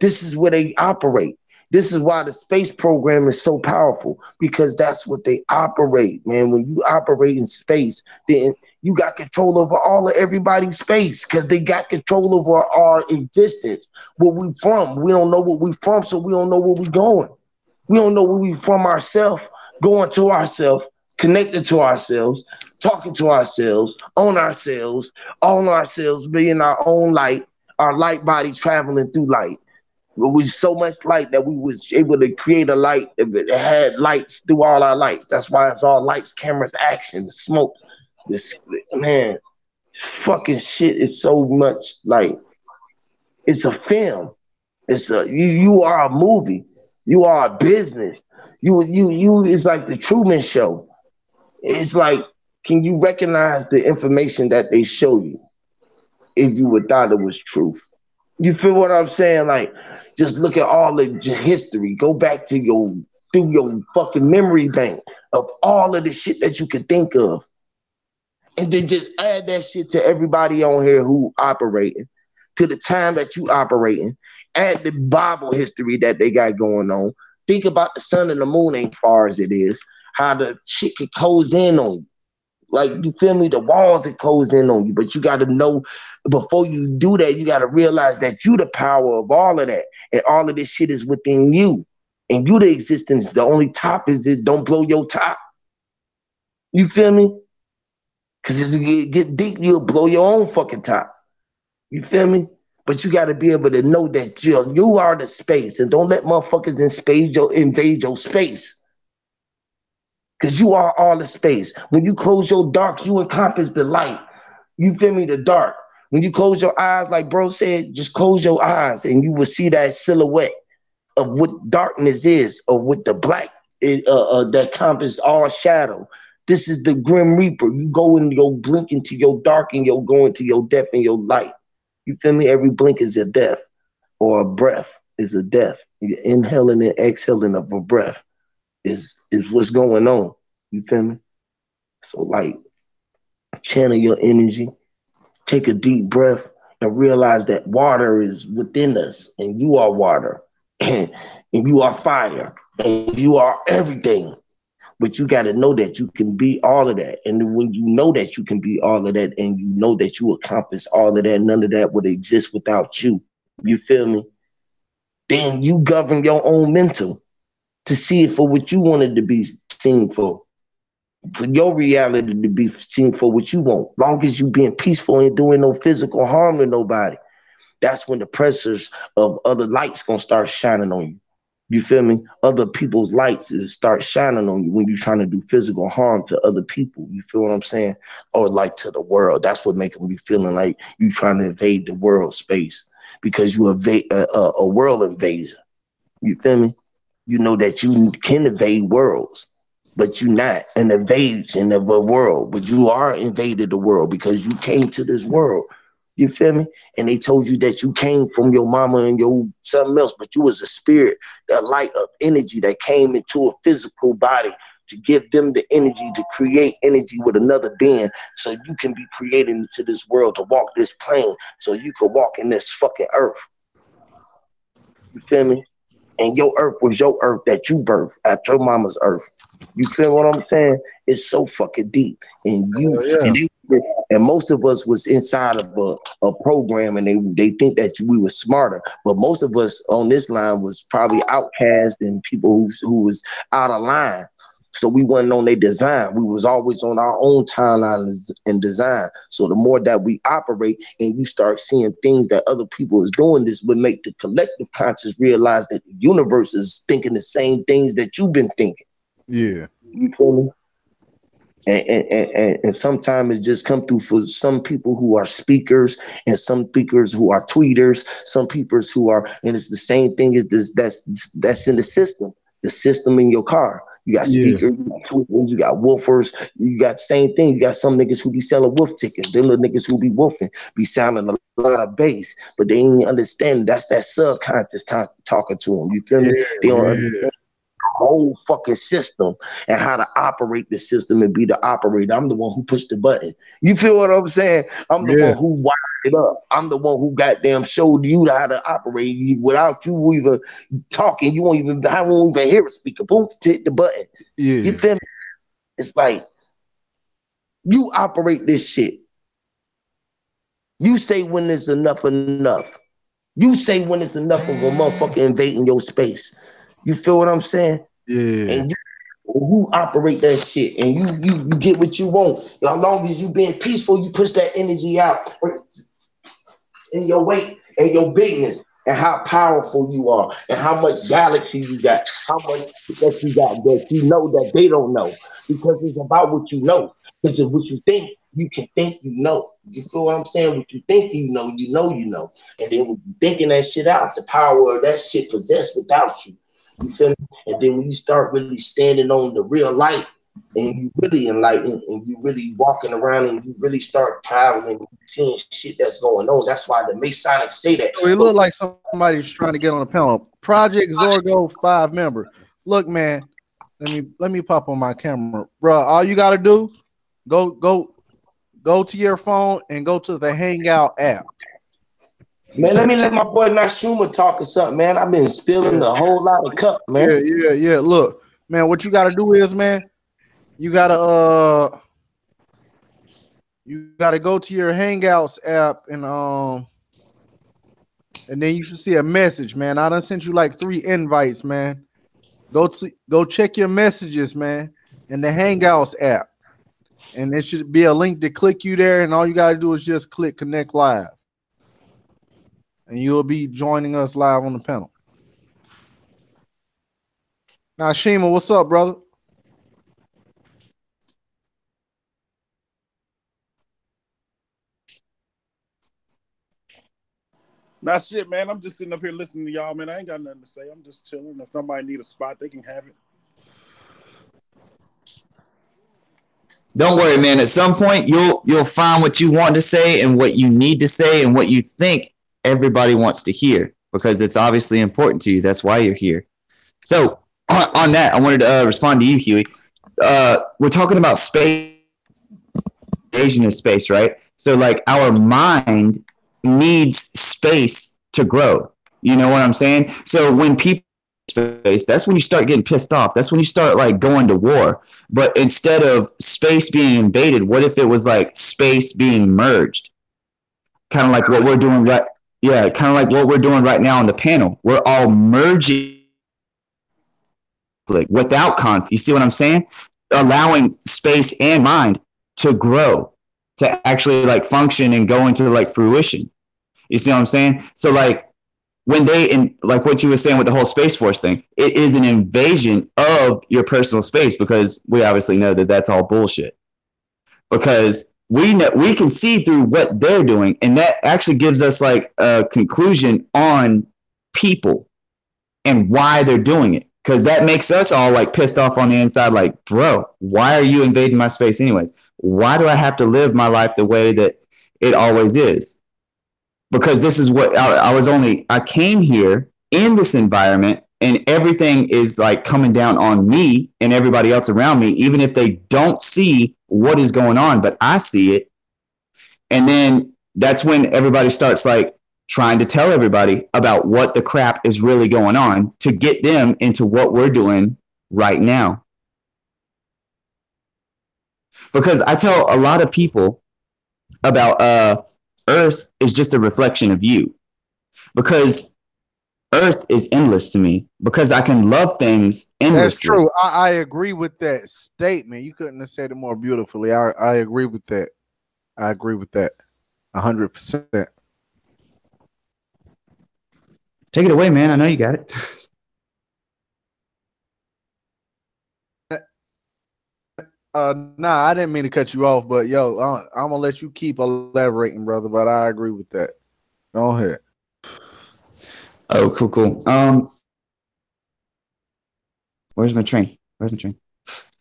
This is where they operate. This is why the space program is so powerful, because that's what they operate, man. When you operate in space, then you got control over all of everybody's space, because they got control over our existence. Where we from? We don't know what we from, so we don't know where we going. We don't know where we from ourselves, going to ourselves, connected to ourselves, talking to ourselves, on ourselves, being our own light, our light body traveling through light. It was so much light that we was able to create a light that had lights through all our lights. That's why it's all lights, cameras, action, smoke. This man, fucking shit is so much like it's a film. It's you are a movie. You are a business. You it's like the Truman Show. It's like, can you recognize the information that they show you if you would thought it was truth? You feel what I'm saying? Like, just look at all the history. Go back to through your fucking memory bank of all of the shit that you could think of. And then just add that shit to everybody on here who operating, to the time that you operating. Add the Bible history that they got going on. Think about the sun and the moon ain't far as it is. How the shit could close in on you. Like, you feel me? The walls that close in on you. But you got to know, before you do that, you got to realize that you the power of all of that. And all of this shit is within you. And you the existence. The only top is it. Don't blow your top. You feel me? Because as you get deep, you'll blow your own fucking top. You feel me? But you got to be able to know that you are the space. And don't let motherfuckers invade your space. Because you are all the space. When you close your dark, you encompass the light. You feel me? The dark. When you close your eyes, like bro said, just close your eyes and you will see that silhouette of what darkness is, or what the black that encompass all shadow. This is the Grim Reaper. You go and you blink into your dark and you'll go into your death and your light. You feel me? Every blink is a death, or a breath is a death. You're inhaling and exhaling of a breath is what's going on. You feel me? So like, channel your energy, take a deep breath, and realize that water is within us, and you are water, and you are fire, and you are everything. But you got to know that you can be all of that. And when you know that you can be all of that, and you know that you accomplish all of that, none of that would exist without you. You feel me? Then you govern your own mental to see it for what you wanted to be seen for your reality to be seen for what you want. Long as you being peaceful and doing no physical harm to nobody, that's when the pressures of other lights gonna start shining on you. You feel me? Other people's lights is start shining on you when you're trying to do physical harm to other people. You feel what I'm saying? Or like to the world. That's what making me feeling like you trying to invade the world space, because you evade a world invasion. You feel me? You know that you can invade worlds, but you're not an invasion of a world, but you are invaded the world because you came to this world. You feel me? And they told you that you came from your mama and your something else, but you was a spirit, a light of energy that came into a physical body to give them the energy to create energy with another being, so you can be created into this world to walk this plane, so you can walk in this fucking earth. You feel me? And your earth was your earth that you birthed at your mama's earth. You feel what I'm saying? It's so fucking deep. And and most of us was inside of a program, and they think that we were smarter. But most of us on this line was probably outcast and people who was out of line. So we wasn't on their design. We was always on our own timeline and design. So the more that we operate and you start seeing things that other people is doing, this would make the collective conscious realize that the universe is thinking the same things that you've been thinking. Yeah. You feel me? And sometimes it just come through for some people who are speakers and some speakers who are tweeters, some people who are, and it's the same thing as this that's in the system in your car. You got speakers, you got tweeters, you got woofers, you got the same thing. You got some niggas who be selling wolf tickets. Them the niggas who be woofing, be sounding a lot of bass, but they ain't understand that's that subconscious talking to them. You feel me? They don't understand whole fucking system and how to operate the system and be the operator. I'm the one who pushed the button. You feel what I'm saying? I'm the one who wired it up. I'm the one who goddamn showed you how to operate. Without you even talking, I won't even hear a speaker. Boom, hit the button. Yeah. You feel me? It's like you operate this shit. You say when it's enough. You say when it's enough of a motherfucker invading your space. You feel what I'm saying? Yeah. And you operate that shit, and you get what you want. As long as you being peaceful, you push that energy out in your weight and your bigness, and how powerful you are, and how much galaxy you got, how much that you got that you know that they don't know, because it's about what you know. Because of what you think, you can think you know. You feel what I'm saying? What you think you know, you know. And then when you thinking that shit out, the power of that shit possessed without you. You feel me? And then when you start really standing on the real light, and you really enlightened, and you really walking around, and you really start traveling, and seeing shit that's going on. That's why the Masonic say that. So it looked like somebody's trying to get on the panel. Project Zorgo 5 member. Look, man, let me pop on my camera, bro. All you gotta do, go to your phone and go to the Hangout app. Man, let me let my boy Nashuma talk or something, man. I've been spilling a whole lot of cup, man. Yeah. Look, man, what you gotta do is, man, you gotta go to your Hangouts app and then you should see a message, man. I done sent you like 3 invites, man. Go check your messages, man, in the Hangouts app. And there should be a link to click you there, and all you gotta do is just click Connect Live. And you'll be joining us live on the panel. Now, Shima, what's up, brother? Nah, shit, man. I'm just sitting up here listening to y'all, man. I ain't got nothing to say. I'm just chilling. If somebody need a spot, they can have it. Don't worry, man. At some point, you'll find what you want to say and what you need to say and what you think everybody wants to hear, because it's obviously important to you. That's why you're here. So on that, I wanted to respond to you, Huey. We're talking about space, invasion of space, right? So like our mind needs space to grow. You know what I'm saying? So when people space, that's when you start getting pissed off. That's when you start like going to war. But instead of space being invaded, what if it was like space being merged? Kind of like what we're doing right. Yeah, kind of like what we're doing right now on the panel. We're all merging without conflict. You see what I'm saying? Allowing space and mind to grow, to actually like function and go into like fruition. You see what I'm saying? So like when like what you were saying with the whole Space Force thing, it is an invasion of your personal space, because we obviously know that that's all bullshit. Because we can see through what they're doing, and that actually gives us like a conclusion on people and why they're doing it, because that makes us all like pissed off on the inside, like, bro, why are you invading my space anyways? Why do I have to live my life the way that it always is? Because this is what I came here in this environment and everything is like coming down on me and everybody else around me, even if they don't see what is going on, but I see it. And then that's when everybody starts like trying to tell everybody about what the crap is really going on to get them into what we're doing right now. Because I tell a lot of people about Earth is just a reflection of you. Because Earth is endless to me. Because I can love things endlessly. That's true. I agree with that statement. You couldn't have said it more beautifully. I agree with that. I agree with that 100%. Take it away, man. I know you got it. Nah, I didn't mean to cut you off, but yo, I'm gonna let you keep elaborating, brother. But I agree with that. Go ahead. Oh, cool. Where's my train?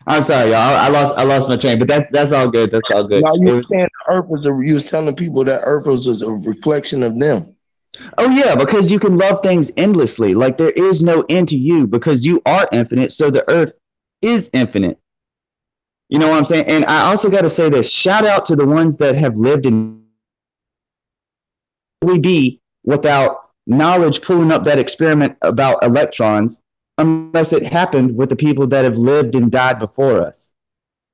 I'm sorry, y'all. I lost my train, but that's all good. That's all good. Now you saying Earth was you was telling people that Earth was a reflection of them. Oh yeah, because you can love things endlessly. Like there is no end to you because you are infinite. So the Earth is infinite. You know what I'm saying? And I also got to say this: shout out to the ones that have lived in. We be without knowledge pulling up that experiment about electrons, unless it happened with the people that have lived and died before us.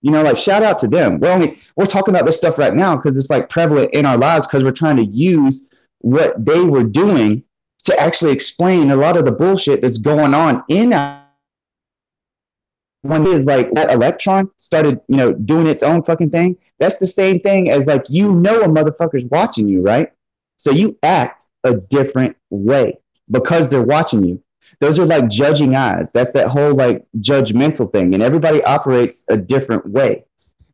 You know, like shout out to them. We're talking about this stuff right now because it's like prevalent in our lives because we're trying to use what they were doing to actually explain a lot of the bullshit that's going on in our. One is like that electron started, doing its own fucking thing. That's the same thing as like, a motherfucker's watching you, right? So you act a different way because they're watching you. Those are like judging eyes. That's that whole like judgmental thing. And everybody operates a different way.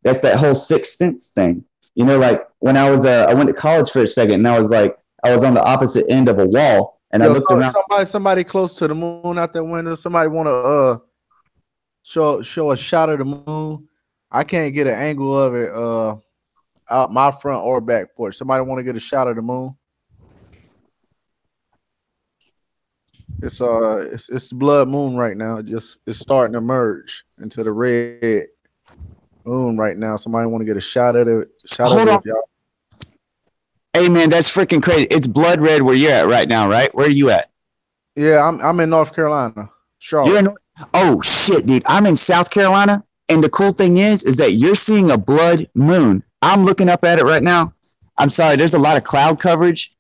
That's that whole sixth sense thing. Like when I went to college for a second and I was on the opposite end of a wall and I looked around. Somebody close to the moon out that window. Somebody want to show a shot of the moon. I can't get an angle of it out my front or back porch. Somebody want to get a shot of the moon? It's the blood moon right now. It's starting to merge into the red moon right now. Somebody want to get a shot at it? Hold on. Y'all. Hey man, that's freaking crazy. It's blood red where you're at right now, right? Where are you at? Yeah, I'm in North Carolina. Charlotte. Oh shit, dude. I'm in South Carolina, and the cool thing is that you're seeing a blood moon. I'm looking up at it right now. I'm sorry, there's a lot of cloud coverage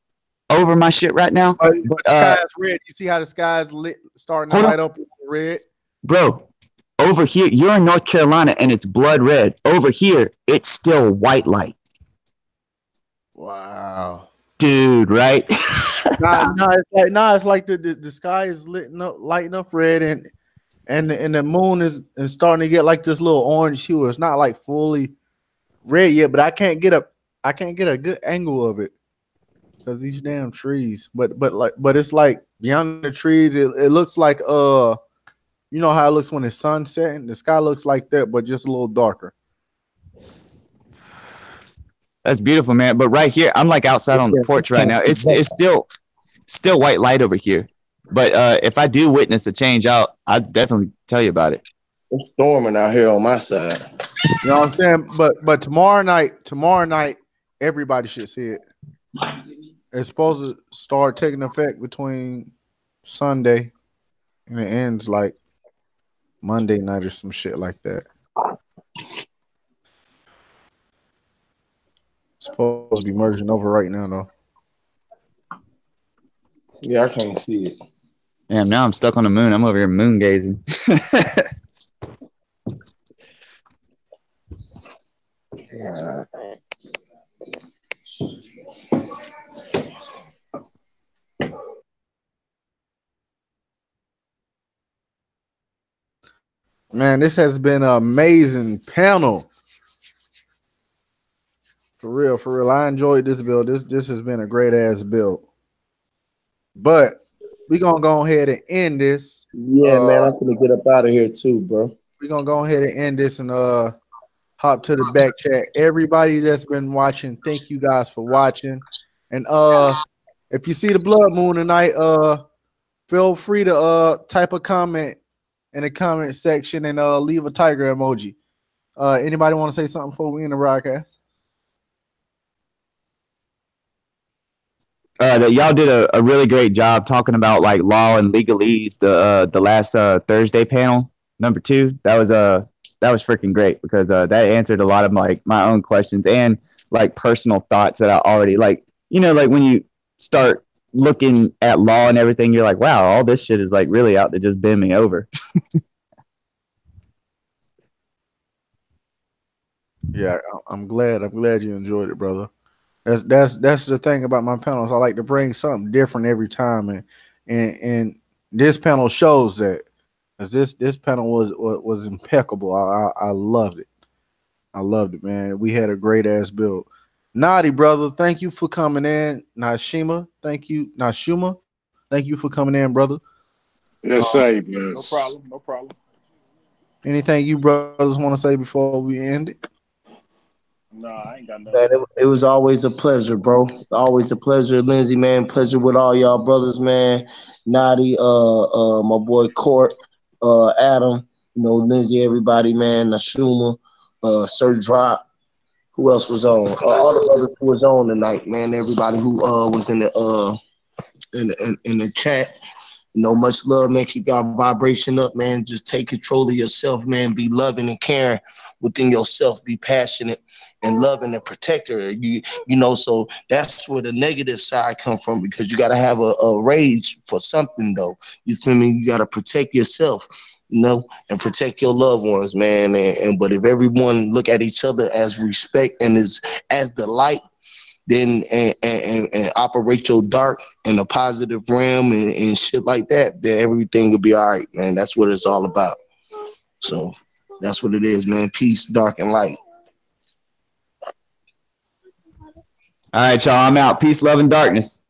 over my shit right now. The sky is red. You see how the sky is lit, starting to light up red? Bro, over here, you're in North Carolina, and it's blood red. Over here, it's still white light. Wow. Dude, right? It's like the sky is lighting up red, and the moon is starting to get like this little orange hue. It's not like fully red yet, but I can't get a good angle of it because these damn trees. But it's like beyond the trees, it looks like how it looks when the sun's setting. The sky looks like that, but just a little darker. That's beautiful, man. But right here, I'm like outside on the porch right now. It's still white light over here. But if I do witness a change out, I'll definitely tell you about it. It's storming out here on my side. You know what I'm saying? But tomorrow night, everybody should see it. It's supposed to start taking effect between Sunday and it ends like Monday night or some shit like that. It's supposed to be merging over right now, though. Yeah, I can't see it. Damn, now I'm stuck on the moon. I'm over here moon gazing. Yeah. Man, this has been an amazing panel. For real. I enjoyed this build. This has been a great ass build. But we're gonna go ahead and end this. Yeah, man, I'm gonna get up out of here too, bro. We're gonna go ahead and end this and hop to the back chat. Everybody that's been watching, thank you guys for watching. And if you see the blood moon tonight, feel free to type a comment in the comment section and leave a tiger emoji. Anybody want to say something before we end the broadcast? That y'all did a really great job talking about like law and legalese. The last Thursday panel number 2 that was freaking great because that answered a lot of like my own questions and like personal thoughts that I already like. You know, like when you start looking at law and everything, you're like, wow, all this shit is like really out to just bend me over. Yeah, I'm glad you enjoyed it, brother. That's the thing about my panels. I like to bring something different every time, and this panel shows that. Cause this panel was impeccable. I loved it. I loved it, man. We had a great ass build. Naughty brother, thank you for coming in. Nashima, thank you. Nashuma, thank you for coming in, brother. Yes, sir. No problem. No problem. Anything you brothers want to say before we end it? No, I ain't got nothing. Man, it was always a pleasure, bro. Always a pleasure, Lindsay, man. Pleasure with all y'all brothers, man. Naughty, my boy Court, Adam, Lindsay, everybody, man. Nashuma, Sir Drop. Who else was on? All the brothers who was on tonight, man. Everybody who was in the chat. Much love, man. Keep your vibration up, man. Just take control of yourself, man. Be loving and caring within yourself. Be passionate and loving and protector. So that's where the negative side come from because you got to have a rage for something, though. You feel me? You got to protect yourself, and protect your loved ones, man. But if everyone look at each other as respect and as the light, then and operate your dark in a positive realm and shit like that, then everything will be all right, man. That's what it's all about. So that's what it is, man. Peace, dark, and light. All right, y'all. I'm out. Peace, love, and darkness.